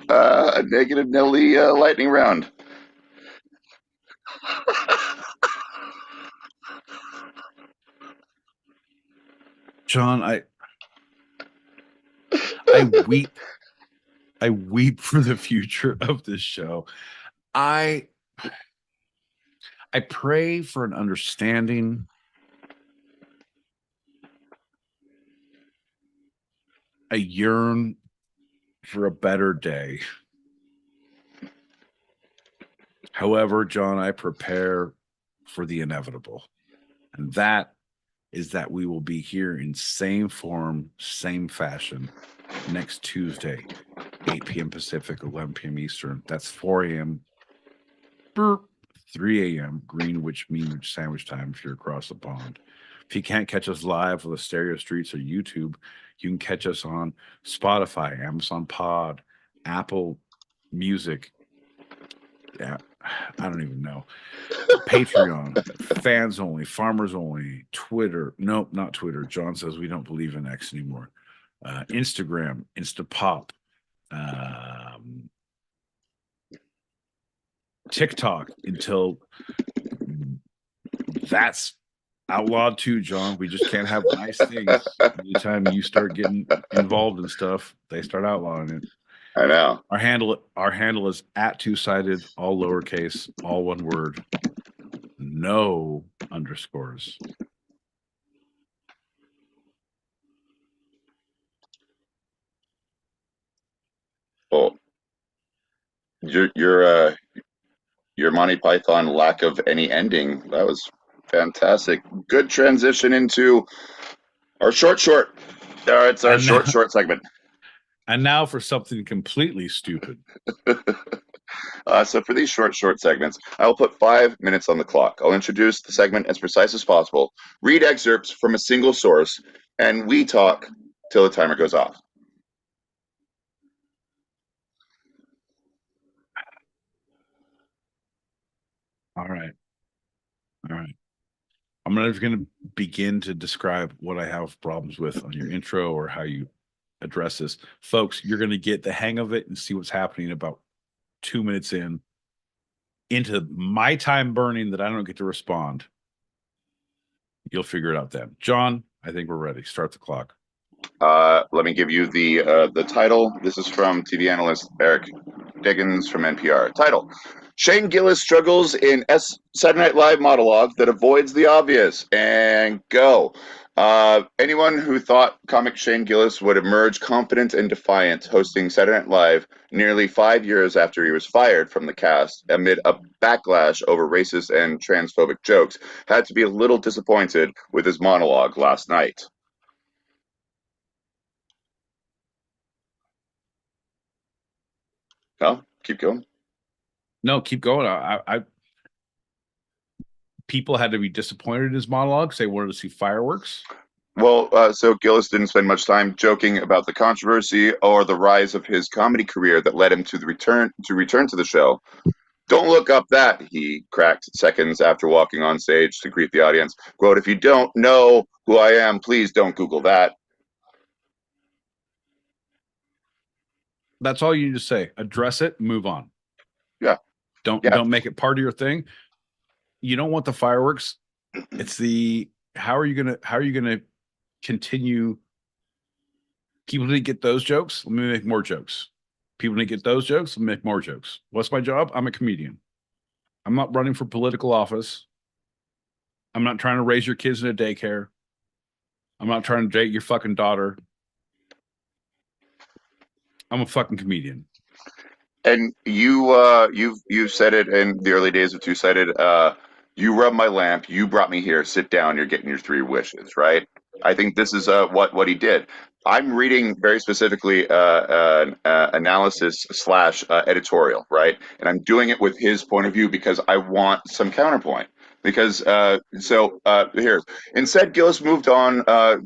a negative Nelly lightning round. John, I weep. I weep for the future of this show. I pray for an understanding. I yearn for a better day. However, John, I prepare for the inevitable. And that is that we will be here in same form, same fashion next Tuesday, 8 p.m. Pacific, 11 p.m. Eastern. That's 4 a.m. 3 a.m. Greenwich Mean Sandwich time if you're across the pond. If you can't catch us live on the Stereo Streets or YouTube, you can catch us on Spotify, Amazon Pod, Apple Music. Yeah, I don't even know. Patreon, fans only, farmers only, Twitter. Nope, not Twitter. John says we don't believe in X anymore. Instagram, Instapop, TikTok until that's outlawed too, John. We just can't have nice things. Anytime you start getting involved in stuff, they start outlawing it. I know. Our handle is at two-sided, all lowercase, all one word, no underscores. Oh, your Monty Python lack of any ending, that was fantastic. Good transition into our short. It's our short segment. And now for something completely stupid. So for these short segments, I will put 5 minutes on the clock. I'll introduce the segment as precise as possible, read excerpts from a single source, and we talk till the timer goes off. All right. I'm not going to begin to describe what I have problems with on your intro or how you address this. Folks, you're going to get the hang of it and see what's happening about 2 minutes into my time burning that I don't get to respond. You'll figure it out then. John, I think we're ready. Start the clock. Let me give you the title. This is from TV analyst Eric Diggins from NPR. Title: Shane Gillis struggles in Saturday Night Live monologue that avoids the obvious. And go. Anyone who thought comic Shane Gillis would emerge confident and defiant hosting Saturday Night Live nearly 5 years after he was fired from the cast amid a backlash over racist and transphobic jokes had to be a little disappointed with his monologue last night. No, keep going. No, keep going. I people had to be disappointed in his monologues. They wanted to see fireworks. Well, so Gillis didn't spend much time joking about the controversy or the rise of his comedy career that led him to return to the show. Don't look up that, he cracked seconds after walking on stage to greet the audience. Quote, if you don't know who I am, please don't Google that. That's all you need to say. Address it, move on. Yeah. Don't make it part of your thing. You don't want the fireworks. It's the how are you gonna continue? People didn't get those jokes. Let me make more jokes. People didn't get those jokes. Let me make more jokes. What's my job? I'm a comedian. I'm not running for political office. I'm not trying to raise your kids in a daycare. I'm not trying to date your fucking daughter. I'm a fucking comedian. And you've said it in the early days of Two Sided. You rub my lamp. You brought me here. Sit down. You're getting your 3 wishes, right? I think this is what he did. I'm reading very specifically analysis slash editorial, right? And I'm doing it with his point of view because I want some counterpoint. Because here, instead, Gillis moved on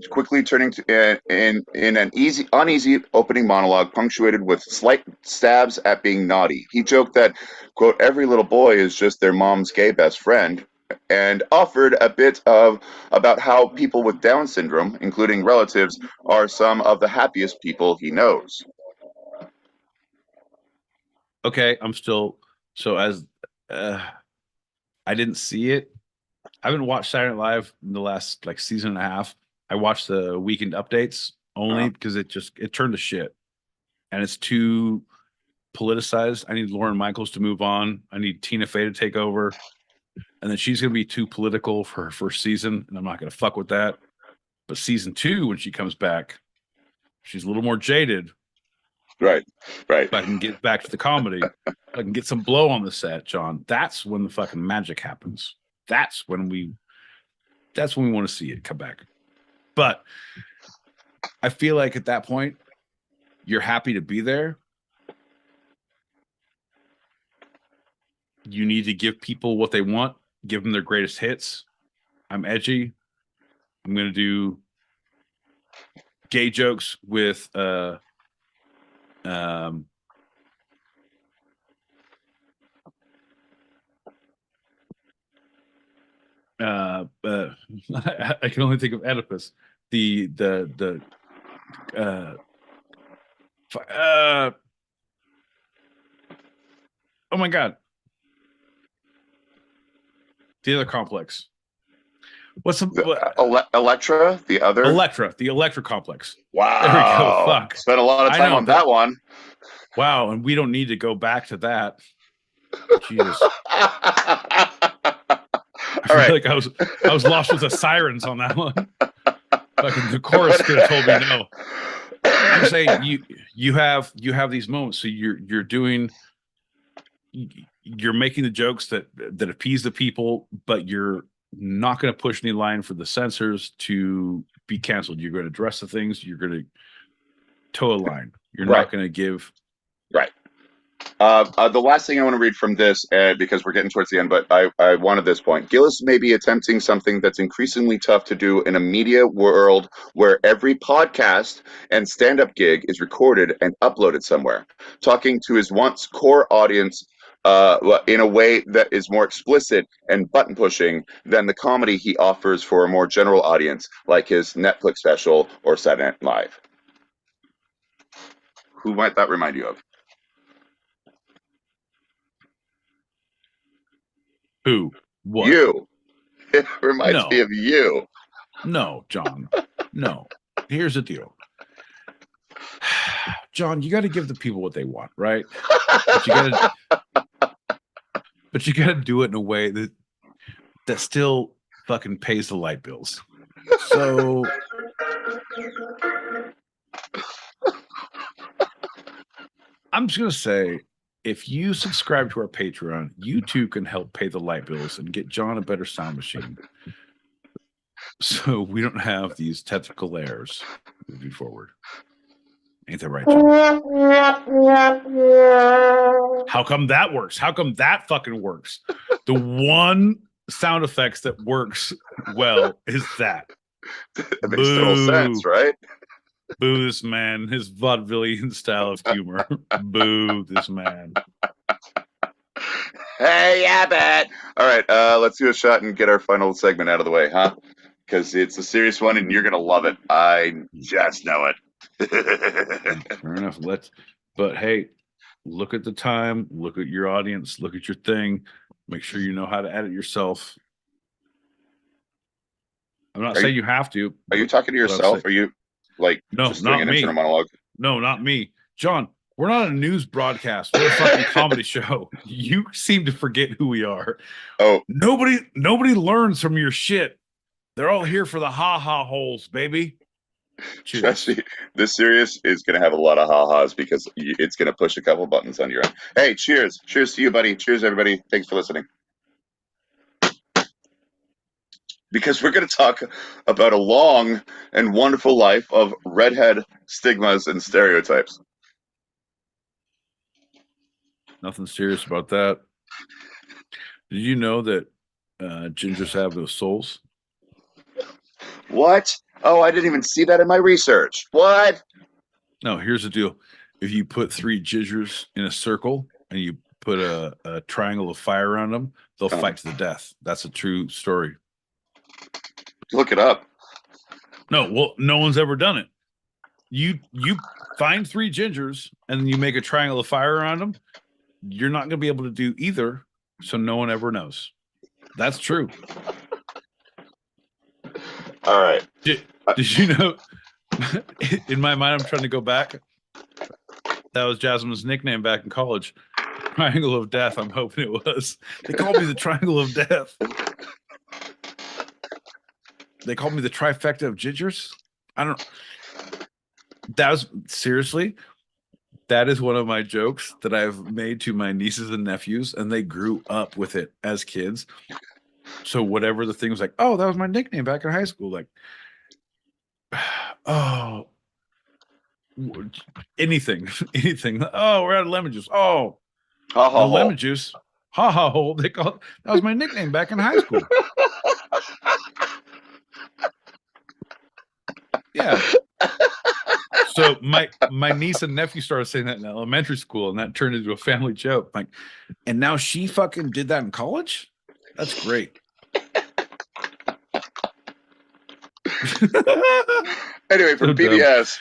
quickly, turning to in an uneasy opening monologue punctuated with slight stabs at being naughty. He joked that, quote, every little boy is just their mom's gay best friend, and offered a bit of about how people with Down syndrome, including relatives, are some of the happiest people he knows. Okay, I'm still as I didn't see it. I haven't watched Saturday Night Live in the last like season and a half. I watched the weekend updates only because it turned to shit, and it's too politicized. I need Lauren Michaels to move on. I need Tina Fey to take over, and then she's gonna be too political for her first season, and I'm not gonna fuck with that. But season 2, when she comes back, she's a little more jaded. Right. If I can get back to the comedy, if I can get some blow on the set, John, that's when the fucking magic happens. That's when we want to see it come back. But I feel like at that point, you're happy to be there. You need to give people what they want, give them their greatest hits. I'm edgy. I'm going to do gay jokes with I can only think of Oedipus. Oh my god, the other complex. What's Electra? The other the Electra complex. Wow. There we go. Fuck. Spent a lot of time on that one. Wow, and we don't need to go back to that. Jesus. I feel like I was lost with the sirens on that one. Fucking the chorus could have told me no. I'm saying you have these moments, so you're making the jokes that appease the people, but you're not going to push any line for the censors to be canceled. You're going to address the things. You're going to toe a line. You're not going to give. Right. The last thing I want to read from this, because we're getting towards the end, but I wanted this point. Gillis may be attempting something that's increasingly tough to do in a media world where every podcast and stand-up gig is recorded and uploaded somewhere, talking to his once core audience in a way that is more explicit and button-pushing than the comedy he offers for a more general audience, like his Netflix special or Saturday Night Live. Who might that remind you of? Who? What? You. It reminds me of you. No, John. No. Here's the deal. John, you got to give the people what they want, right? But you got to do it in a way that still fucking pays the light bills. So I'm just going to say, if you subscribe to our Patreon, you too can help pay the light bills and get John a better sound machine. So we don't have these technical errors moving forward. Ain't that right, John? How come that works? How come that fucking works? The one sound effects that works well is that. That makes total sense, right? Boo this man, his vaudevillian style of humor. Boo this man. Hey, yeah, bet. All right, let's do a shot and get our final segment out of the way, huh? Because it's a serious one and you're going to love it. I just know it. Fair enough. But hey, look at the time, look at your audience, look at your thing. Make sure you know how to edit yourself. I'm not saying you have to. Are you talking to yourself? Are you just doing an internal monologue? No, not me. John, we're not a news broadcast. We're a fucking comedy show. You seem to forget who we are. Oh. Nobody learns from your shit. They're all here for the ha-ha holes, baby. Cheers. Trust me, this series is going to have a lot of ha-has because it's going to push a couple buttons on your end. Hey, cheers. Cheers to you, buddy. Cheers, everybody. Thanks for listening. Because we're going to talk about a long and wonderful life of redhead stigmas and stereotypes. Nothing serious about that. Did you know that gingers have those souls? What? Oh, I didn't even see that in my research. What? No, here's the deal. If you put 3 gingers in a circle and you put a triangle of fire around them, they'll fight to the death. That's a true story. Look it up. No, well, no one's ever done it. You find 3 gingers and then you make a triangle of fire around them. You're not going to be able to do either, so no one ever knows. That's true. All right. Did you know? In my mind, I'm trying to go back. That was Jasmine's nickname back in college. Triangle of Death. I'm hoping it was. They called me the Triangle of Death. They called me the trifecta of gingers. I don't. That was seriously. That is one of my jokes that I've made to my nieces and nephews, and they grew up with it as kids. So whatever the thing was like, oh, that was my nickname back in high school. Like, oh, anything. Oh, we're out of lemon juice. Oh, lemon juice. Ha ha hole. They call that was my nickname back in high school. Yeah. So my niece and nephew started saying that in elementary school, and that turned into a family joke. Like, and now she fucking did that in college? That's great. Anyway, from PBS,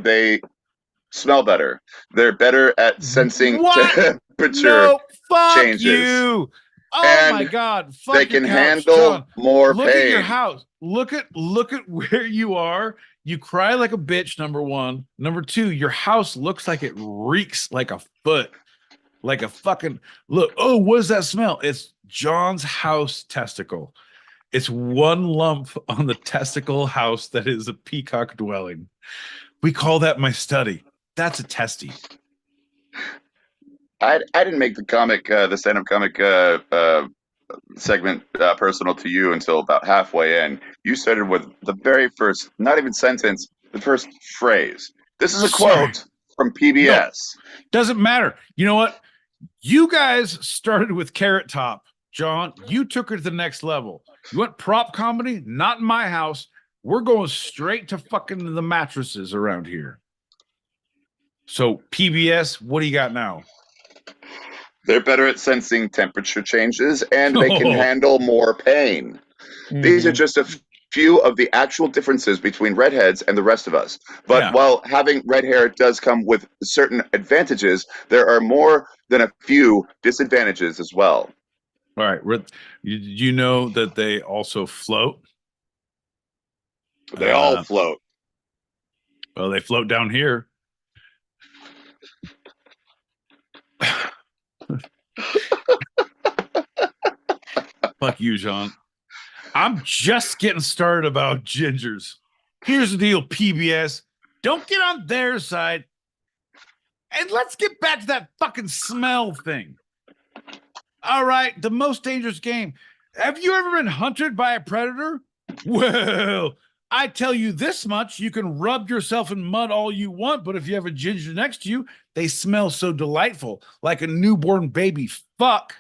they smell better. They're better at sensing temperature changes. You. Oh my God! Fuck they can couch, handle John. more Look pain. At your house. Look at where you are. You cry like a bitch. Number 1. Number 2. Your house looks like it reeks like a foot, like a fucking look. Oh, what does that smell? It's John's house testicle. It's one lump on the testicle house that is a peacock dwelling. We call that my study. That's a testy. I didn't make the stand-up comic segment personal to you until about halfway in. You started with the very first, not even sentence, the first phrase. This is a quote from PBS. No, doesn't matter. You know what? You guys started with Carrot Top. John, you took it to the next level. You want prop comedy? Not in my house. We're going straight to fucking the mattresses around here. So PBS, what do you got now? They're better at sensing temperature changes, and they can handle more pain. Mm-hmm. These are just a few of the actual differences between redheads and the rest of us. But while having red hair does come with certain advantages, there are more than a few disadvantages as well. All right. You know that they also float? They all float. Well, they float down here. Fuck you, John. I'm just getting started about gingers. Here's the deal, PBS. Don't get on their side. And let's get back to that fucking smell thing. All right, the most dangerous game. Have you ever been hunted by a predator? Well, I tell you this much, you can rub yourself in mud all you want, but if you have a ginger next to you, they smell so delightful, like a newborn baby fuck,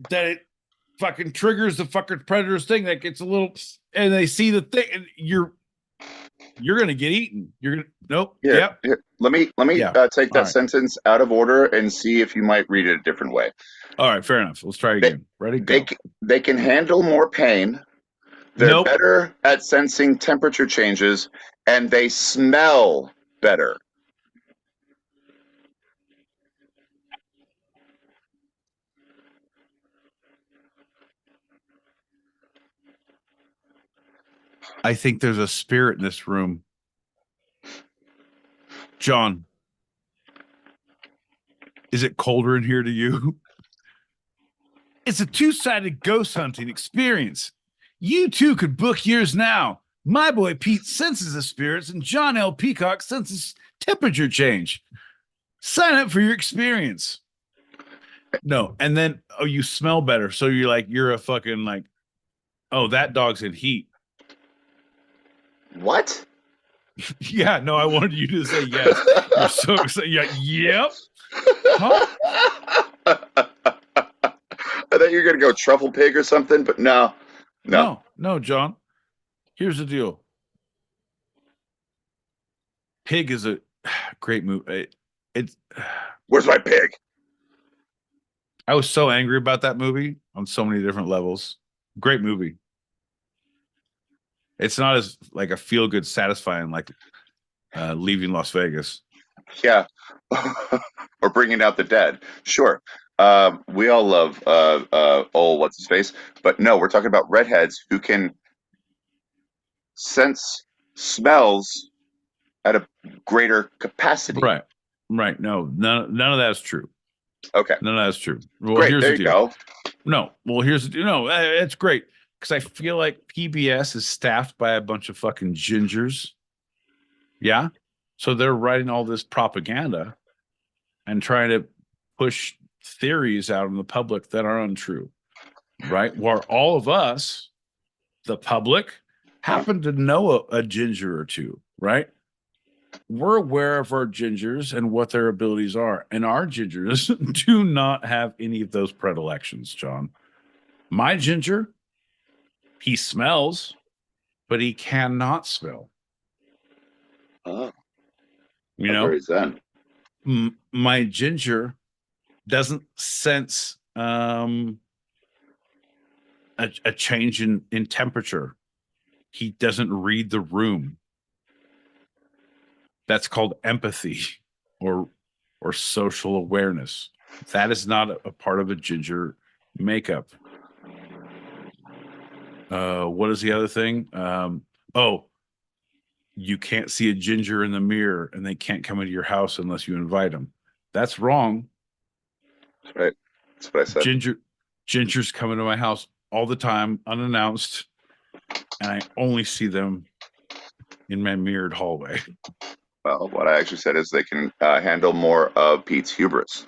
that fucking triggers the fucking predator's thing that gets a little, and they see the thing, and you're gonna get eaten. You're gonna nope. Yep. Here, let me Yeah. take All that right. sentence out of order and see if you might read it a different way. All right, fair enough. Let's try again. Ready? Go. They can handle more pain. They're Nope. better at sensing temperature changes, and they smell better. I think there's a spirit in this room. John, is it colder in here to you? It's a two-sided ghost hunting experience. You too could book yours now. My boy Pete senses the spirits, and John L. Peacock senses temperature change. Sign up for your experience. No, and then you smell better, so you're a fucking like, oh, that dog's in heat. What? Yeah, no, I wanted you to say yes. You're so excited. Yeah, yep. Huh? I thought you were gonna go truffle pig or something, but no, John. Here's the deal. Pig is a great movie. Where's my pig? I was so angry about that movie on so many different levels. Great movie. It's not as like a feel good, satisfying like Leaving Las Vegas. Yeah, or Bringing Out the Dead. Sure, we all love what's his face, but no, we're talking about redheads who can sense smells at a greater capacity. Right. No, none of that's true. Okay. None of that's true. Well, great. Here's there the you deal. go. No. Well, here's the deal. No, it's great because I feel like PBS is staffed by a bunch of fucking gingers. Yeah. So they're writing all this propaganda and trying to push theories out in the public that are untrue. Right. Where all of us, the public, happen to know a ginger or two. Right. We're aware of our gingers and what their abilities are. And our gingers do not have any of those predilections, John. My ginger, he smells, but he cannot smell. Oh. You know? Very zen. My ginger doesn't sense a change in temperature. He doesn't read the room. That's called empathy or social awareness. That is not a part of a ginger makeup. What is the other thing? You can't see a ginger in the mirror and they can't come into your house unless you invite them. That's wrong. That's right. That's what I said. Gingers come into my house all the time, unannounced, and I only see them in my mirrored hallway. Well, what I actually said is they can handle more of Pete's hubris.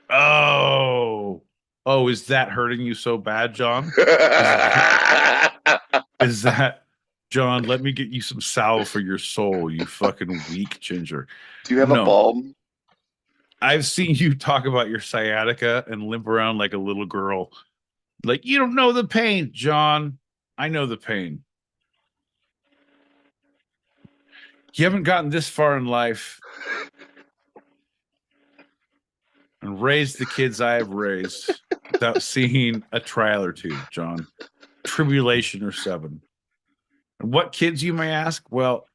Oh, is that hurting you so bad, John? Is that, John, let me get you some salve for your soul, you fucking weak ginger. Do you have a balm? I've seen you talk about your sciatica and limp around like a little girl. Like, you don't know the pain, John. I know the pain. You haven't gotten this far in life and raised the kids I have raised without seeing a trial or two, John. Tribulation or 7. And what kids, you may ask? Well,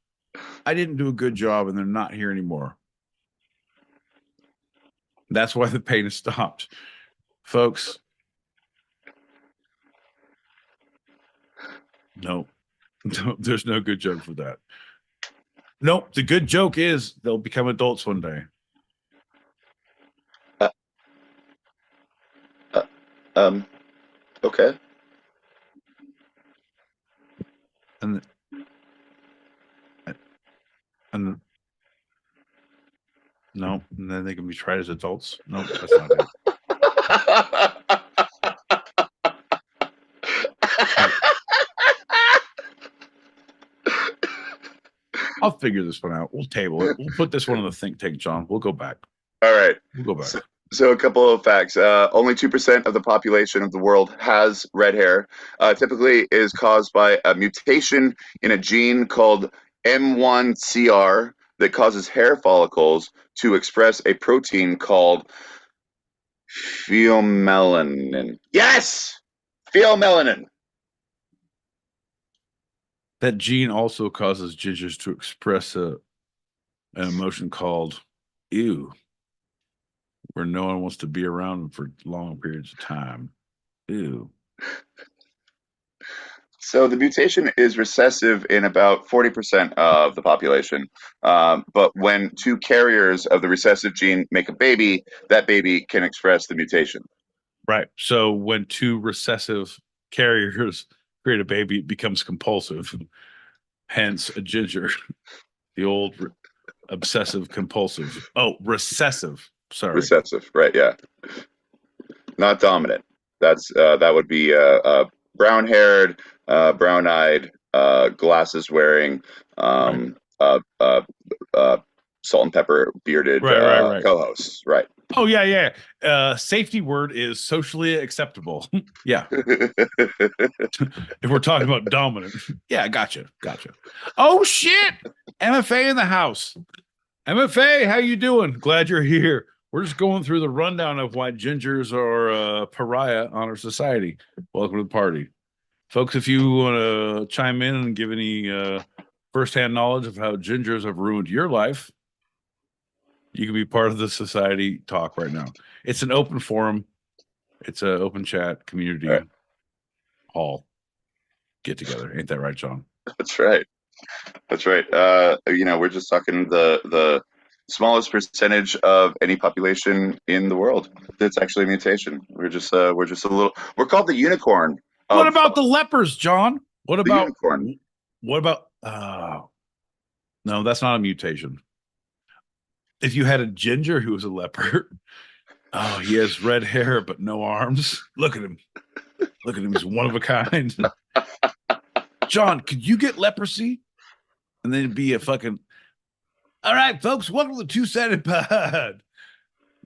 I didn't do a good job and they're not here anymore. That's why the pain has stopped. Folks, no, there's no good joke for that. Nope, the good joke is they'll become adults one day. Okay. And no, and then they can be tried as adults. No, that's not it. I'll figure this one out. We'll table it. We'll put this one on the think tank, John. We'll go back. All right. We'll go back. So a couple of facts. Only 2% of the population of the world has red hair. Typically is caused by a mutation in a gene called M1CR that causes hair follicles to express a protein called pheomelanin. Yes! Pheomelanin. That gene also causes gingers to express an emotion called ew, where no one wants to be around them for long periods of time. Ew. So the mutation is recessive in about 40% of the population. But when two carriers of the recessive gene make a baby, that baby can express the mutation. Right. So when two recessive carriers create a baby, it becomes compulsive. Hence a ginger, the old obsessive compulsive. Oh, recessive. Sorry. Recessive, right? Yeah, not dominant. That would be brown-haired, brown-eyed, glasses wearing, Right. salt and pepper bearded Right. co-hosts. Right. Oh yeah. Safety word is socially acceptable. Yeah. If we're talking about dominant. Yeah, gotcha. Oh shit. MFA in the house. MFA, how you doing? Glad you're here. We're just going through the rundown of why gingers are a pariah on our society. Welcome to the party. Folks, if you want to chime in and give any firsthand knowledge of how gingers have ruined your life, you can be part of the society talk right now. It's an open forum. It's an open chat community hall get together. Ain't that right, John? That's right. We're just talking the smallest percentage of any population in the world that's actually a mutation. We're just a little. We're called the unicorn. What about the lepers, John? What the about unicorn? What about? No, that's not a mutation. If you had a ginger who was a leper, oh, he has red hair but no arms. Look at him. He's one of a kind. John, could you get leprosy and then be a fucking? All right, folks, welcome to the Two-Sided Pod.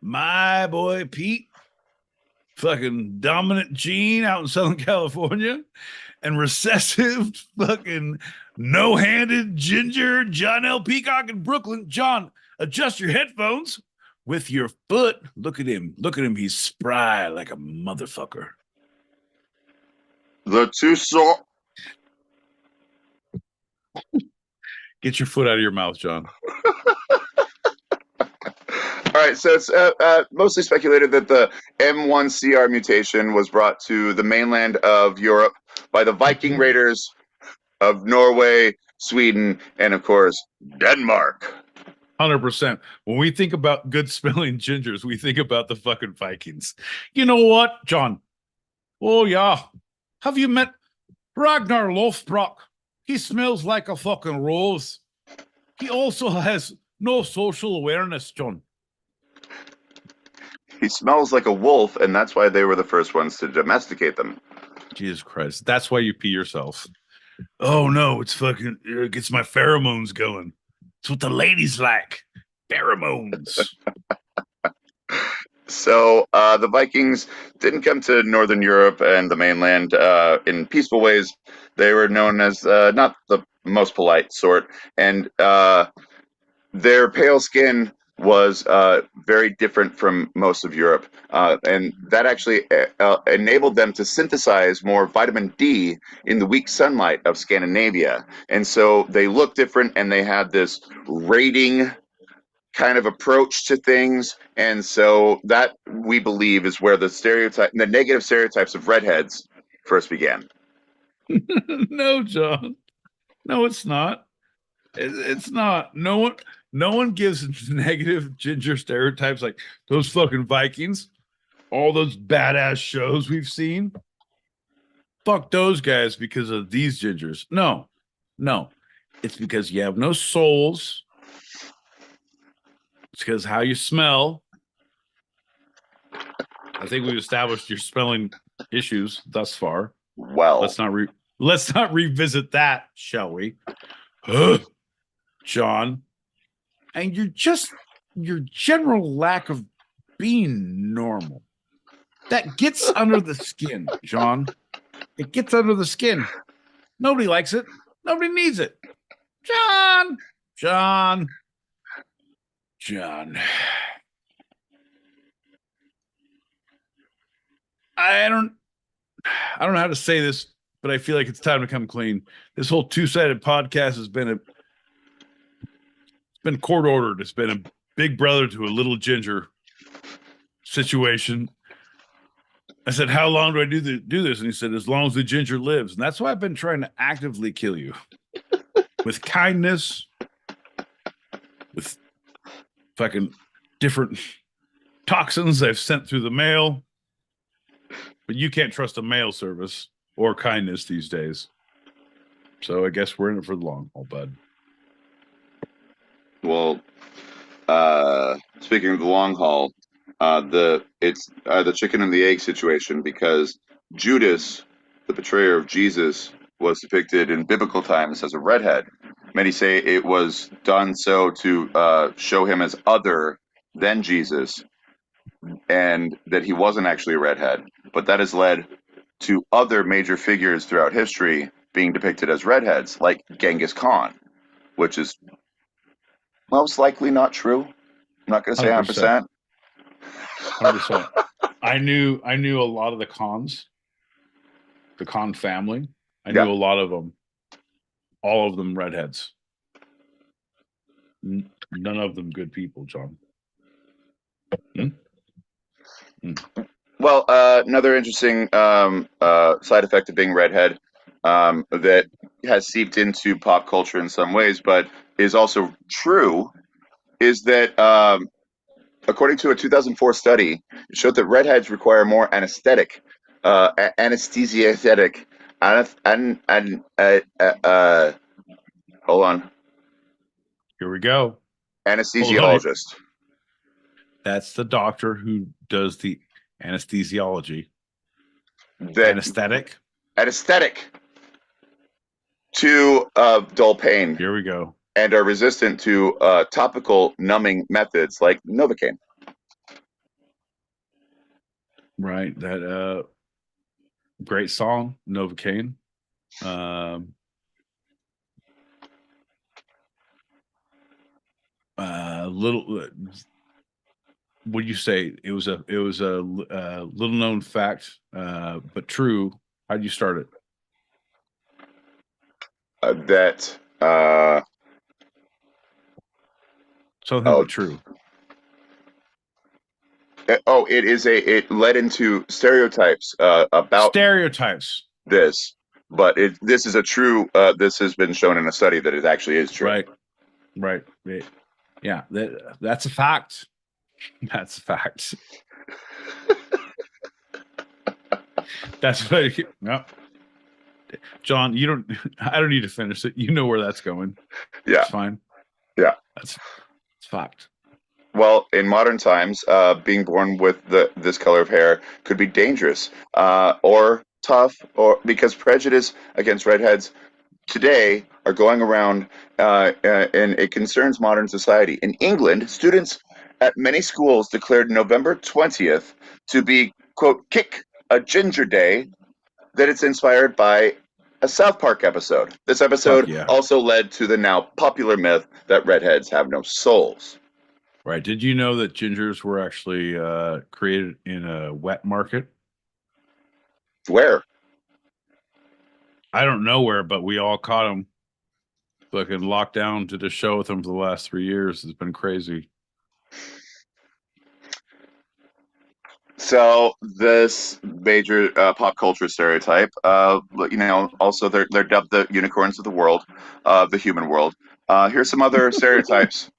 My boy Pete, fucking dominant gene out in Southern California, and recessive fucking no-handed ginger John L. Peacock in Brooklyn. John, adjust your headphones with your foot. Look at him. He's spry like a motherfucker. The two-sort. Get your foot out of your mouth, John. All right, so it's mostly speculated that the M1CR mutation was brought to the mainland of Europe by the Viking raiders of Norway, Sweden, and of course, Denmark. 100%. When we think about good smelling gingers, we think about the fucking Vikings. You know what, John? Oh, yeah. Have you met Ragnar Lothbrok? He smells like a fucking rose. He also has no social awareness, John. He smells like a wolf, and that's why they were the first ones to domesticate them. Jesus Christ. That's why you pee yourself. Oh, no, it's fucking, it gets my pheromones going. It's what the ladies like. Pheromones. So the Vikings didn't come to Northern Europe and the mainland in peaceful ways. They were known as not the most polite sort, and their pale skin was very different from most of Europe, and that actually enabled them to synthesize more vitamin D in the weak sunlight of Scandinavia. And so they looked different, and they had this raiding kind of approach to things, and so that, we believe, is where the negative stereotypes of redheads first began. No, John. No, it's not. It's not. No one gives negative ginger stereotypes like those fucking Vikings, all those badass shows we've seen. Fuck those guys because of these gingers. No. It's because you have no souls. It's because how you smell. I think we've established your smelling issues thus far. Well, let's not revisit that, shall we? John, and your general lack of being normal. That gets under the skin, John. It gets under the skin. Nobody likes it. Nobody needs it. John. I don't know how to say this, but I feel like it's time to come clean. This whole two-sided podcast has been court ordered. It's been a big brother to a little ginger situation. I said, how long do I do this? And he said, as long as the ginger lives. And that's why I've been trying to actively kill you with kindness, with fucking different toxins I've sent through the mail. But you can't trust a mail service or kindness these days. So I guess we're in it for the long haul, bud. Well, speaking of the long haul, it's the chicken and the egg situation, because Judas, the betrayer of Jesus, was depicted in biblical times as a redhead. Many say it was done so to show him as other than Jesus, and that he wasn't actually a redhead. But that has led to other major figures throughout history being depicted as redheads, like Genghis Khan, which is most likely not true. I'm not going to say 100%. 100%. I knew a lot of the Khans, the Khan family. I knew a lot of them. All of them redheads. None of them good people, John. Well, another interesting side effect of being redhead that has seeped into pop culture in some ways, but is also true, is that according to a 2004 study, it showed that redheads require more anesthetic, anesthesiatic, hold on. Here we go. Anesthesiologist. That's the doctor who does the anesthesiology. Anesthetic to dull pain. Here we go. And are resistant to topical numbing methods like Novocaine. Right. That great song, Novocaine. Little. Would you say it was a little known fact, but true? How'd you start it? Something but true. It led into stereotypes about this, but this is a true. This has been shown in a study that it actually is true. Right. Yeah, that's a fact. That's a fact. That's what. No, John, you don't. I don't need to finish it. You know where that's going. Yeah, it's fine. Yeah, it's fact. Well, in modern times, being born with this color of hair could be dangerous or tough, or because prejudice against redheads today are going around, and it concerns modern society. In England, students at many schools declared November 20th to be, quote, Kick a Ginger Day, that it's inspired by a South Park episode. This episode also led to the now popular myth that redheads have no souls. Right. Did you know that gingers were actually created in a wet market? Where? I don't know where, but we all caught them. Fucking locked down to the show with them for the last 3 years. It's been crazy. So this major pop culture stereotype, also they're dubbed the unicorns of the world, the human world. Here's some other stereotypes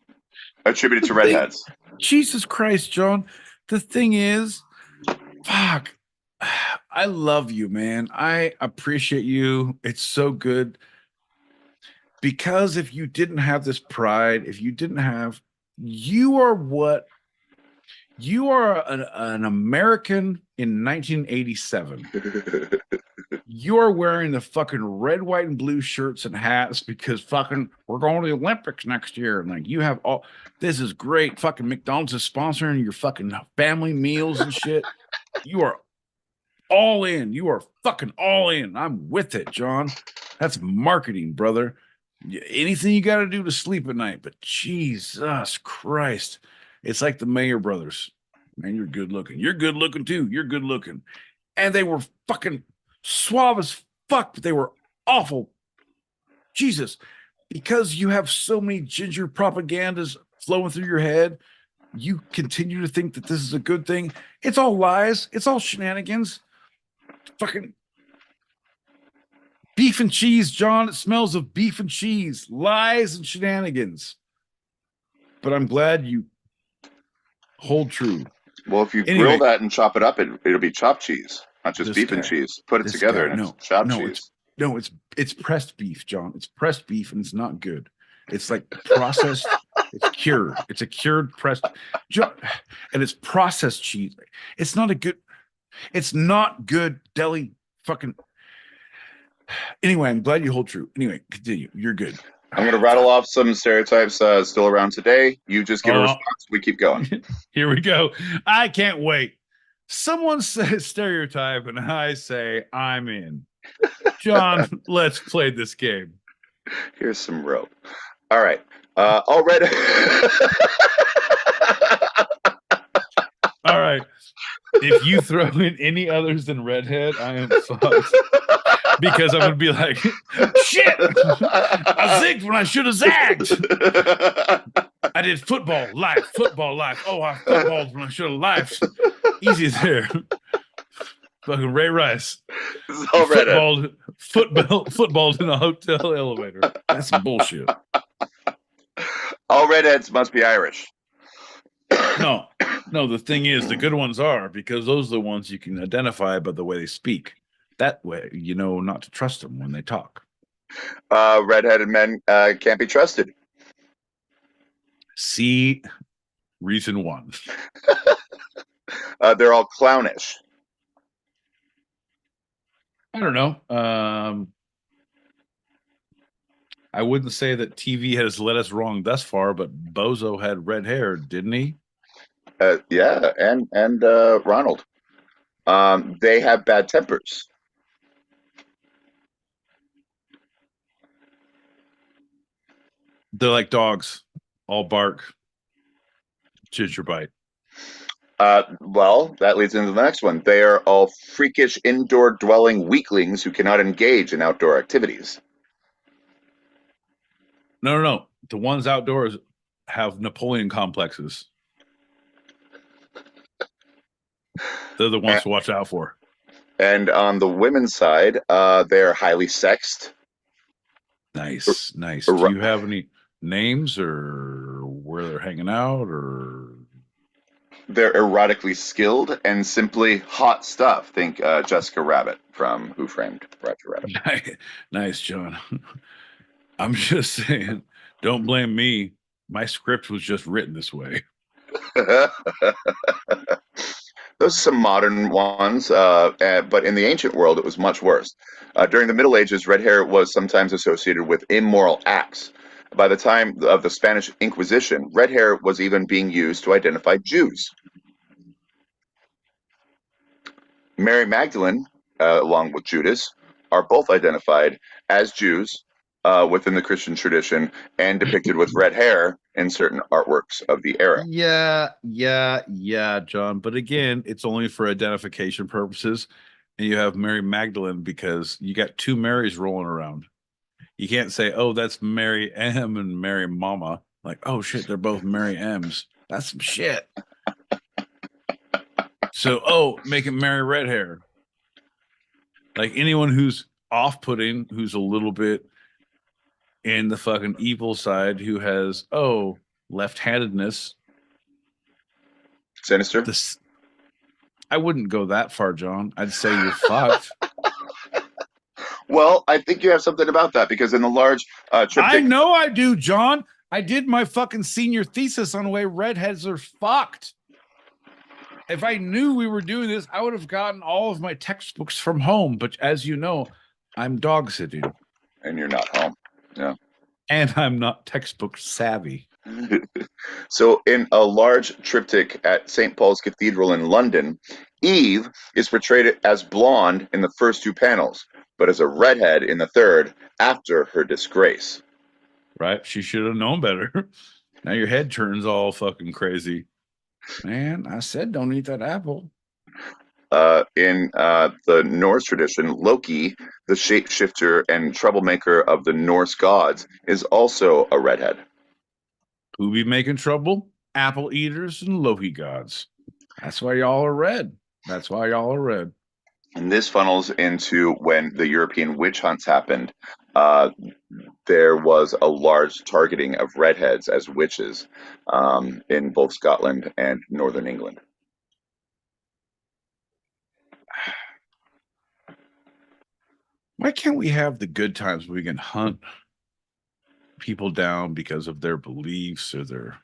attributed to redheads. Jesus Christ, John. The thing is, fuck. I love you, man. I appreciate you. It's so good. Because if you didn't have this pride, if you didn't have, you are an American in 1987. you're wearing the fucking red, white, and blue shirts and hats because fucking we're going to the Olympics next year. And like you have all this is great. Fucking McDonald's is sponsoring your fucking family meals and shit. You are all in. You are fucking all in. I'm with it, John. That's marketing, brother. Anything you got to do to sleep at night. But Jesus Christ, it's like the Mayer brothers. Man, you're good looking. You're good looking too. You're good looking. And they were fucking suave as fuck, but they were awful. Jesus, because you have so many ginger propagandas flowing through your head, you continue to think that this is a good thing. It's all lies. It's all shenanigans. Fucking beef and cheese, John. It smells of beef and cheese, lies and shenanigans. But I'm glad you hold true. Well, if you grill that and chop it up, it'll be chopped cheese, not just beef and cheese. Put it together and it's chopped cheese. It's pressed beef, John. It's pressed beef and it's not good. It's like processed. It's cured. It's a cured pressed, and it's processed cheese. It's not a good. It's not good deli fucking. Anyway, I'm glad you hold true. Anyway, continue. You're good. I'm going to rattle off some stereotypes still around today. You just give a response. We keep going. Here we go. I can't wait. Someone says stereotype, and I say I'm in. John, let's play this game. Here's some rope. All right. Already. All right. If you throw in any others than Redhead, I am fucked. Because I'm going to be like, shit, I zigged when I should have zagged. I did football life. Oh, I footballed when I should have lifed. Easy there. Fucking Ray Rice. Footballed in a hotel elevator. That's some bullshit. All redheads must be Irish. No, the thing is, the good ones are, because those are the ones you can identify by the way they speak. That way, you know not to trust them when they talk. Redheaded men can't be trusted. See, reason one. They're all clownish. I don't know. I wouldn't say that TV has led us wrong thus far, but Bozo had red hair, didn't he? Yeah, and Ronald. They have bad tempers. They're like dogs, all bark, ginger bite. Well, that leads into the next one. They are all freakish indoor dwelling weaklings who cannot engage in outdoor activities. No. The ones outdoors have Napoleon complexes. They're the ones to watch out for. And on the women's side, they're highly sexed. Nice. Do you have any names or where they're hanging out, or? They're erotically skilled and simply hot stuff. Think Jessica Rabbit from Who Framed Roger Rabbit. Nice, John. I'm just saying, don't blame me. My script was just written this way. Those are some modern ones, but in the ancient world, it was much worse. During the Middle Ages, red hair was sometimes associated with immoral acts. By the time of the Spanish Inquisition, red hair was even being used to identify Jews. Mary Magdalene, along with Judas, are both identified as Jews within the Christian tradition and depicted with red hair in certain artworks of the era. Yeah, John. But again, it's only for identification purposes. And you have Mary Magdalene because you got two Marys rolling around. You can't say, oh, that's Mary M and Mary Mama. Like, oh, shit, they're both Mary M's. That's some shit. So, make it Mary Red Hair. Like anyone who's off-putting, who's a little bit in the fucking evil side, who has, left-handedness. Sinister? I wouldn't go that far, John. I'd say you're fucked. Well, I think you have something about that because in the large triptych... I know I do, John. I did my fucking senior thesis on the way redheads are fucked. If I knew we were doing this, I would have gotten all of my textbooks from home. But as you know, I'm dog sitting. And you're not home. Yeah. And I'm not textbook savvy. So, in a large triptych at St. Paul's Cathedral in London, Eve is portrayed as blonde in the first 2 panels, but as a redhead in the third after her disgrace. Right? She should have known better. Now your head turns all fucking crazy. Man, I said don't eat that apple. In the Norse tradition, Loki, the shapeshifter and troublemaker of the Norse gods, is also a redhead. Who be making trouble? Apple eaters and Loki gods. That's why y'all are red. That's why y'all are red. And this funnels into when the European witch hunts happened. There was a large targeting of redheads as witches in both Scotland and Northern England. Why can't we have the good times where we can hunt people down because of their beliefs or their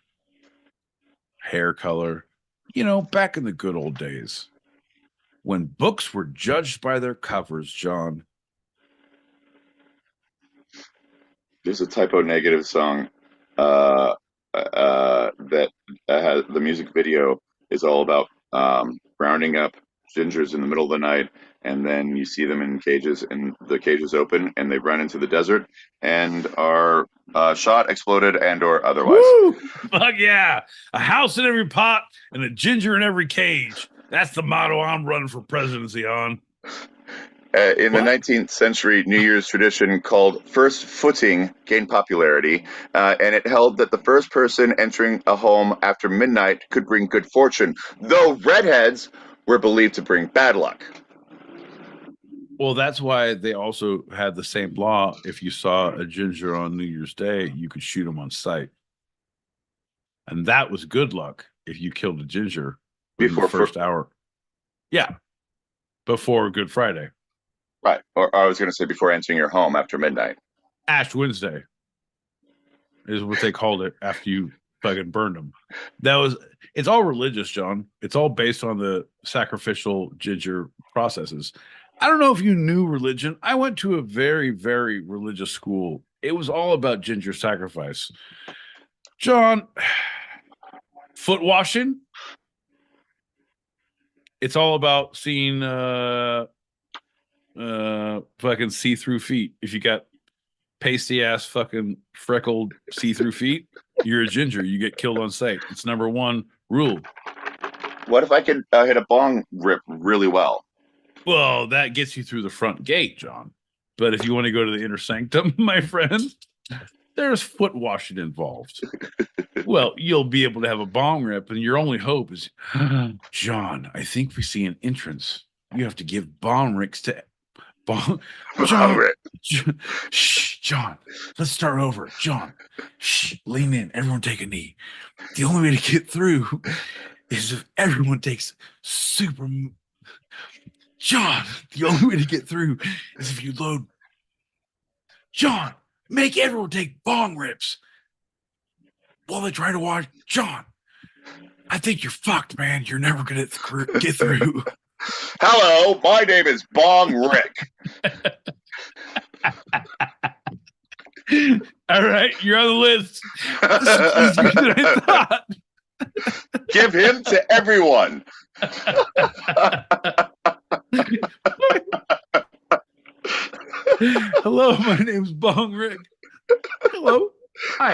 hair color? You know, back in the good old days when books were judged by their covers, John. There's a typo negative song that has the music video is all about rounding up gingers in the middle of the night, and then you see them in cages, and the cages open, and they run into the desert and are shot, exploded, and/or otherwise. Woo! Fuck yeah! A house in every pot and a ginger in every cage. That's the motto I'm running for presidency on. In the 19th century, New Year's tradition called first footing gained popularity, and it held that the first person entering a home after midnight could bring good fortune, though redheads were believed to bring bad luck. Well, that's why they also had the same law. If you saw a ginger on New Year's Day, you could shoot him on sight. And that was good luck if you killed a ginger before the first hour. Yeah. Before Good Friday. Right. Or I was going to say before entering your home after midnight. Ash Wednesday is what they called it after you fucking burned them. It's all religious, John. It's all based on the sacrificial ginger processes. I don't know if you knew religion. I went to a very, very religious school. It was all about ginger sacrifice. John, foot washing. It's all about seeing fucking see-through feet. If you got pasty ass fucking freckled see-through feet, you're a ginger. You get killed on sight. It's number 1 rule. What if I can hit a bong rip really well? Well, that gets you through the front gate, John. But if you want to go to the inner sanctum, my friend, there's foot washing involved. Well, you'll be able to have a bong rip, and your only hope is, John, I think we see an entrance. You have to give bong rips to John. Shh, John. Let's start over. John, shh, lean in. Everyone take a knee. The only way to get through is if everyone takes super. John, the only way to get through is if you load. John, make everyone take bong rips while they try to watch. John, I think you're fucked, man. You're never gonna get through. Hello, my name is Bong Rick. All right, you're on the list. This is easier than I thought. Give him to everyone. Hello, my name's Bong Rick. Hello. Hi.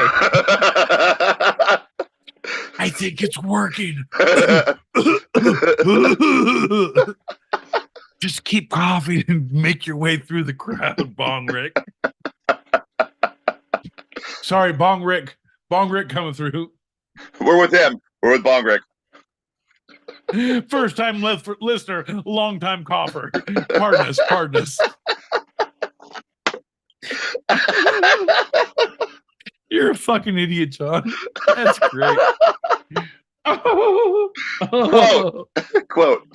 I think it's working. Just keep coughing and make your way through the crowd, Bong Rick. Sorry, Bong Rick. Bong Rick coming through. We're with him. We're with Bong Rick. First time listener, long time cougher. Pardon us. Pardon us. You're a fucking idiot, John. That's great. Quote,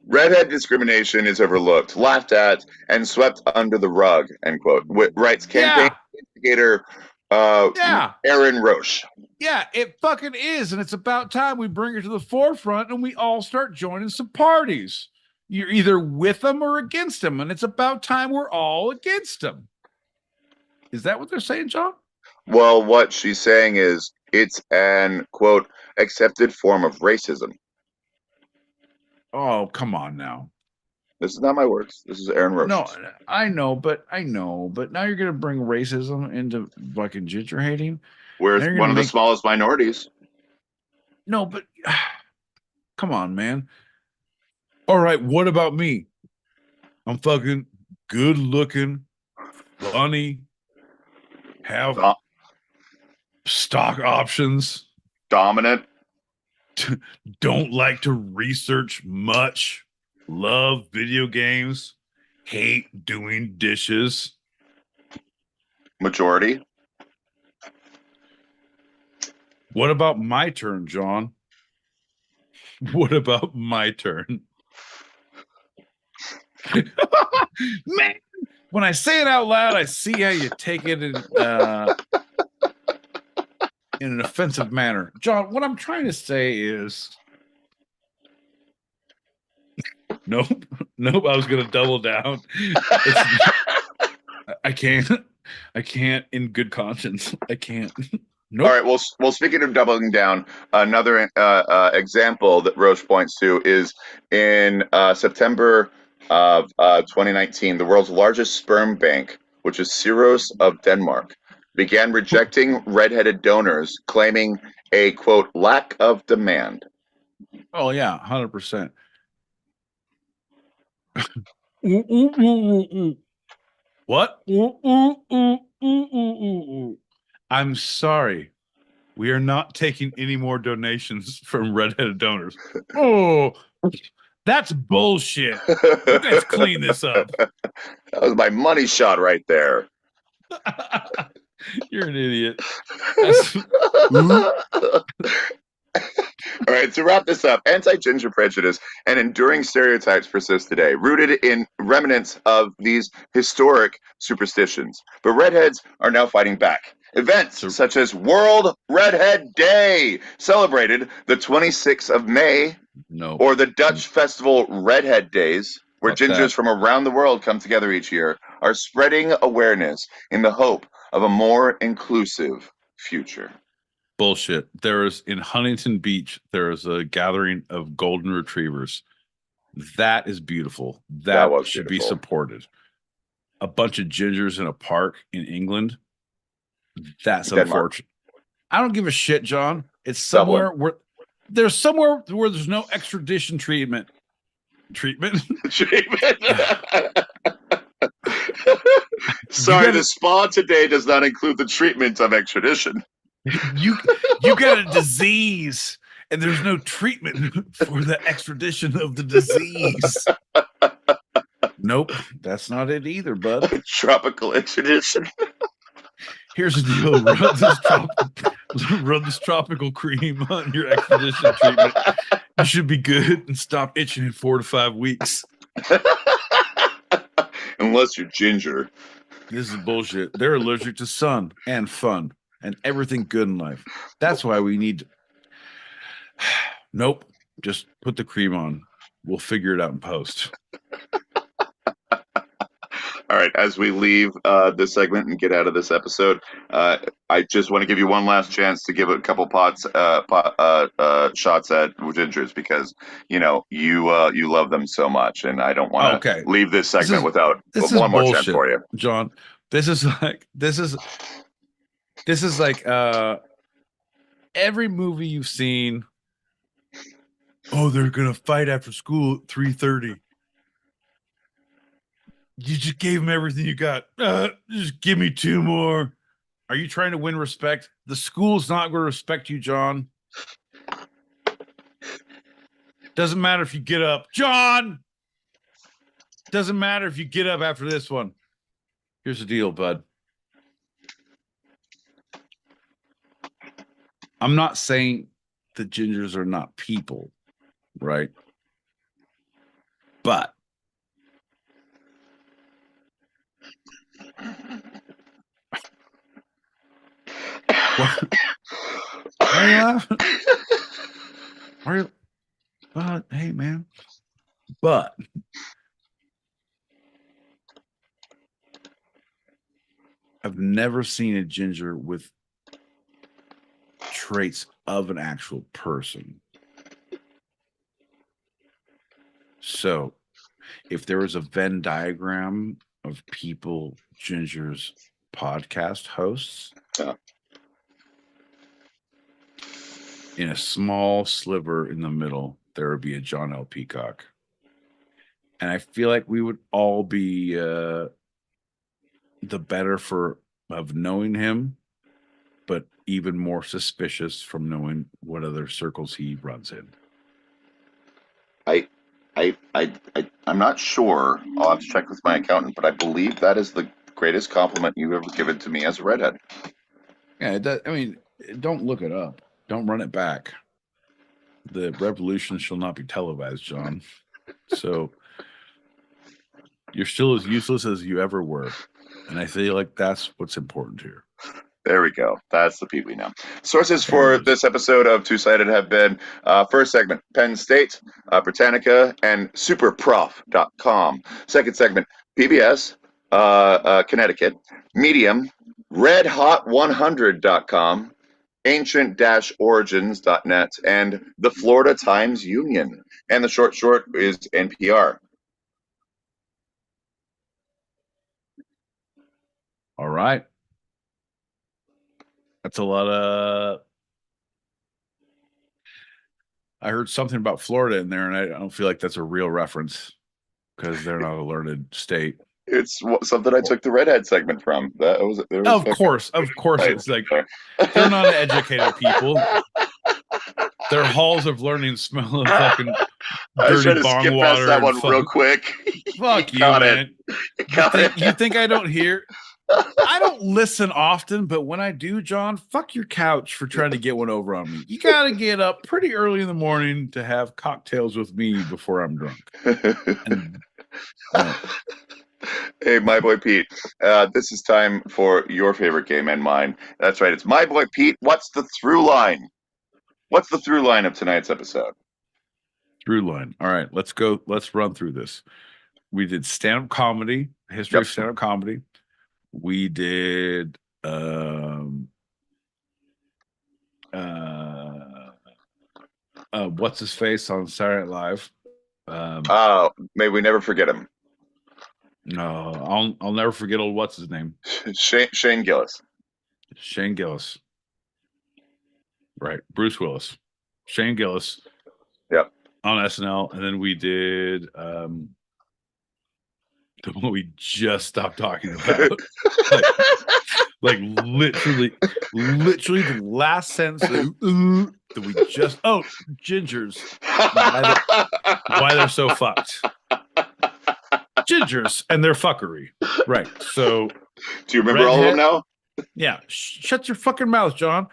redhead discrimination is overlooked, laughed at, and swept under the rug, end quote. Writes campaign instigator Yeah. Aaron Roche. Yeah, it fucking is. And it's about time we bring it to the forefront and we all start joining some parties. You're either with them or against them. And it's about time we're all against them. Is that what they're saying, John? Well, what she's saying is it's an, quote, accepted form of racism. Oh, come on now. This is not my words. This is Aaron Roche. No, I know, but now you're gonna bring racism into fucking ginger hating. We're one of the smallest minorities. No, but come on, man. All right, what about me? I'm fucking good looking, funny, have stock options, dominant, don't like to research much, love video games, hate doing dishes. Majority. What about my turn, John? What about my turn? Man, when I say it out loud, I see how you take it in an offensive manner. John, what I'm trying to say is nope. I was gonna double down. I can't in good conscience. I can't. Nope. All right. Well, speaking of doubling down, another example that Roche points to is in September of 2019, the world's largest sperm bank, which is Syros of Denmark, began rejecting redheaded donors, claiming a, quote, lack of demand. Oh yeah, 100%. What? I'm sorry. We are not taking any more donations from redheaded donors. Oh, that's bullshit. You guys clean this up. That was my money shot right there. You're an idiot. All right, to wrap this up, anti-ginger prejudice and enduring stereotypes persist today, rooted in remnants of these historic superstitions. But redheads are now fighting back. Events such as World Redhead Day, celebrated the 26th of May, or the Dutch festival Redhead Days, where gingers from around the world come together each year, are spreading awareness in the hope of a more inclusive future. Bullshit. There is in Huntington Beach, there is a gathering of golden retrievers. That is beautiful. That should be supported. A bunch of gingers in a park in England. That's unfortunate. I don't give a shit, John. It's somewhere where there's no extradition treatment. Sorry, the spa today does not include the treatment of extradition. You got a disease, and there's no treatment for the extradition of the disease. Nope, that's not it either, bud. Tropical extradition. Here's the deal: rub this tropical cream on your extradition treatment. You should be good and stop itching in 4 to 5 weeks. Unless you're ginger. This is bullshit. They're allergic to sun and fun and everything good in life. That's why we need. Nope. Just put the cream on. We'll figure it out in post. All right. As we leave this segment and get out of this episode, I just want to give you one last chance to give a couple shots at gingers because you love them so much, and I don't want to leave this segment without one more chance for you, John. This is like every movie you've seen. Oh, they're gonna fight after school at 3:30. You just gave them everything you got. Just give me 2 more. Are you trying to win respect? The school's not going to respect you, John. Doesn't matter if you get up. John! Doesn't matter if you get up after this one. Here's the deal, bud. I'm not saying the gingers are not people, right? But Why are you laughing? Hey, man. But I've never seen a ginger with traits of an actual person. So if there was a Venn diagram of people Ginger's podcast hosts, in a small sliver in the middle, there would be a John L. Peacock. And I feel like we would all be the better of knowing him, but even more suspicious from knowing what other circles he runs in. I'm not sure. I'll have to check with my accountant, but I believe that is the greatest compliment you've ever given to me as a redhead. Yeah, I mean, don't look it up. Don't run it back. The revolution shall not be televised, John. So you're still as useless as you ever were. And I feel like that's what's important here. There we go. That's the Pee Wee now. Sources for this episode of Two Sided have been first segment, Penn State, Britannica, and superprof.com. Second segment, PBS, Connecticut, Medium, redhot100.com, ancient-origins.net, and the Florida Times Union. And the short is NPR. All right. That's a lot of... I heard something about Florida in there, and I don't feel like that's a real reference because they're not a learned state. It's something I took the redhead segment from. Of course, right. It's like they're not educated people. Their halls of learning smell of fucking dirty bong water. That one real quick. Fuck you, man. You think I don't hear? I don't listen often, but when I do, John, fuck your couch for trying to get one over on me. You got to get up pretty early in the morning to have cocktails with me before I'm drunk. Hey, my boy Pete, this is time for your favorite game and mine. That's right. It's my boy Pete. What's the through line? What's the through line of tonight's episode? Through line. All right, let's go. Let's run through this. We did stand-up comedy, history of stand-up comedy. We did what's his face on Saturday Night Live. May we never forget him. No, I'll never forget old what's his name. Shane Gillis. Shane Gillis. Right. Bruce Willis. Shane Gillis. Yep. On SNL. And then we did the one we just stopped talking about. like literally the last sentence that we just gingers. Why they're so fucked. Gingers and their fuckery. Right. So do you remember all of them now? Yeah. Shut your fucking mouth, John.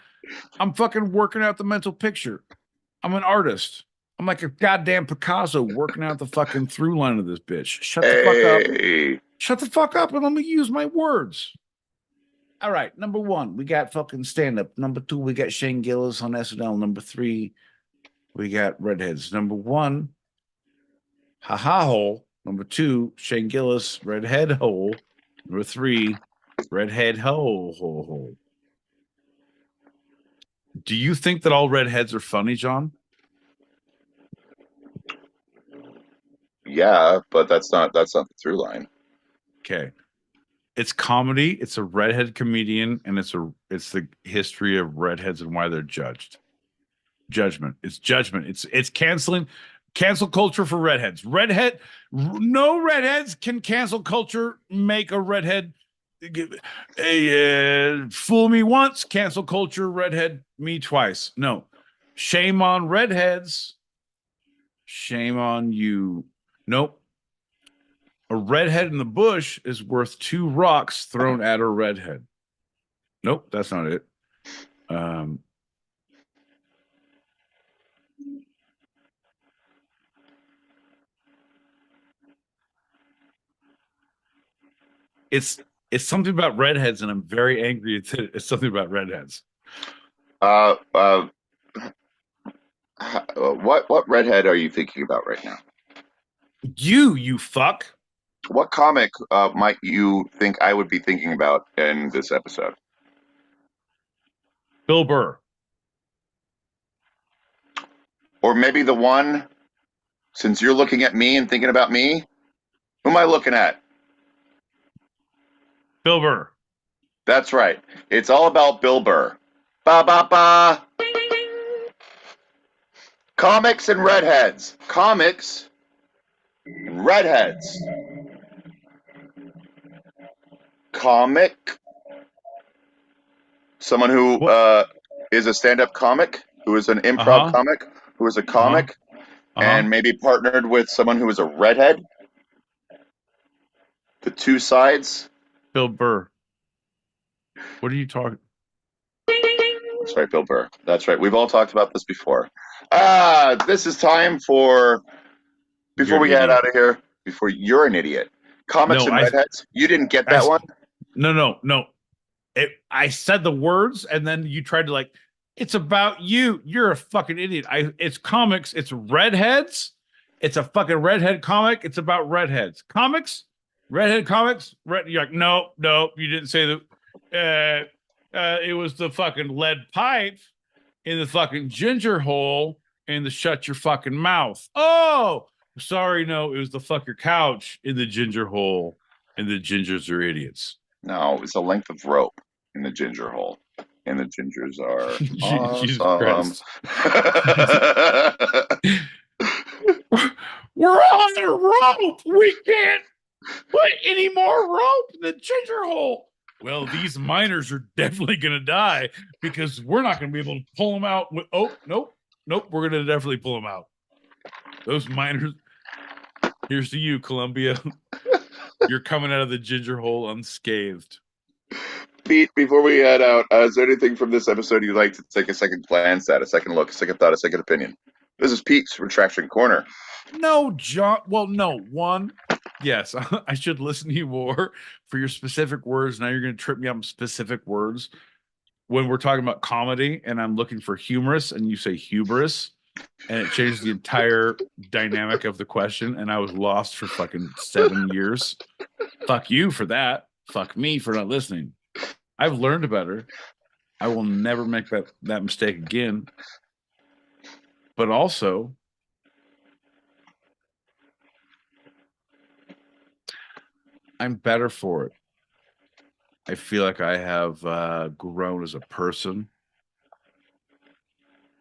I'm fucking working out the mental picture. I'm an artist. I'm like a goddamn Picasso working out the fucking through line of this bitch. Shut the fuck up. Shut the fuck up and let me use my words. All right. Number one, we got fucking stand-up. Number two, we got Shane Gillis on SNL. Number three, we got Redheads. Number one, Ha-Ha Hole. Number two, Shane Gillis, Redhead Hole. Number three, Redhead Hole. Do you think that all redheads are funny, John? Yeah, but that's not the through line. Okay. It's comedy, it's a redhead comedian, and it's the history of redheads and why they're judged. Judgment. It's judgment. It's cancel culture for redheads. No redheads can cancel culture make a redhead fool me once, cancel culture, redhead me twice. No. Shame on redheads. Shame on you. Nope. A redhead in the bush is worth 2 rocks thrown at a redhead. Nope, that's not it. It's something about redheads, and I'm very angry. It's something about redheads. Uh, uh, what redhead are you thinking about right now? You fuck. What comic might you think I would be thinking about in this episode? Bill Burr. Or maybe the one, since you're looking at me and thinking about me, who am I looking at? Bill Burr. That's right. It's all about Bill Burr. Ba ba ba. Comics and redheads. Comics and redheads. Comic. Someone who is a stand-up comic, who is an improv comic, who is a comic, and maybe partnered with someone who is a redhead. The two sides. Bill Burr. What are you talking? That's right, Bill Burr. That's right. We've all talked about this before. This is time for, before we head out of here, before you're an idiot. Comics and redheads. You didn't get that one? No. I said the words and then you tried to like, it's about you. You're a fucking idiot. It's comics. It's redheads. It's a fucking redhead comic. It's about redheads. Comics, redhead comics. You're like, no, you didn't say that. It was the fucking lead pipe in the fucking ginger hole in the shut your fucking mouth. Oh, sorry, no, it was the fuck your couch in the ginger hole, and the gingers are idiots. No, it's a length of rope in the ginger hole, and the gingers are awesome. We're on the rope. We can't put any more rope in the ginger hole. Well, these miners are definitely going to die because we're not going to be able to pull them out. Nope. We're going to definitely pull them out. Those miners. Here's to you, Columbia. You're coming out of the ginger hole unscathed. Pete, before we head out, is there anything from this episode you'd like to take a second glance at, a second look, a second thought, a second opinion? This is Pete's Retraction Corner. No, John. Well, no. One, yes, I should listen to you more for your specific words. Now you're going to trip me up on specific words. When we're talking about comedy and I'm looking for humorous and you say hubris, and it changes the entire dynamic of the question, and I was lost for fucking 7 years. Fuck you for that. Fuck me for not listening. I've learned better. I will never make that mistake again. But also, I'm better for it. I feel like I have grown as a person.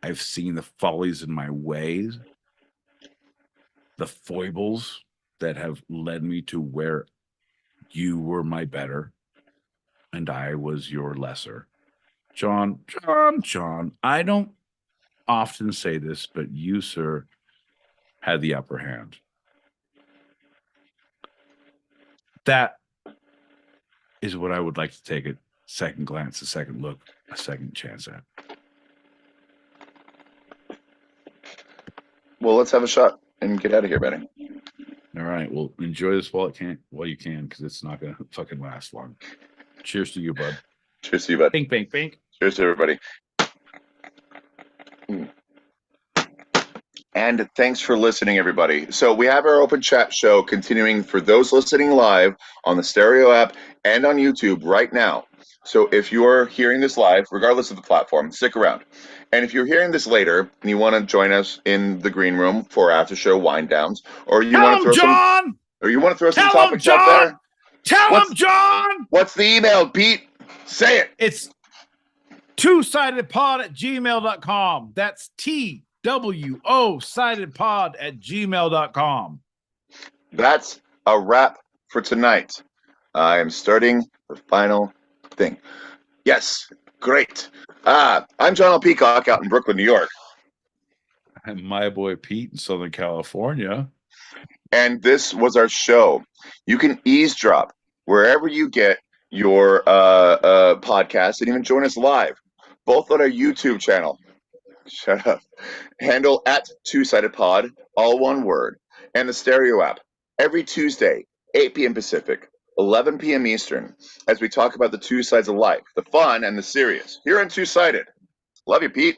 I've seen the follies in my ways, the foibles that have led me to where you were my better and I was your lesser. John, I don't often say this, but you, sir, had the upper hand. That is what I would like to take a second glance, a second look, a second chance at. Well, let's have a shot and get out of here, Benny. All right. Well, enjoy this while you can, because it's not going to fucking last long. Cheers to you, bud. Cheers to you, bud. Bink, bink, bink. Cheers to everybody. And thanks for listening, everybody. So we have our open chat show continuing for those listening live on the Stereo app and on YouTube right now. So if you're hearing this live, regardless of the platform, stick around. And if you're hearing this later and you want to join us in the green room for after show wind downs, or you want to throw some topics out there, Tell him, John. What's the email, Pete? Say it. It's twosidedpod@gmail.com. That's TWO sidedpod@gmail.com. That's a wrap for tonight. I am starting the final thing. Yes, great. I'm John L. Peacock out in Brooklyn, New York. I'm my boy Pete in Southern California. And this was our show. You can eavesdrop wherever you get your podcast and even join us live, both on our YouTube channel. Shut up. Handle at @2sidedpod, all one word, and the Stereo app every Tuesday, 8 p.m. Pacific, 11 p.m. Eastern, as we talk about the two sides of life, the fun and the serious, here on Two Sided. Love you, Pete.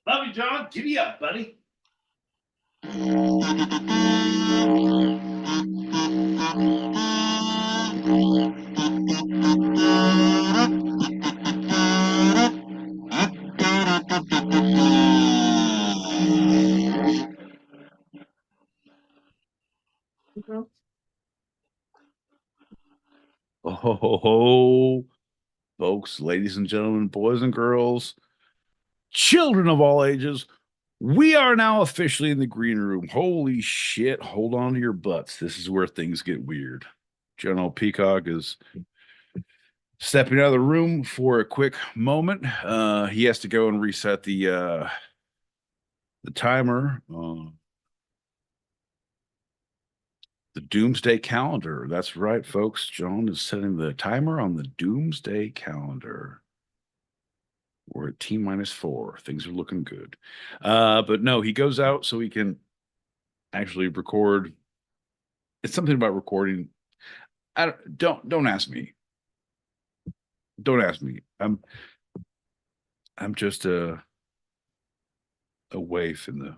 Love you, John. Giddy up, buddy. Oh, ho, ho, ho. Folks, ladies and gentlemen, boys and girls, children of all ages, we are now officially in the green room. Holy shit. Hold on to your butts. This is where things get weird. General Peacock is stepping out of the room for a quick moment. He has to go and reset the timer. The Doomsday Calendar. That's right, folks. John is setting the timer on the Doomsday Calendar. We're at T-4. Things are looking good. But no, he goes out so he can actually record. It's something about recording. Don't ask me. Don't ask me. I'm just a waif in the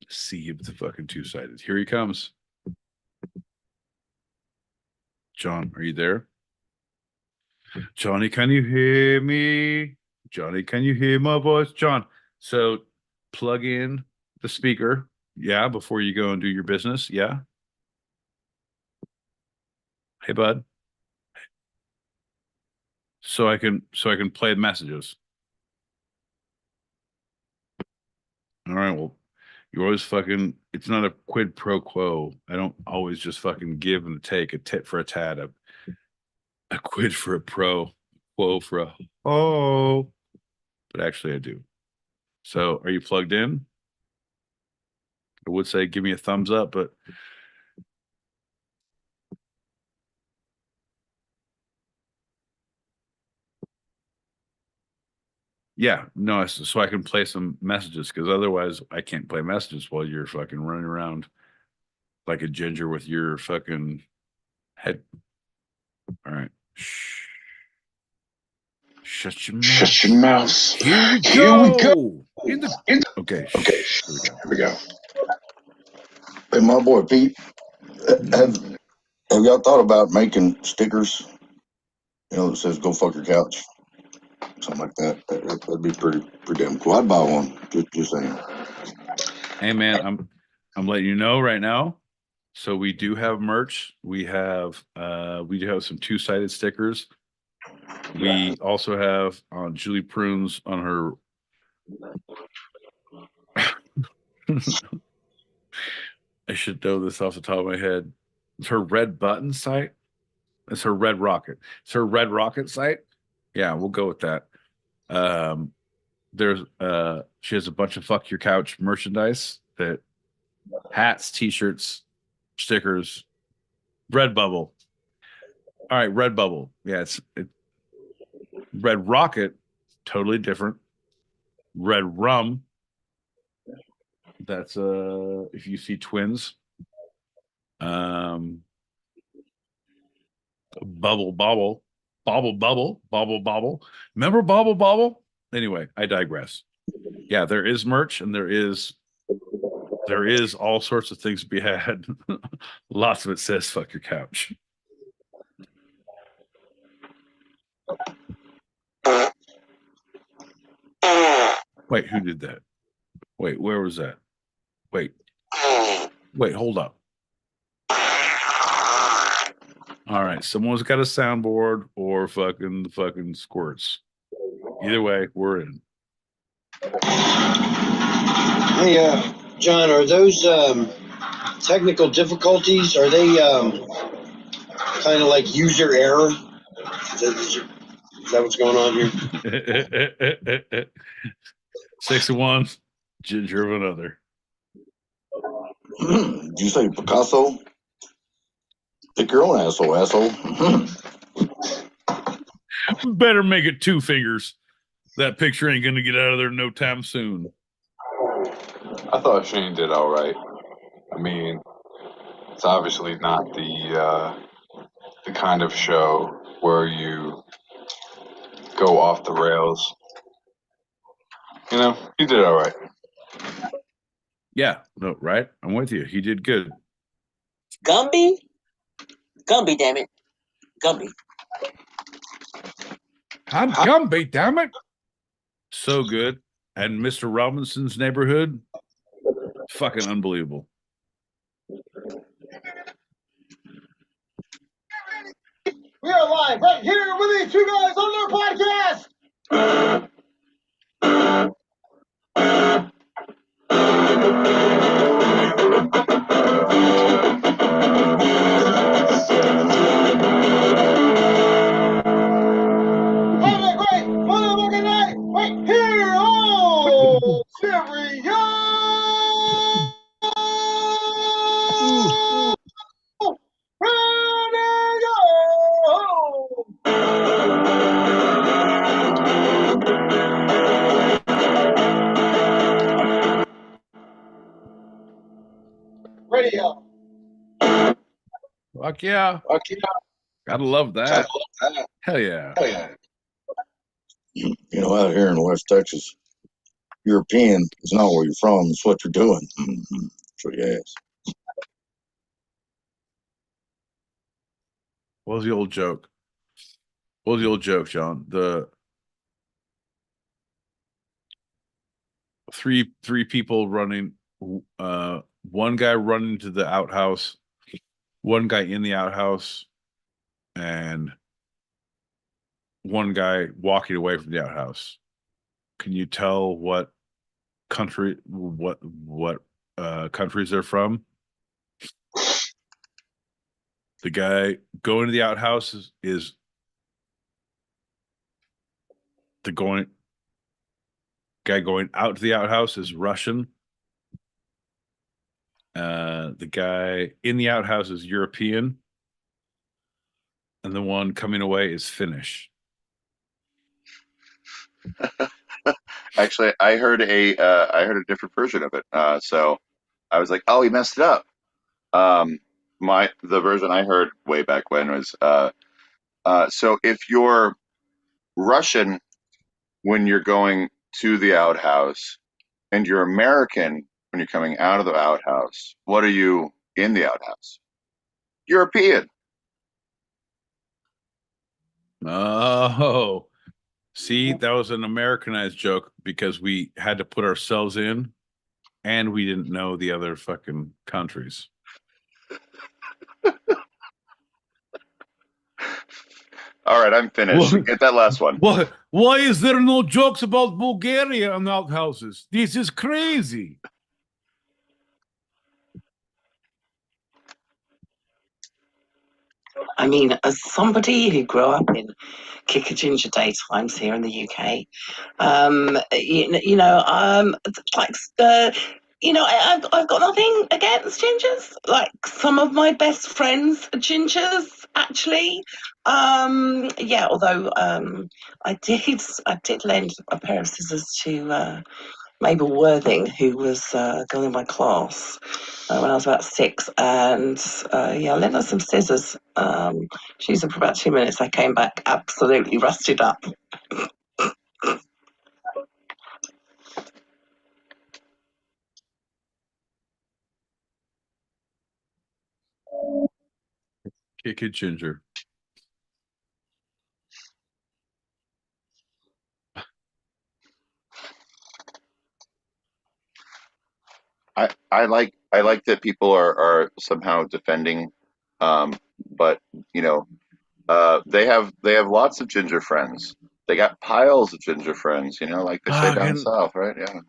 sea of the fucking two-sided. Here he comes. John, are you there? Johnny, can you hear me? Johnny, can you hear my voice? John, so plug in the speaker, yeah, before you go and do your business, yeah? Hey, bud. So I can play messages. All right, well, you always fucking, it's not a quid pro quo. I don't always just fucking give and take, a tit for a tat, a quid for a pro, quo for a oh. But actually I do. So are you plugged in? I would say give me a thumbs up, but yeah, no, so I can play some messages because otherwise I can't play messages while you're fucking running around like a ginger with your fucking head. All right. Shh. Shut your mouth. Shut your mouth. Here we Here we go. go. Okay. Shh. Here we go. Hey, my boy Pete, have y'all thought about making stickers? You know, that says "Go fuck your couch," something like that. That'd be pretty damn cool. I'd buy one. Just saying. Hey man, I'm letting you know right now. So we do have merch. We do have some two-sided stickers. We also have on Julie Prunes on her I should know this off the top of my head. It's her Red Button site. It's her Red Rocket. It's her Red Rocket site. Yeah, we'll go with that. There's she has a bunch of Fuck Your Couch merchandise, that hats, t-shirts, stickers, Redbubble. All right, Redbubble. Yeah, it's Red Rocket, totally different. Red Rum. That's if you see twins. Bubble Bobble. Bobble Bubble. Bobble Bobble. Remember Bobble Bobble? Anyway, I digress. Yeah, there is merch and there is all sorts of things to be had. Lots of it says fuck your couch. Wait, who did that? Wait, where was that? Wait, hold up. All right, someone's got a soundboard or fucking squirts. Either way, we're in. Hey, John, are those technical difficulties? Are they kind of like user error? Is that what's going on here? 6 of one, ginger of another. Did you say Picasso? Pick your own asshole. Better make it 2 fingers. That picture ain't gonna get out of there no time soon. I thought Shane did all right. I mean, it's obviously not the kind of show where you go off the rails. You know, he did all right. Yeah, no, right? I'm with you. He did good. Gumby? Gumby, damn it. Gumby. I'm Gumby, damn it. So good. And Mr. Robinson's Neighborhood, fucking unbelievable. We are live right here with these two guys on their podcast. Have a great motherfucking night right here on Stereo. Radio. Fuck yeah. Gotta love that. Hell yeah. You know, out here in West Texas, European is not where you're from, it's what you're doing. Mm-hmm. So, yes. What was the old joke? What was the old joke, John? The three people running, one guy running to the outhouse, one guy in the outhouse, and one guy walking away from the outhouse. Can you tell what country countries they're from? The guy going to the outhouse is the guy going out to the outhouse is Russian. The guy in the outhouse is European, and the one coming away is Finnish. Actually, I heard a different version of it. So I was like, oh, he messed it up. The version I heard way back when was so if you're Russian when you're going to the outhouse and you're American when you're coming out of the outhouse, what are you in the outhouse? European. Oh, see, that was an Americanized joke because we had to put ourselves in and we didn't know the other fucking countries. All right, I'm finished. What? Get that last one. Why is there no jokes about Bulgaria on outhouses? This is crazy. I mean, as somebody who grew up in Kicker Ginger Day times here in the UK, like, I've got nothing against gingers. Like, some of my best friends are gingers, actually. Although I did lend a pair of scissors to Mabel Worthing, who was a girl in my class when I was about 6, and I lent her some scissors. She used them for about 2 minutes. I came back absolutely rusted up. Kick it, Ginger. I like that people are somehow defending, but you know, they have lots of ginger friends. They got piles of ginger friends. You know, like they say down south, right? Yeah.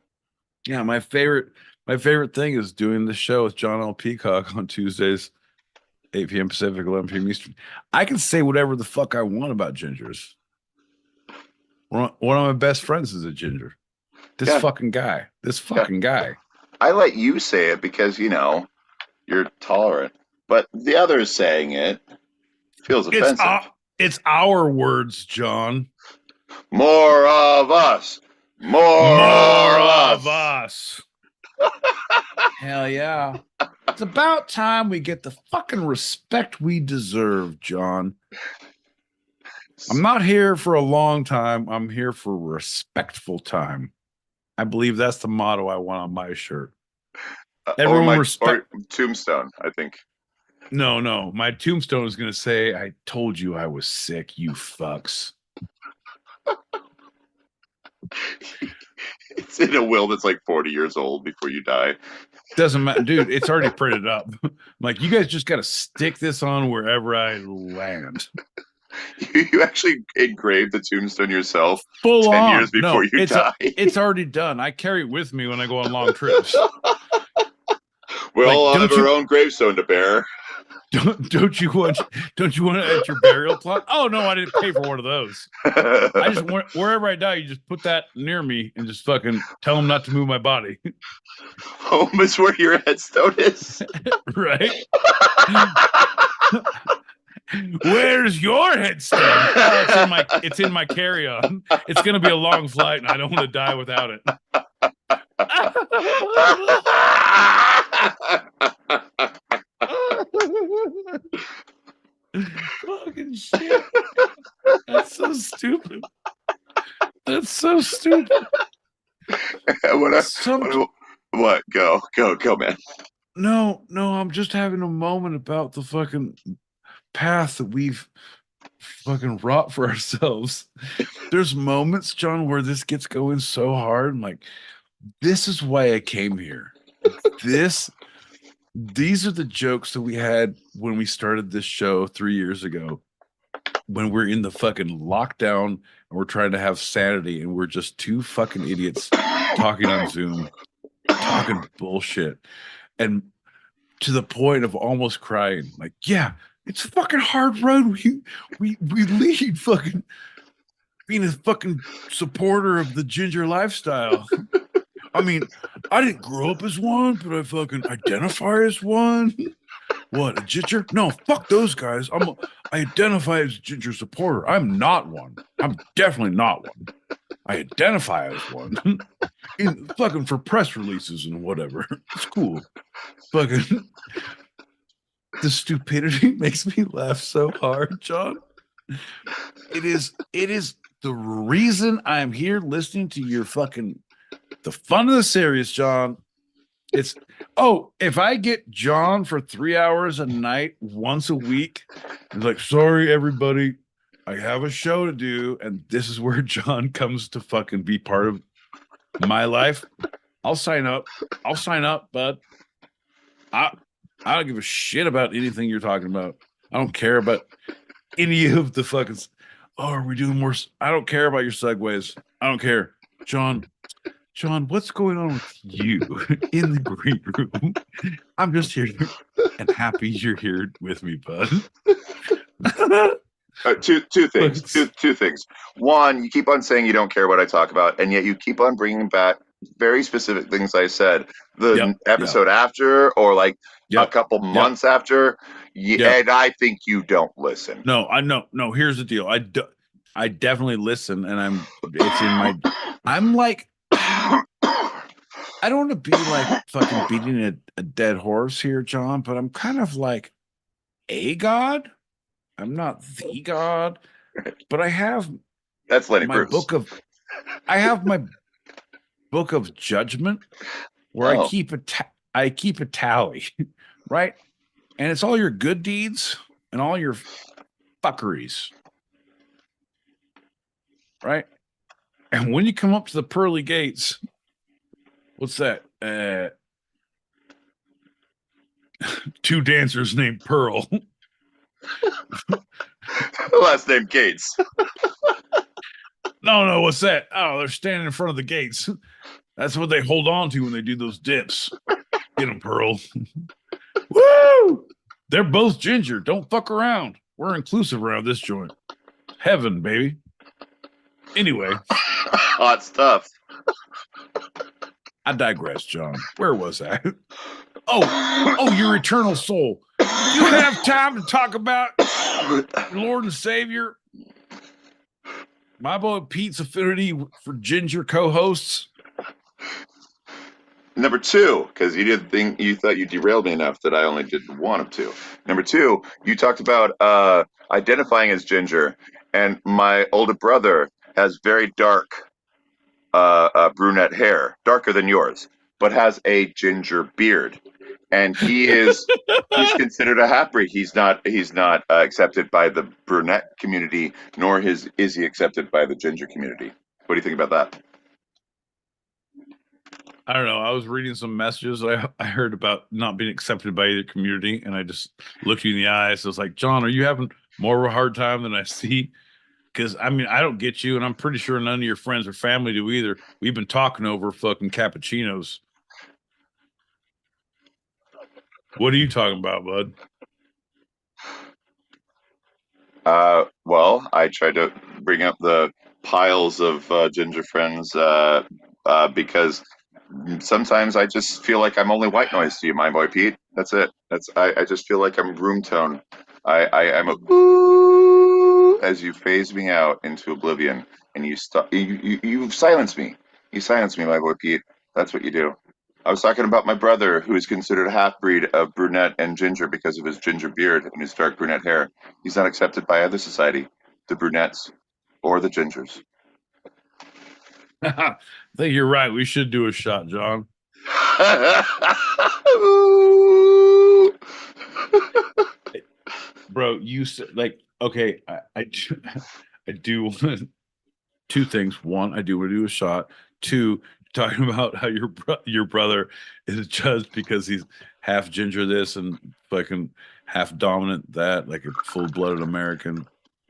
Yeah, my favorite thing is doing the show with John L. Peacock on Tuesdays, 8 p.m. Pacific, 11 p.m. Eastern. I can say whatever the fuck I want about gingers. One of my best friends is a ginger. This fucking guy. I let you say it because you're tolerant, but the others saying it feels offensive. It's our words, John. More of us. More of us. Hell yeah. It's about time we get the fucking respect we deserve, John. I'm not here for a long time. I'm here for a respectful time. I believe that's the motto I want on my shirt. Everyone or tombstone, I think. No. My tombstone is going to say, I told you I was sick, you fucks. It's in a will that's like 40 years old before you die. Doesn't matter, dude. It's already printed up. I'm like, you guys just got to stick this on wherever I land. You actually engraved the tombstone yourself Full 10 on. years before you die. It's already done. I carry it with me when I go on long trips. We all have our own gravestone to bear. Don't you want it at your burial plot? Oh no, I didn't pay for one of those. I just want, wherever I die, you just put that near me and just fucking tell them not to move my body. Home is where your headstone is. Right? Where's your headstone? Oh, it's in my carry-on. It's gonna be a long flight, and I don't want to die without it. Fucking shit. That's so stupid. That's so stupid. What? Go, man. No, I'm just having a moment about the fucking path that we've fucking wrought for ourselves. There's moments, John, where this gets going so hard. I'm like, this is why I came here. These are the jokes that we had when we started this show 3 years ago, when we're in the fucking lockdown and we're trying to have sanity and we're just two fucking idiots talking on Zoom, talking bullshit, and to the point of almost crying. Like, yeah, it's a fucking hard road. We lead fucking being a fucking supporter of the ginger lifestyle. I mean, I didn't grow up as one, but I fucking identify as one. What, a ginger? No, fuck those guys. I identify as a ginger supporter. I'm not one. I'm definitely not one. I identify as one. Fucking for press releases and whatever. It's cool. Fucking the stupidity makes me laugh so hard, John. It is the reason I'm here listening to your fucking the fun of the series, John. It's if I get John for 3 hours a night once a week, it's like, sorry everybody, I have a show to do, and this is where John comes to fucking be part of my life. I'll sign up, bud. I don't give a shit about anything you're talking about. I don't care about any of the fucking. Oh, are we doing more? I don't care about your segues. I don't care, John, what's going on with you in the green room? I'm just here and happy you're here with me, bud. Two things. Two things. One, you keep on saying you don't care what I talk about, and yet you keep on bringing back very specific things I said the episode after, or like a couple months after. And I think you don't listen. No, I know. No, here's the deal. I definitely listen, and it's in my. I'm like. I don't want to be like fucking beating a dead horse here, John, but I'm kind of like a god. I'm not the god, but I have my book of judgment where I keep a tally, right? And it's all your good deeds and all your fuckeries, right? And when you come up to the pearly gates, what's that? Two dancers named Pearl. Last name Gates. No, what's that? Oh, they're standing in front of the gates. That's what they hold on to when they do those dips. Get them, Pearl. Woo! They're both ginger. Don't fuck around. We're inclusive around this joint. Heaven, baby. Anyway. Hot stuff. I digress, John. Where was I? Oh, your eternal soul. You have time to talk about Lord and Savior, my boy Pete's affinity for ginger co-hosts. Number two, because you thought you derailed me enough that I only didn't want him to. Number two, you talked about identifying as ginger, and my older brother has very dark brunette hair, darker than yours, but has a ginger beard, and he's considered a half breed. He's not accepted by the brunette community, nor is he accepted by the ginger community. What do you think about that? I don't know. I was reading some messages I heard about not being accepted by either community, and I just looked you in the eyes. I was like, John, are you having more of a hard time than I see? Because I mean, I don't get you, and I'm pretty sure none of your friends or family do either. We've been talking over fucking cappuccinos. What are you talking about, bud? Well, I try to bring up the piles of ginger friends because sometimes I just feel like I'm only white noise to you, my boy Pete. That's it. I just feel like I'm room tone. I am a ooh as you phase me out into oblivion, and you stop. You silence me. You silence me, my boy Pete. That's what you do. I was talking about my brother, who is considered a half breed of brunette and ginger because of his ginger beard and his dark brunette hair. He's not accepted by either society, the brunettes or the gingers. I think you're right. We should do a shot, John. Bro, you said like okay. I do want two things. One, I do want to do a shot. Two, talking about how your brother is judged because he's half ginger this and fucking half dominant that, like a full blooded American,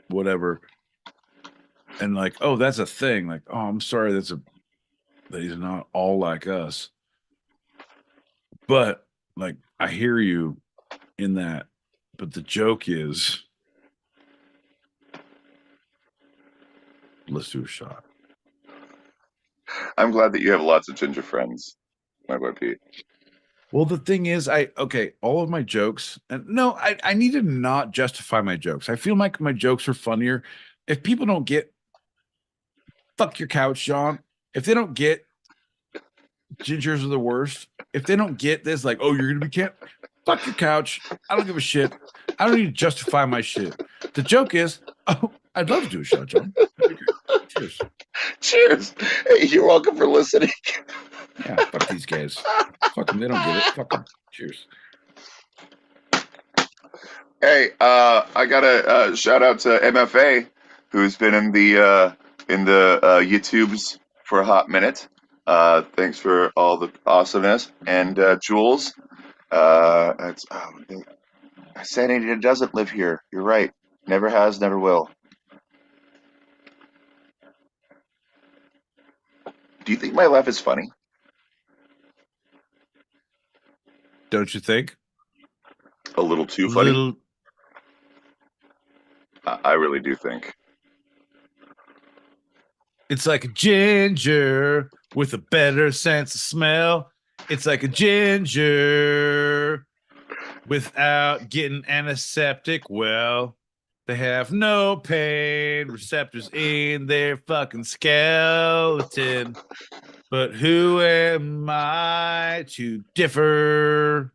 whatever. And like, oh, that's a thing. Like, oh, I'm sorry, that he's not all like us. But like, I hear you in that. But the joke is, let's do a shot. I'm glad that you have lots of ginger friends, my boy Pete. Well, the thing is, all of my jokes, and no, I need to not justify my jokes. I feel like my jokes are funnier. If people don't get, fuck your couch, John. If they don't get gingers are the worst. If they don't get this, like, oh, you're gonna be can't fuck your couch. I don't give a shit. I don't need to justify my shit. The joke is, oh, I'd love to do a shot, John. Cheers. Cheers. Hey, you're welcome for listening. Yeah, fuck these guys. Fuck them. They don't get it. Fuck them. Cheers. Hey, I got a shout out to MFA, who's been in the YouTubes for a hot minute. Thanks for all the awesomeness. And Jules, Sanity doesn't live here. You're right. Never has, never will. Do you think my laugh is funny? Don't you think? A little too funny? I really do think. It's like a ginger with a better sense of smell. It's like a ginger without getting antiseptic. Well, they have no pain receptors in their fucking skeleton. But who am I to differently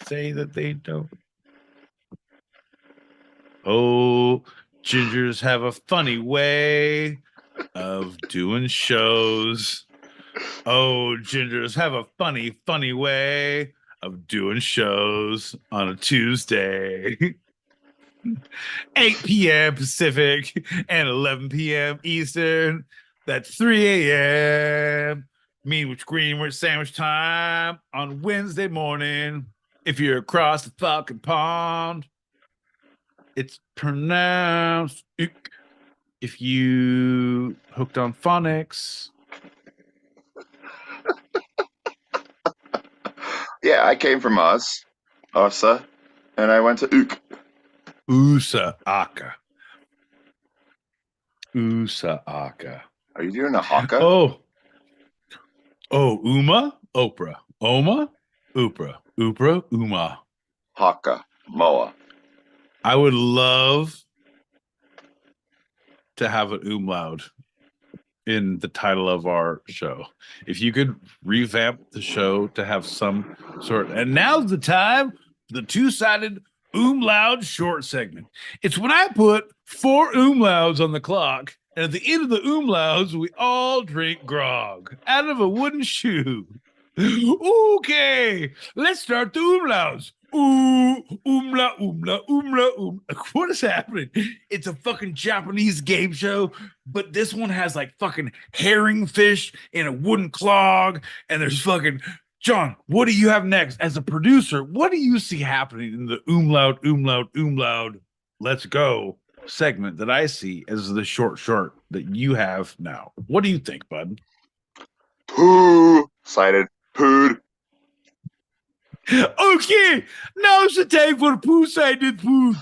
say that they don't? Oh, gingers have a funny way of doing shows. Oh, gingers have a funny, funny way of doing shows on a Tuesday. 8 p.m. Pacific and 11 p.m. Eastern. That's 3 a.m. Meanwhich Greenwich sandwich time on Wednesday morning. If you're across the fucking pond, it's pronounced ook. If you hooked on phonics. Yeah, I came from Ossa, and I went to Ook. Usa Aka. Usa Aka. Are you doing a haka? Oh, Uma, Oprah, Oma, Upra, Upra, Uma. Haka, Moa. I would love to have an umlaut in the title of our show. If you could revamp the show to have some sort, and now's the time for the two-sided Umlaut short segment. It's when I put 4 umlauts on the clock, and at the end of the umlauts, we all drink grog out of a wooden shoe. Okay, let's start the umlauts. Ooh, umla. What is happening? It's a fucking Japanese game show, but this one has like fucking herring fish in a wooden clog, and there's fucking John. What do you have next as a producer? What do you see happening in the umlaut? Let's go segment that I see as the short that you have now. What do you think, bud? Poo. Cited. Pooed. Okay, now's the time for poo-sided food.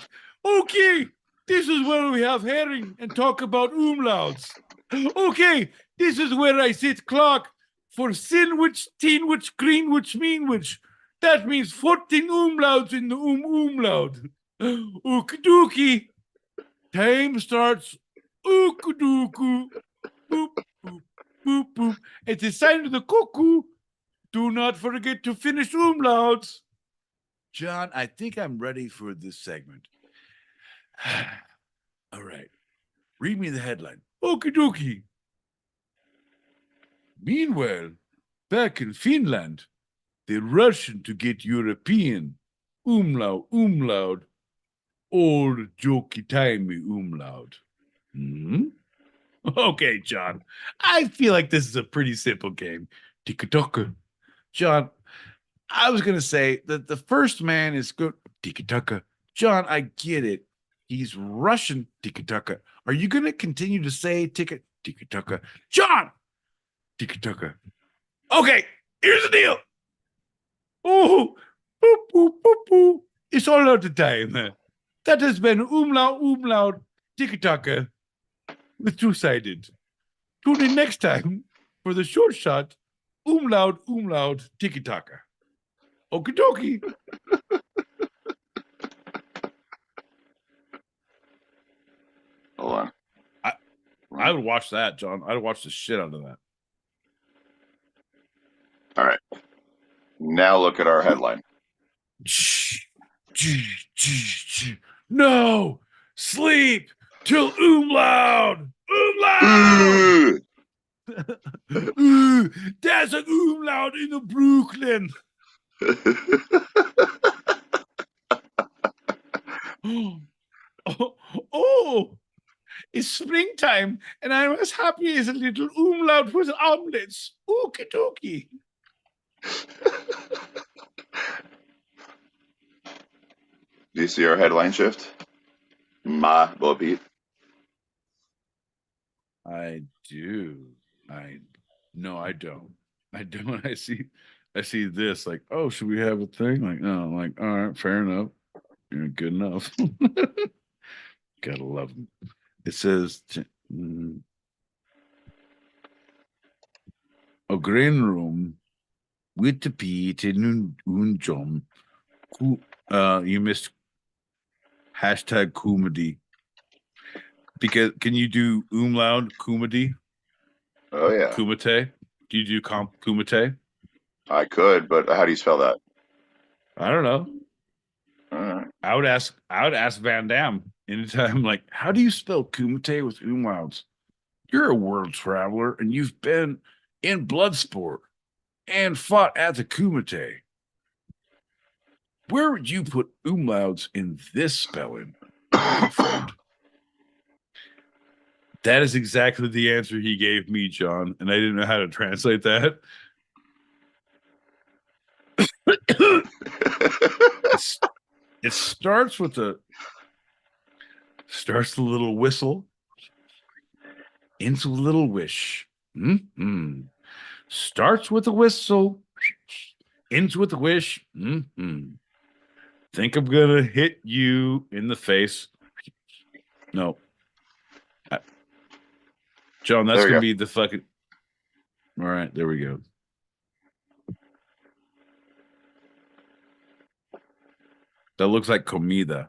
Okay, this is where we have herring and talk about umlauts. Okay, this is where I set clock for sinwich, teenwich, greenwich, meanwich. That means 14 umlauts in the umlaut. Okie time starts. Ookadookoo. Boop, boop, boop, boop. It's a sign of the cuckoo. Do not forget to finish umlauts. John, I think I'm ready for this segment. All right. Read me the headline. Okie dokie. Meanwhile, back in Finland, they're rushing to get European. Umlaut. Old jokey timey umlaut. Okay, John. I feel like this is a pretty simple game. Tiki-taka. John, I was going to say that the first man is good. Tiki-taka. John, I get it. He's Russian. Tiki-taka. Are you going to continue to say tiki-taka? John! Tiki-taka. Okay, here's the deal. Oh, boop, boop, boop, boop. It's all out of time. That has been umlaut, tiki-taka with two-sided. Tune in next time for the short shot, umlaut, tiki-taka. Okie dokie. Hold on. I would watch that, John. I'd watch the shit out of that. All right. Now look at our headline. No! Sleep till umlaut! There's an umlaut in the Brooklyn. Oh, it's springtime, and I'm as happy as a little umlaut with omelets. Okie dokie. Do you see our headline shift? Ma Bobby. I do. No, I don't. I don't. I see this like, oh, should we have a thing? Like, no, I'm like, all right, fair enough. You're good enough. Gotta love them. It says a green room with the Pete and John. You missed hashtag comedy. Because can you do umlaut comedy? Oh yeah. Kumite? Do you do kumite? I could, but how do you spell that? I don't know. All right. I would ask Van Damme anytime, like, how do you spell kumite with umlauts? You're a world traveler and you've been in Bloodsport and fought at the kumite. Where would you put umlauts in this spelling, good friend? That is exactly the answer he gave me, John, and I didn't know how to translate that. It starts with the little whistle into a little wish. Starts with a whistle, ends with a wish. Think I'm gonna hit you in the face. No. John, that's gonna be the fucking. All right, there we go. That looks like comida.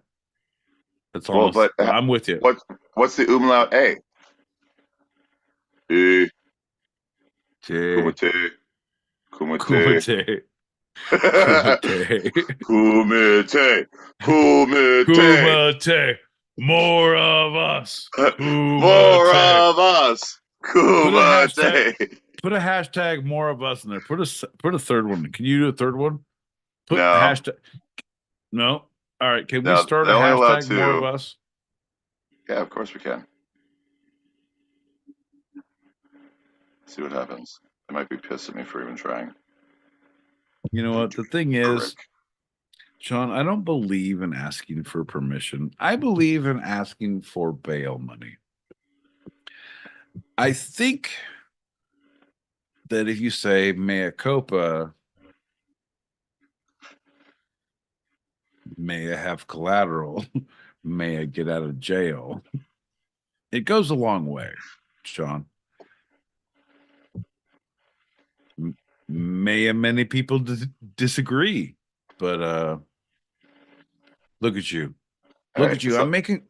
That's almost. Well, but I'm with you. What's the umlaut A? Kumite. Kumite. Kumite. Kumite. Kumite. Kumite. More of us. Kumite. More of us. Put a hashtag. Kumite. Put a hashtag more of us in there. Put a third one. Can you do a third one? Put No. hashtag. No. All right. Can we No, start a they only allow hashtag more of two. us? Yeah, of course we can. See what happens. They might be pissed at me for even trying. You know what? The thing is, Prick. John, I don't believe in asking for permission. I believe in asking for bail money. I think that if you say mea culpa, may I have collateral, may I get out of jail, it goes a long way, John. May many people disagree, but look at you. Look at you. I'm making...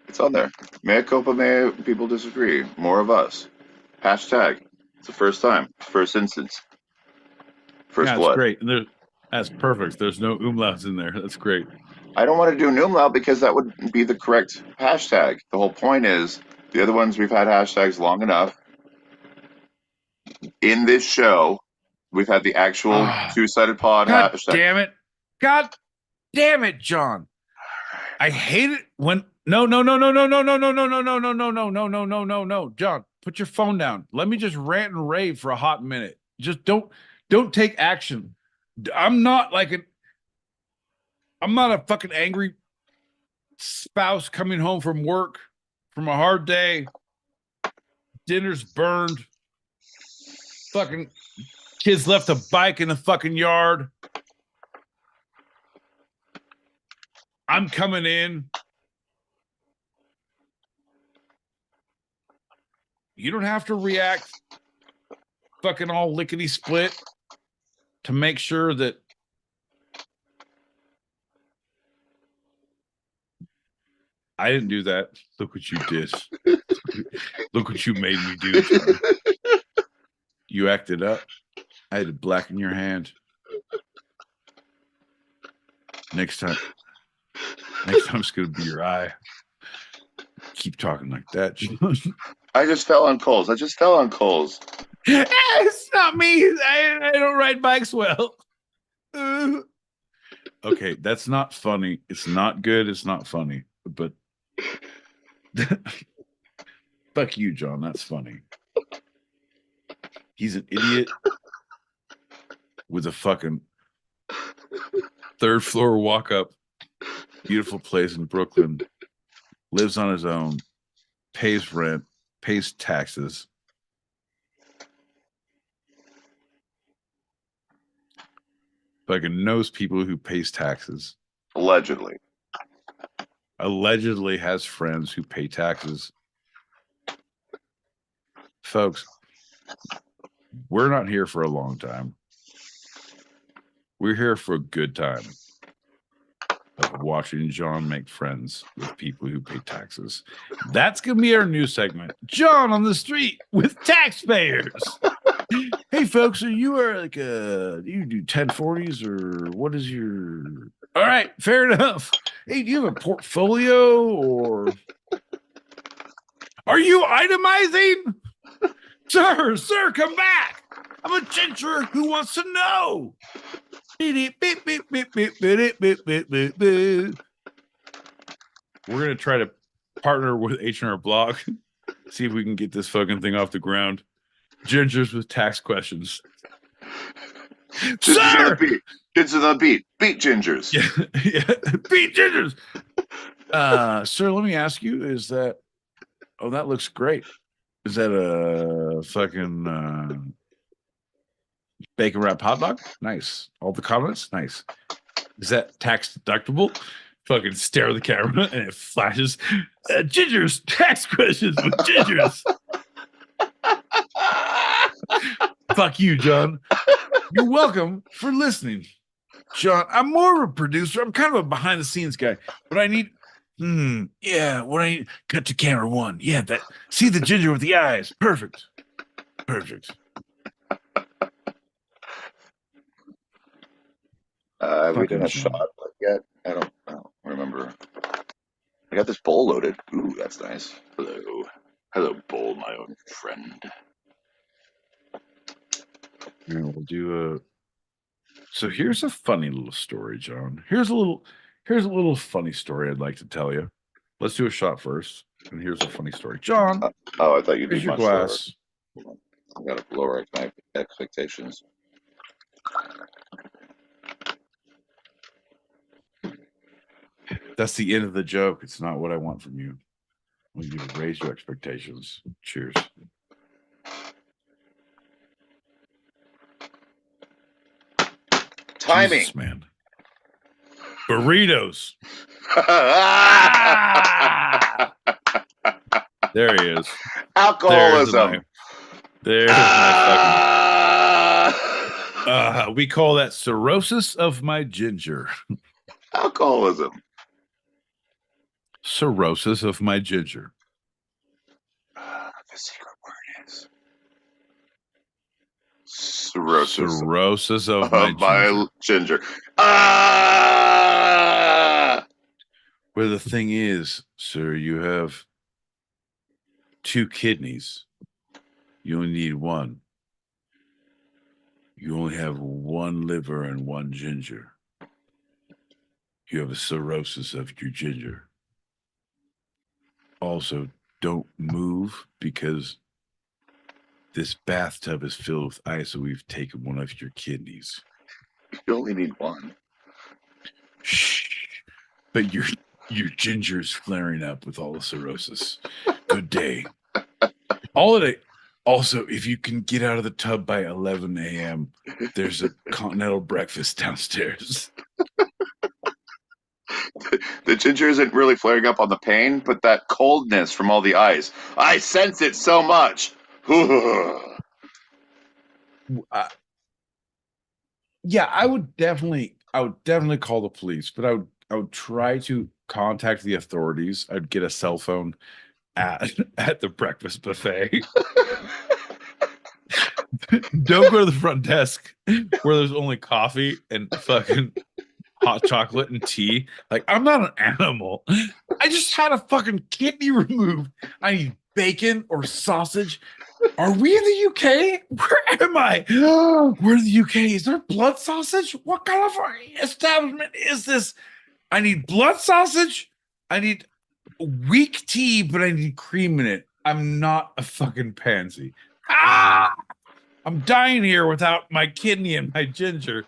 It's on there. Mea culpa, may people disagree. More of us. Hashtag. It's the first time. First instance. First That's blood. great. And that's perfect. There's no umlauts in there. That's great. I don't want to do an umlaut because that would be the correct hashtag. The whole point is the other ones we've had hashtags long enough. In this show, we've had the actual two-sided pod God hashtag. damn it. God damn it, John. I hate it when no, John, put your phone down. Let me just rant and rave for a hot minute. Just don't take action. I'm not a fucking angry spouse coming home from work from a hard day. Dinner's burned. Fucking kids left a bike in the fucking yard. I'm coming in. You don't have to react fucking all lickety split to make sure that I didn't do that. Look what you did. Look what you made me do, John. You acted up. I had to blacken your hand. Next time it's gonna be your eye. Keep talking like that, John. I just fell on coals. It's not me. I don't ride bikes well. Okay, that's not funny. It's not good. It's not funny. But fuck you, John. That's funny. He's an idiot with a fucking third floor walk up, beautiful place in Brooklyn, lives on his own, pays rent, pays taxes. Fucking knows people who pays taxes. Allegedly has friends who pay taxes. Folks, we're not here for a long time. We're here for a good time of watching John make friends with people who pay taxes. That's going to be our new segment. John on the street with taxpayers. Hey, folks, are you like you do 1040s or what is your... All right, fair enough. Hey, do you have a portfolio or... Are you itemizing? Sir, come back. I'm a ginger who wants to know. We're going to try to partner with H&R Block, see if we can get this fucking thing off the ground. Gingers with tax questions. Sir! Kids of the beat. Beat gingers. Yeah. Beat gingers. Sir, let me ask you, is that... Oh, that looks great. Is that a fucking bacon wrap hot dog? Nice. All the comments? Nice. Is that tax deductible? Fucking stare at the camera and it flashes. Gingers, tax questions with gingers. Fuck you, John. You're welcome for listening. John, I'm more of a producer. I'm kind of a behind the scenes guy, but I need... yeah, what I need... Cut to camera one. Yeah, that... See the ginger with the eyes. Perfect. Have we done Fucking a shot John. yet? I don't remember. I got this bowl loaded. Ooh, that's nice. Hello. Hello, bowl, my own friend. Here, we'll do a. So here's a funny little story, John. Here's a little funny story I'd like to tell you. Let's do a shot first, and here's a funny story, John. Oh, I thought you'd be Here's your much slower. glass. I gotta lower my expectations. That's the end of the joke. It's not what I want from you. I want you to raise your expectations. Cheers. Timing. Jesus, man. Burritos. There he is. Alcoholism. There's my fucking. We call that cirrhosis of my ginger. Alcoholism. Cirrhosis of my ginger. The secret word is cirrhosis. Cirrhosis of my ginger. Where the thing is, sir, you have 2 kidneys. You only need 1. You only have 1 liver and 1 ginger. You have a cirrhosis of your ginger. Also, don't move because this bathtub is filled with ice, so we've taken one of your kidneys. You only need 1. Shh. But your ginger's flaring up with all the cirrhosis. Good day. Also, if you can get out of the tub by 11 a.m., there's a continental breakfast downstairs. The ginger isn't really flaring up on the pain, but that coldness from all the ice. I sense it so much. Yeah, I would definitely call the police, but I would try to contact the authorities. I'd get a cell phone at the breakfast buffet. Don't go to the front desk where there's only coffee and fucking hot chocolate and tea. Like, I'm not an animal. I just had a fucking kidney removed. I need bacon or sausage. Are we in the UK? Where am I? We're in the UK. Is there blood sausage? What kind of establishment is this? I need blood sausage. I need weak tea, but I need cream in it. I'm not a fucking pansy. I'm dying here without my kidney and my ginger.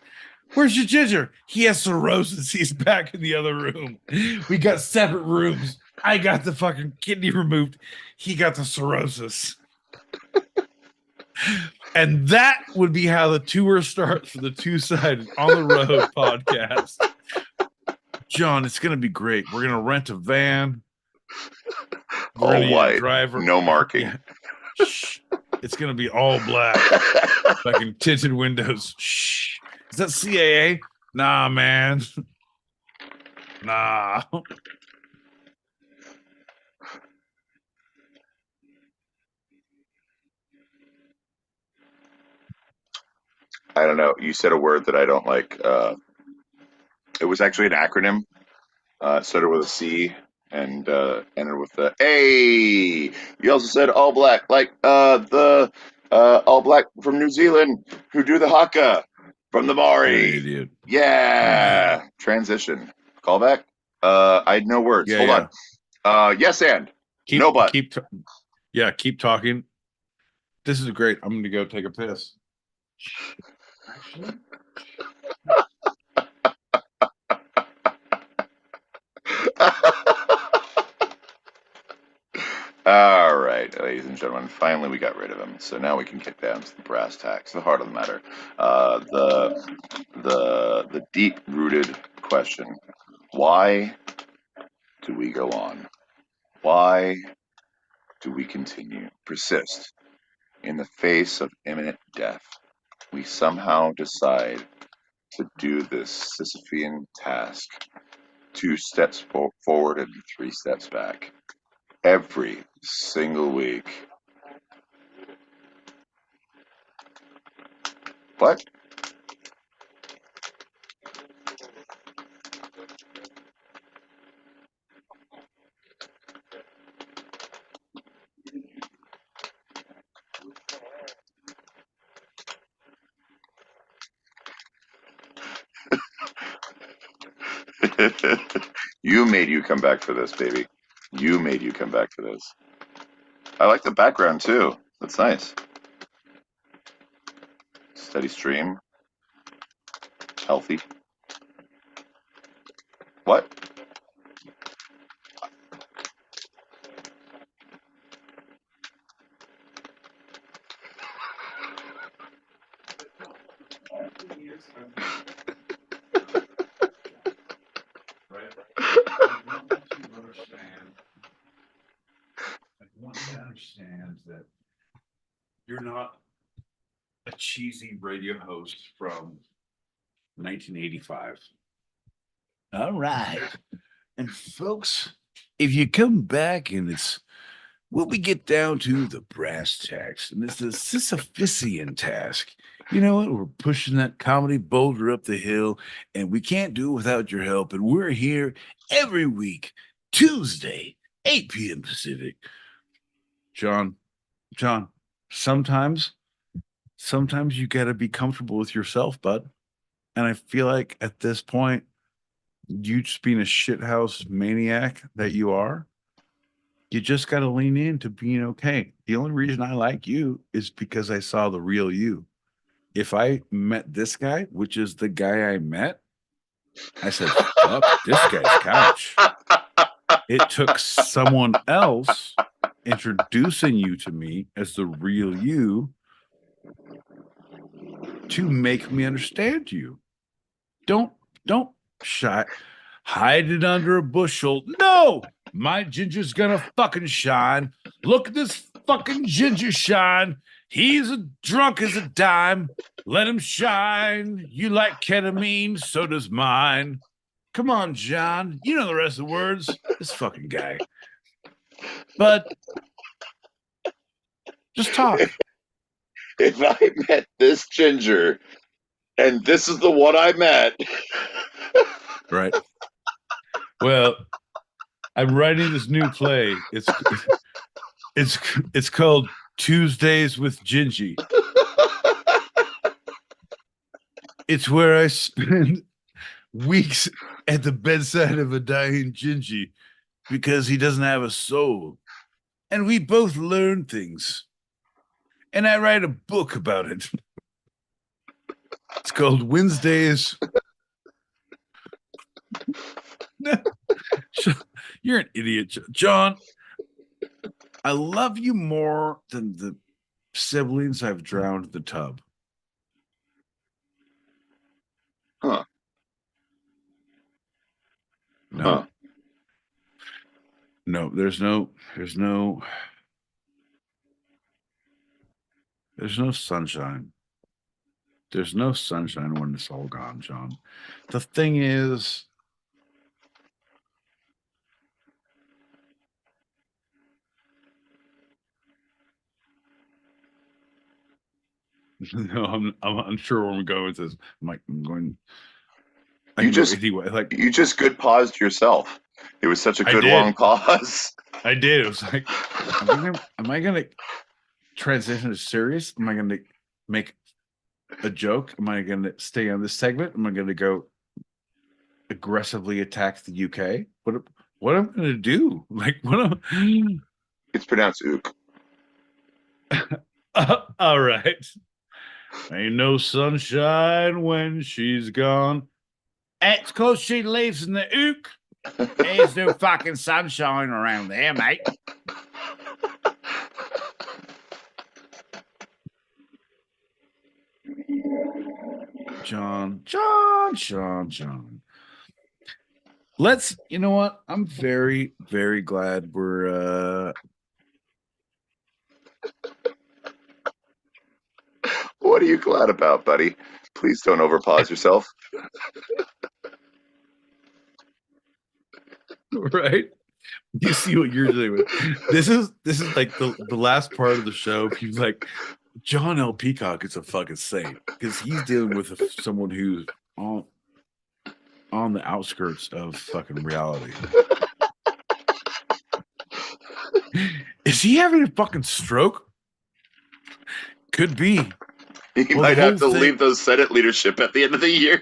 Where's your ginger? He has cirrhosis. He's back in the other room. We got separate rooms. I got the fucking kidney removed. He got the cirrhosis. And that would be how the tour starts for the Two Sided on the Road podcast. John, it's going to be great. We're going to rent a van. We're all white, driver. no marking. Yeah. Shh. It's going to be all black. Fucking tinted windows. Shh. Is that CAA? Nah, man. Nah. I don't know. You said a word that I don't like. It was actually an acronym. Started with a C and ended with a A. You also said all black, like the all black from New Zealand who do the haka from the Maori. Idiot. Yeah. Transition. Callback. I had no words. Hold on. Yes, and no but. Keep talking. This is great. I'm going to go take a piss. Actually. All right, ladies and gentlemen, finally we got rid of him. So now we can get down to the brass tacks, the heart of the matter, the deep-rooted question: why do we go on? Why do we continue, persist in the face of imminent death? We somehow decide to do this Sisyphean task: 2 steps forward and 3 steps back every single week. What? You made you come back for this, baby. You made you come back for this. I like the background too. That's nice. Steady stream. Healthy. What? I want you to understand that you're not a cheesy radio host from 1985. All right. And folks, if you come back and it's when we get down to the brass tacks, and it's the Sisyphusian task. You know what? We're pushing that comedy boulder up the hill, and we can't do it without your help. And we're here every week, Tuesday, 8 p.m. Pacific. John, sometimes you got to be comfortable with yourself, bud. And I feel like at this point, you just being a shithouse maniac that you are, you just got to lean into being okay. The only reason I like you is because I saw the real you. If I met this guy, which is the guy I met, I said, fuck this guy's couch. It took someone else introducing you to me as the real you to make me understand you. Don't hide it under a bushel. No, my ginger's gonna fucking shine. Look at this fucking ginger shine. He's as drunk as a dime. Let him shine. You like ketamine, so does mine. Come on, John. You know the rest of the words. This fucking guy. But just talk. If I met this ginger and this is the one I met. Right. Well, I'm writing this new play. It's called Tuesdays with Gingy. It's where I spend weeks at the bedside of a dying Gingy because he doesn't have a soul. And we both learn things. And I write a book about it. It's called Wednesdays. You're an idiot, John. I love you more than the siblings I've drowned in the tub. Huh. No. Huh. No, there's no sunshine. There's no sunshine when it's all gone, John. The thing is, no, I'm unsure where I'm going with this. I'm going. You just good paused yourself. It was such a good long pause. I did. It was like, am I gonna transition to serious? Am I gonna make a joke? Am I gonna stay on this segment? Am I gonna go aggressively attack the UK? What am I gonna do? Like It's pronounced ook. All right. Ain't no sunshine when she's gone. It's cause she lives in the ook. There's no fucking sunshine around there, mate. John. You know what? I'm very, very glad we're What are you glad about, buddy? Please don't overpause yourself. Right? You see what you're doing. This is like the last part of the show. He's like, John L. Peacock is a fucking saint because he's dealing with someone who's on the outskirts of fucking reality. Is he having a fucking stroke? Could be. He might have to leave those Senate leadership at the end of the year.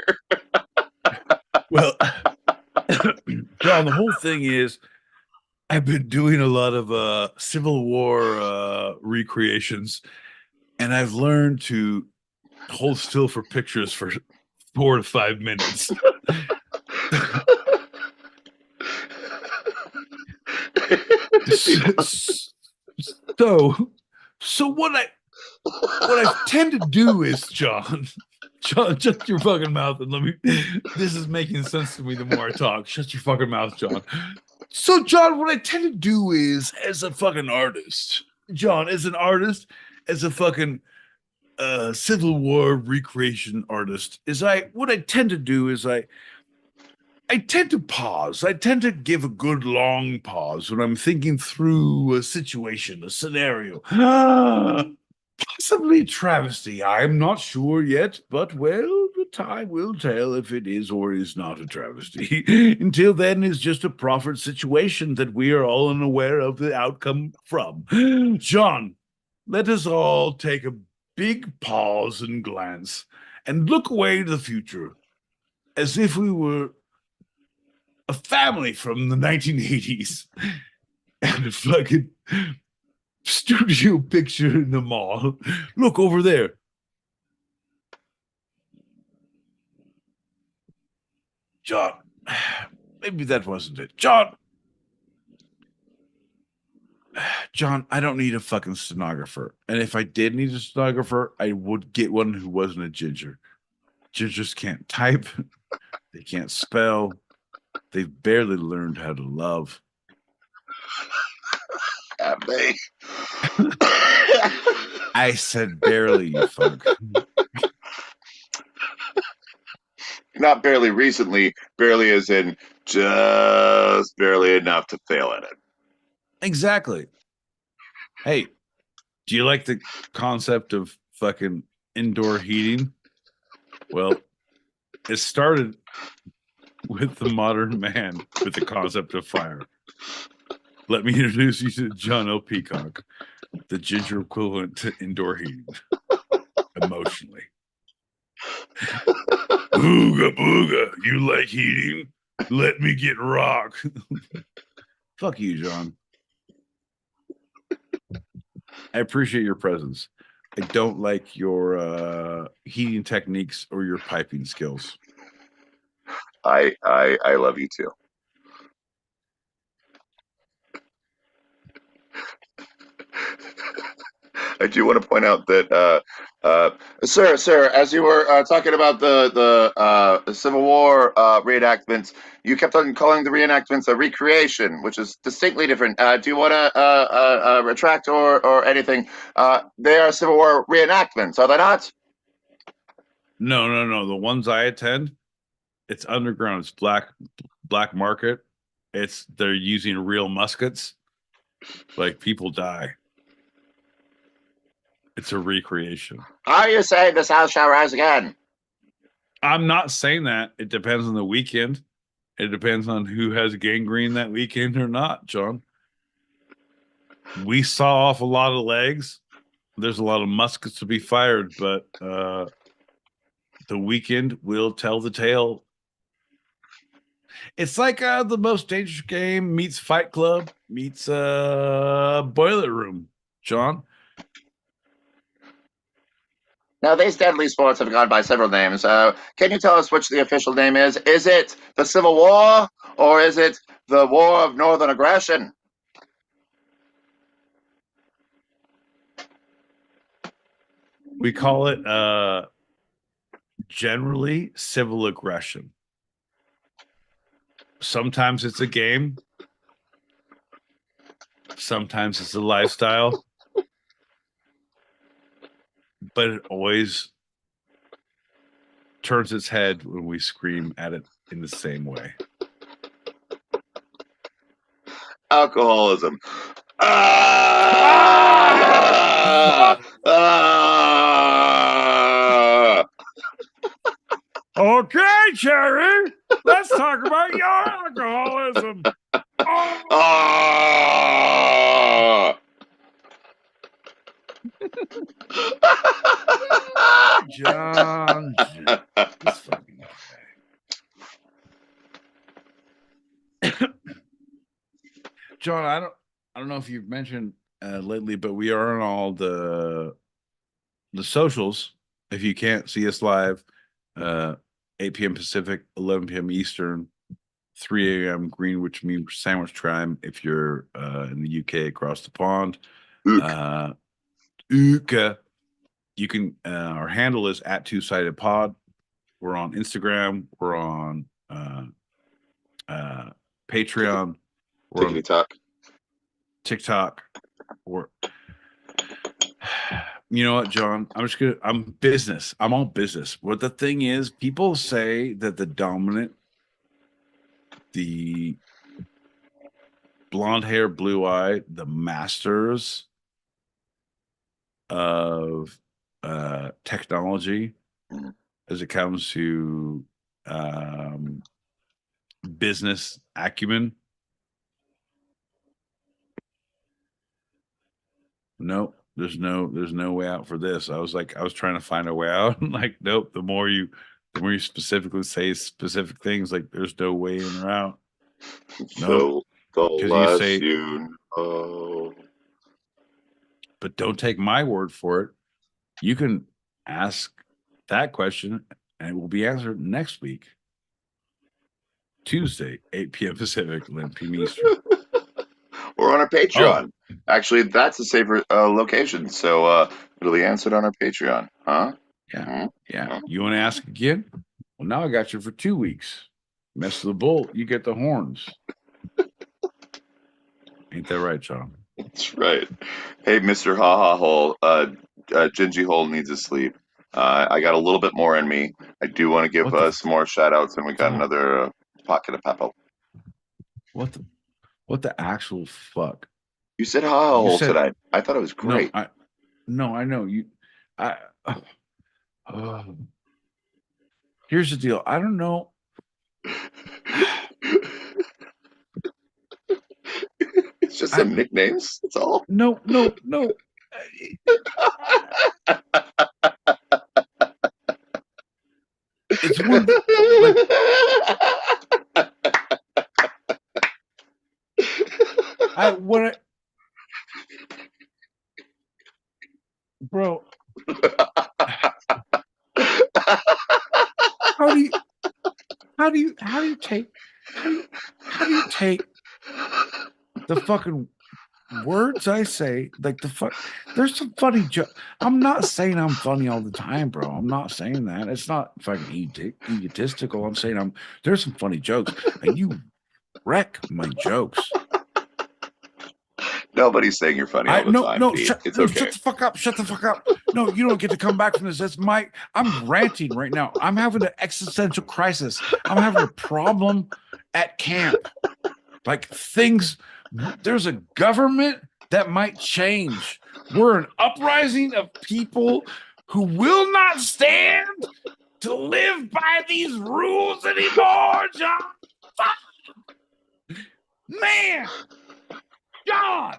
Well, John, the whole thing is I've been doing a lot of Civil War recreations, and I've learned to hold still for pictures for 4 to 5 minutes. So what I tend to do is, John, shut your fucking mouth and let me. This is making sense to me the more I talk. Shut your fucking mouth, John. So, John, what I tend to do is, as a fucking artist, John, as an artist, as a fucking Civil War recreation artist, what I tend to do is I tend to pause. I tend to give a good long pause when I'm thinking through a situation, a scenario. Possibly travesty. I'm not sure yet, but well, the time will tell if it is or is not a travesty. Until then, it's just a proffered situation that we are all unaware of the outcome from. John, let us all take a big pause and glance and look away to the future as if we were a family from the 1980s and a fucking studio picture in the mall. Look over there. John, maybe that wasn't it. John, I don't need a fucking stenographer. And if I did need a stenographer, I would get one who wasn't a ginger. Gingers can't type. They can't spell. They've barely learned how to love. Have they? I said barely, you fuck. Not barely recently, barely as in just barely enough to fail at it. Exactly. Hey, do you like the concept of fucking indoor heating? Well, it started with the modern man with the concept of fire. Let me introduce you to John L. Peacock, the ginger equivalent to indoor heating. Emotionally. Booga booga, you like heating? Let me get rock. Fuck you, John. I appreciate your presence. I don't like your heating techniques or your piping skills. I love you too. I do want to point out that, sir, as you were talking about the Civil War reenactments, you kept on calling the reenactments a recreation, which is distinctly different. Do you want to retract or anything? They are Civil War reenactments, are they not? No. The ones I attend, it's underground. It's black market. They're using real muskets. Like, people die. It's a recreation. Are you saying the South shall rise again? I'm not saying that. It depends on the weekend. It depends on who has gangrene that weekend or not, John. We saw off a lot of legs. There's a lot of muskets to be fired, but the weekend will tell the tale. It's like the Most Dangerous Game meets Fight Club meets Boiler Room, John. Now, these deadly sports have gone by several names. Can you tell us which the official name is? Is it the Civil War or is it the War of Northern Aggression? We call it generally civil aggression. Sometimes it's a game. Sometimes it's a lifestyle. But it always turns its head when we scream at it in the same way. Alcoholism. Okay, Cherry, let's talk about your alcoholism. John, this fucking guy. I don't know if you've mentioned lately, but we are on all the socials. If you can't see us live, 8 p.m. Pacific, 11 p.m. Eastern, 3 a.m. Greenwich Mean Sandwich Time. If you're in the UK across the pond, Uka, you can. Our handle is at Two Sided Pod. We're on Instagram. We're on Patreon. We're on TikTok. We're you know what, John? I'm business. I'm all business. What the thing is, people say that the dominant, the blonde hair, blue eye, the masters of technology as it comes to business acumen. Nope. There's no way out for this. I was trying to find a way out. Like, nope. The more you specifically say specific things, like there's no way in or out. So the Because less you know. But don't take my word for it. You can ask that question and it will be answered next week. Tuesday, 8 p.m. Pacific, 11 p.m. Eastern. Or on our Patreon. Actually, that's a safer location. So it'll be answered on our Patreon. Huh? Yeah. Yeah. You want to ask again? Well, now I got you for 2 weeks. Mess of the bull, you get the horns. Ain't that right, John? That's right. Hey, Mr. Ha Ha Hole, Gingy Hole needs to sleep. I got a little bit more in me. I do want to give some more shout outs, and we got another pocket of peppo. What the actual fuck? You said Ha Ha Hole today. I thought it was great. No, I know you. Here's the deal. I don't know. It's just some nicknames. That's all. No. It's one like bro. How do you take the fucking words I say, like the fuck? There's some funny joke. I'm not saying I'm funny all the time, bro. I'm not saying that. It's not fucking egotistical. I'm saying there's some funny jokes, and you wreck my jokes. Nobody's saying you're funny all the time, Pete. It's okay. Shut the fuck up. Shut the fuck up. No, you don't get to come back from this. I'm ranting right now. I'm having an existential crisis. I'm having a problem at camp. Like there's a government that might change. We're an uprising of people who will not stand to live by these rules anymore, John. Fuck. Man. John.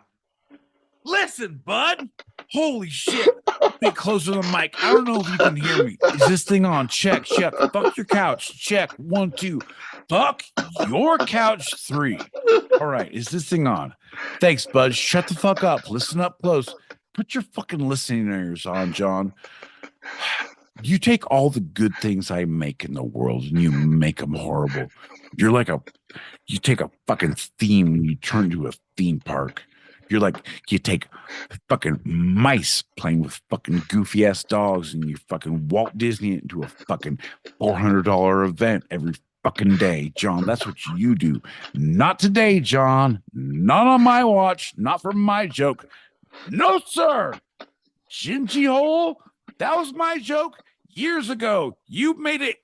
Listen, bud. Holy shit. Be closer to the mic. I don't know if you can hear me. Is this thing on? Check. Fuck your couch. Check. 1, 2. Fuck your couch. 3. All right. Is this thing on? Thanks, bud. Shut the fuck up. Listen up close. Put your fucking listening ears on, John. You take all the good things I make in the world and you make them horrible. You take a fucking theme and you turn it into a theme park. You take fucking mice playing with fucking goofy ass dogs and you fucking Walt Disney it into a fucking $400 event every fucking day, John. That's what you do. Not today, John. Not on my watch. Not for my joke. No, sir. Gingy Hole, that was my joke years ago. You made it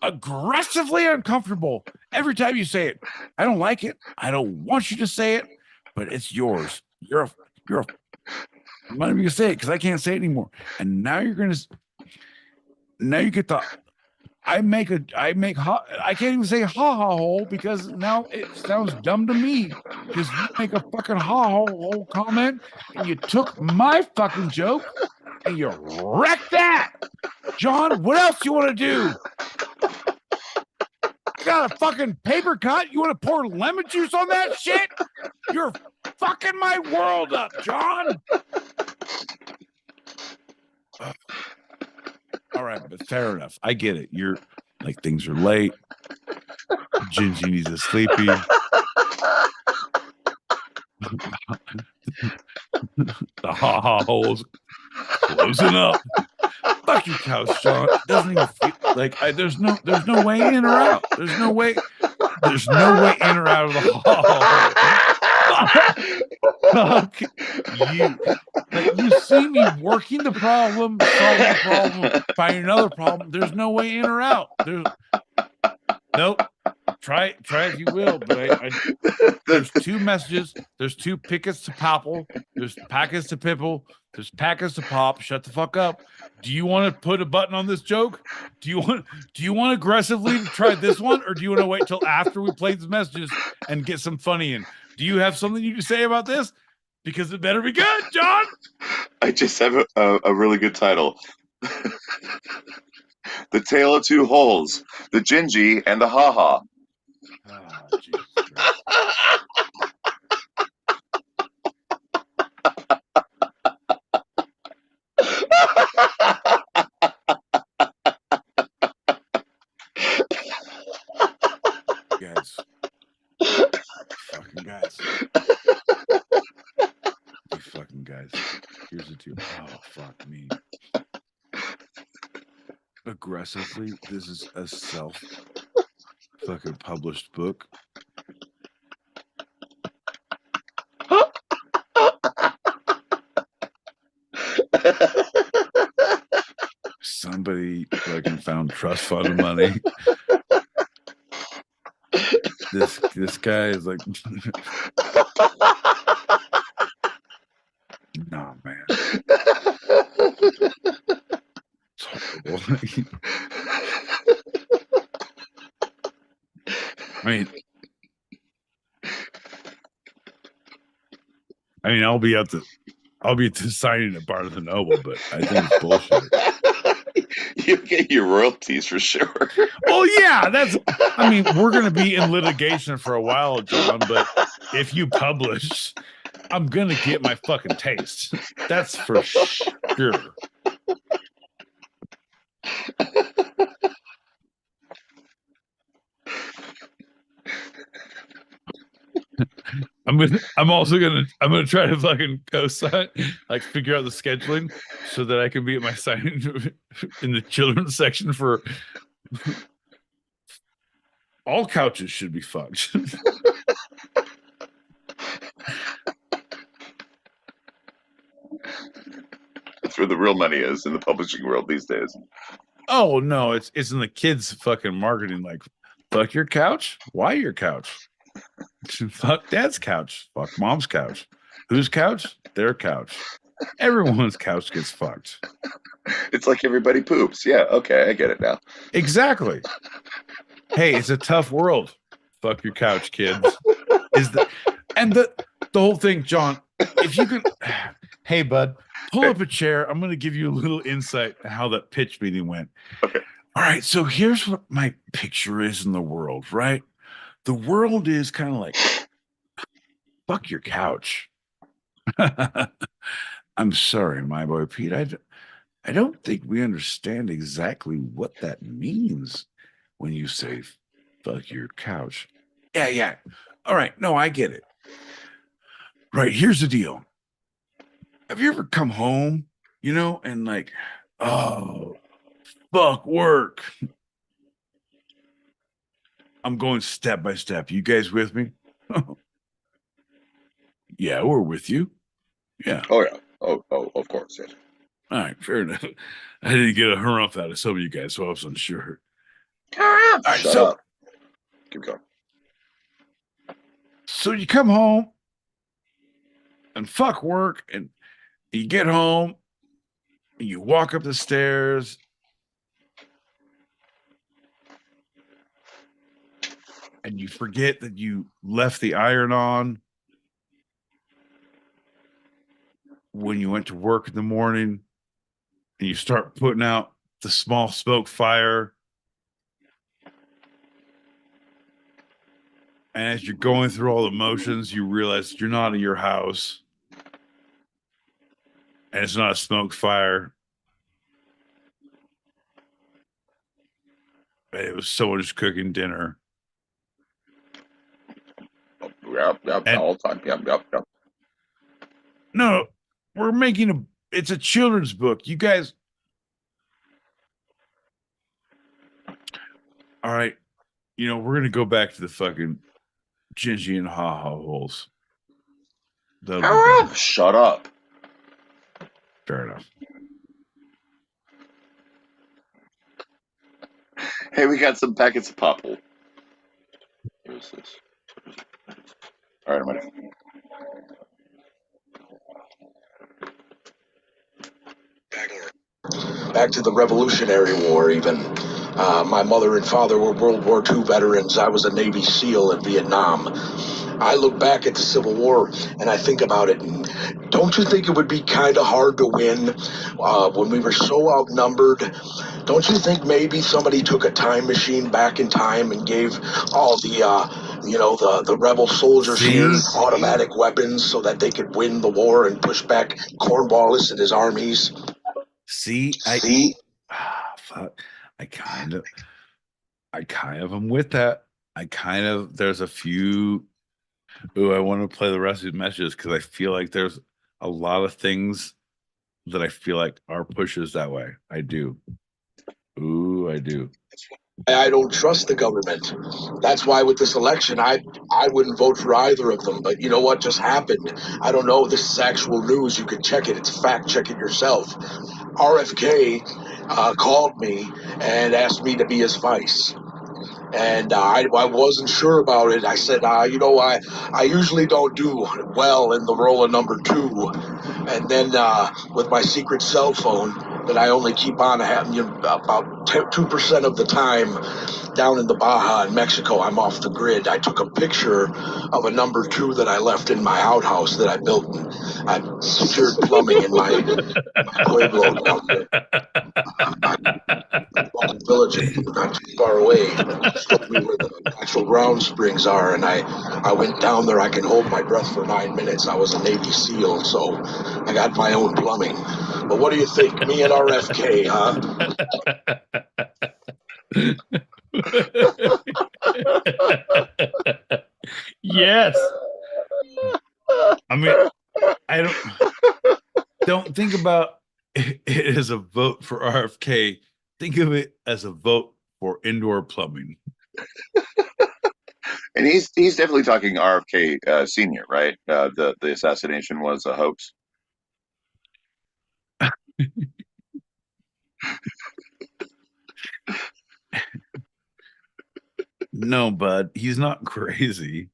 aggressively uncomfortable every time you say it. I don't like it. I don't want you to say it. But it's yours. I'm not even gonna say it because I can't say it anymore. And now you get the I can't even say ha ha hole because now it sounds dumb to me because you make a fucking ha ha hole comment and you took my fucking joke and you wrecked that. John, what else you want to do? I got a fucking paper cut. You want to pour lemon juice on that shit? You're fucking my world up, John. All right, but fair enough. I get it. You're like, things are late. Gingy needs a sleepy. The ha-ha hole's closing up. Fuck your couch, John. It doesn't even feel like there's no way in or out. There's no way in or out of the ha-ha hole. Fuck you. Like, you see me working the problem, solving the problem, finding another problem. There's no way in or out. Nope. Try if you will, but there's two messages. There's two pickets to popple. There's packets to pipple. There's packets to pop. Shut the fuck up. Do you want to put a button on this joke? Do you want aggressively to try this one, or do you want to wait till after we play the messages and get some funny in? Do you have something you can say about this? Because it better be good, John. I just have a really good title. The Tale of Two Holes, the Gingy and the Ha-Ha. Oh, Jesus Christ. Guys. Fucking guys. You fucking guys. Here's the deal. Oh, fuck me. Aggressively, this is a self fucking published book. Somebody fucking found trust fund money. This guy is like, nah, man. It's horrible. I mean, I'll be at the signing at Barnes and Noble, but I think it's bullshit. You get your royalties for sure. Well, yeah, I mean, we're going to be in litigation for a while, John, but if you publish, I'm going to get my fucking taste. That's for sure. I'm also gonna try to fucking co-sign, like figure out the scheduling so that I can be at my signing in the children's section for all couches should be fucked. That's where the real money is in the publishing world these days. Oh no, it's in the kids' fucking marketing, like fuck your couch, why your couch? Fuck dad's couch, fuck mom's couch. Whose couch? Their couch. Everyone's couch gets fucked. It's like everybody poops. Yeah, okay, I get it now. Exactly. Hey, it's a tough world. Fuck your couch, kids. The whole thing, John, if you can, hey bud, pull up a chair. I'm going to give you a little insight on how that pitch meeting went. Okay. All right, so here's what my picture is in the world, right? The world is kind of like, fuck your couch. I'm sorry, my boy Pete. I don't think we understand exactly what that means when you say fuck your couch. Yeah. All right. No, I get it. Right. Here's the deal. Have you ever come home, and like, oh, fuck work. I'm going step by step. You guys with me? Yeah, we're with you. Yeah. Oh, yeah. Oh, of course. Yes. All right. Fair enough. I didn't get a harumph out of some of you guys, so I was unsure. All right, Shut up. Keep going. So you come home and fuck work, and you get home and you walk up the stairs and you forget that you left the iron on when you went to work in the morning, and you start putting out the small smoke fire, And as you're going through all the motions, you realize you're not in your house. And it's not a smoke fire. It was someone just cooking dinner. Yep, all the time. Yep. No, we're making it's a children's book. You guys. All right. You know, we're going to go back to the fucking Gingy and Ha-Ha holes. Shut up. Fair enough. Hey, we got some packets of popple. Here's this. All right, I'm ready. Back to the Revolutionary War, even. My mother and father were World War II veterans. I was a Navy SEAL in Vietnam. I look back at the Civil War and I think about it. And don't you think it would be kind of hard to win when we were so outnumbered? Don't you think maybe somebody took a time machine back in time and gave all the rebel soldiers here automatic weapons so that they could win the war and push back Cornwallis and his armies? Fuck. I kind of am with that. There's a few. Ooh, I want to play the rest of these messages because I feel like there's a lot of things that I feel like are pushes that way. I do. Ooh, I do. I don't trust the government. That's why with this election, I wouldn't vote for either of them. But you know what just happened? I don't know. This is actual news. You can check it. It's fact. Check it yourself. RFK called me and asked me to be his vice. And I wasn't sure about it. I said, I usually don't do well in the role of number 2. And then with my secret cell phone that I only keep on having about 2% of the time down in the Baja in Mexico, I'm off the grid. I took a picture of a number 2 that I left in my outhouse that I built. And I secured plumbing in my pueblo down there. Local village not too far away showed me where the natural ground springs are, and I went down there. I can hold my breath for 9 minutes. I was a Navy SEAL, so I got my own plumbing. But what do you think? Me and RFK, huh? Yes. I mean, I don't think about it as a vote for RFK. Think of it as a vote for indoor plumbing. And he's definitely talking RFK Senior, right? The assassination was a hoax. No, bud, he's not crazy.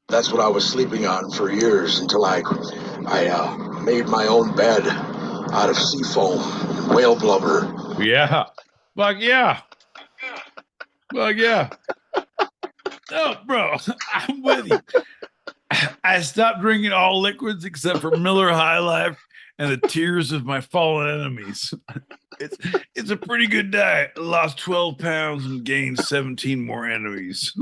That's what I was sleeping on for years until I made my own bed out of seafoam and whale blubber. Yeah. Fuck yeah. Fuck yeah. No, bro, I'm with you. I stopped drinking all liquids except for Miller High Life and the tears of my fallen enemies. It's a pretty good diet. I lost 12 pounds and gained 17 more enemies.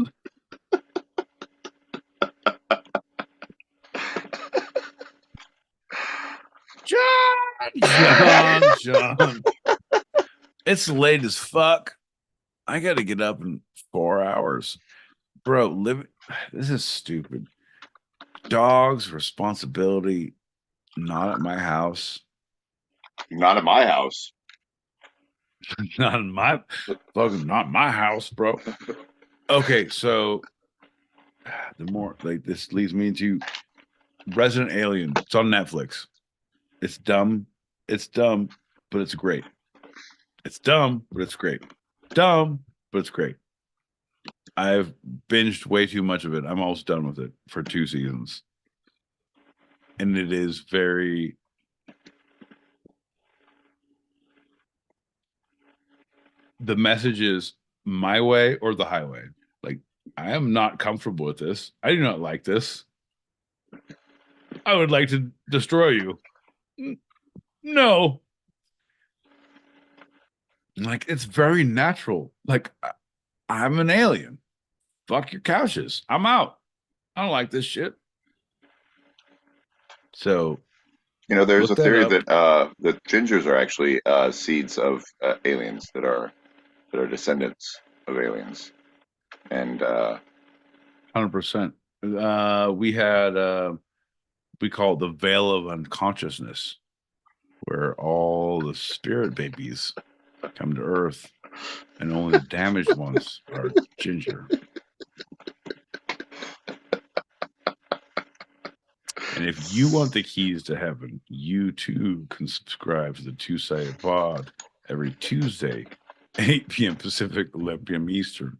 John. It's late as fuck. I got to get up in 4 hours. Bro, this is stupid. Dogs, responsibility, not at my house. Not at my house. Not my house, bro. Okay, so the more like this leads me into Resident Alien. It's on Netflix. It's dumb, but it's great. It's dumb, but it's great. Dumb, but it's great. I've binged way too much of it. I'm almost done with it for 2 seasons. And it is very the message is my way or the highway. Like, I am not comfortable with this. I do not like this. I would like to destroy you. No. Like, it's very natural. Like, I'm an alien. Fuck your couches. I'm out. I don't like this shit. So, there's a look that theory up. that gingers are actually seeds of aliens that are descendants of aliens, and 100%. We had we call it the veil of unconsciousness, where all the spirit babies come to Earth, and only the damaged ones are ginger. And if you want the keys to heaven, you too can subscribe to the Two-Sided Pod every Tuesday, 8 p.m. Pacific, 11 p.m. Eastern.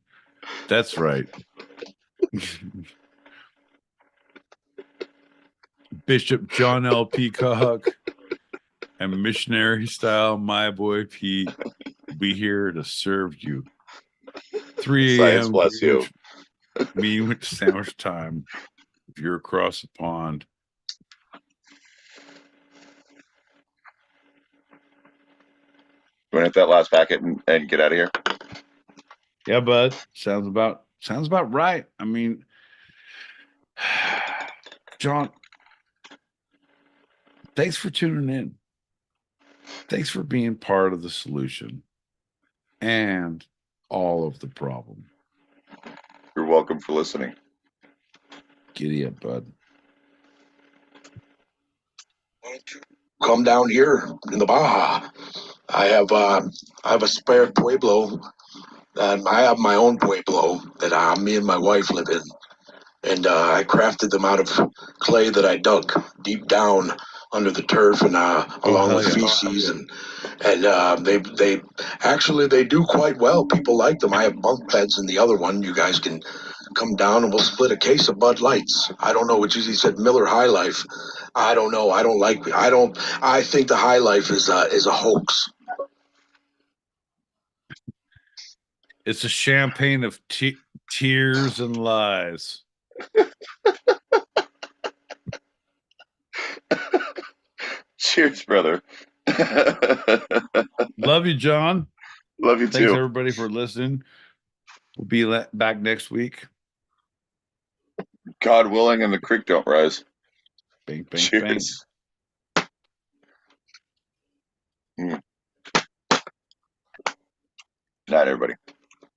That's right. Bishop John L. Peacock and missionary style my boy Pete be here to serve you. 3 science a.m. bless you. Greenwich meeting with sandwich time if you're across the pond. You want to hit that last packet and get out of here? Yeah, bud. Sounds about right. I mean, John, thanks for tuning in. Thanks for being part of the solution and all of the problem. You're welcome for listening. Giddy up, bud. Come down here in the Baja. I have a spare pueblo. I have my own pueblo that me and my wife live in, and I crafted them out of clay that I dug deep down under the turf and along hell with yeah. feces, and they actually they do quite well. People like them. I have bunk beds in the other one. You guys can come down and we'll split a case of Bud Lights. I don't know what he said, Miller High Life. I don't know. I think the High Life is a hoax. It's a champagne of tears and lies. Cheers, brother. Love you, John. Love you Thanks, too. everybody, for listening. We'll be back next week. God willing, and the creek don't rise. Bang, bang, Cheers. bang. Night, everybody.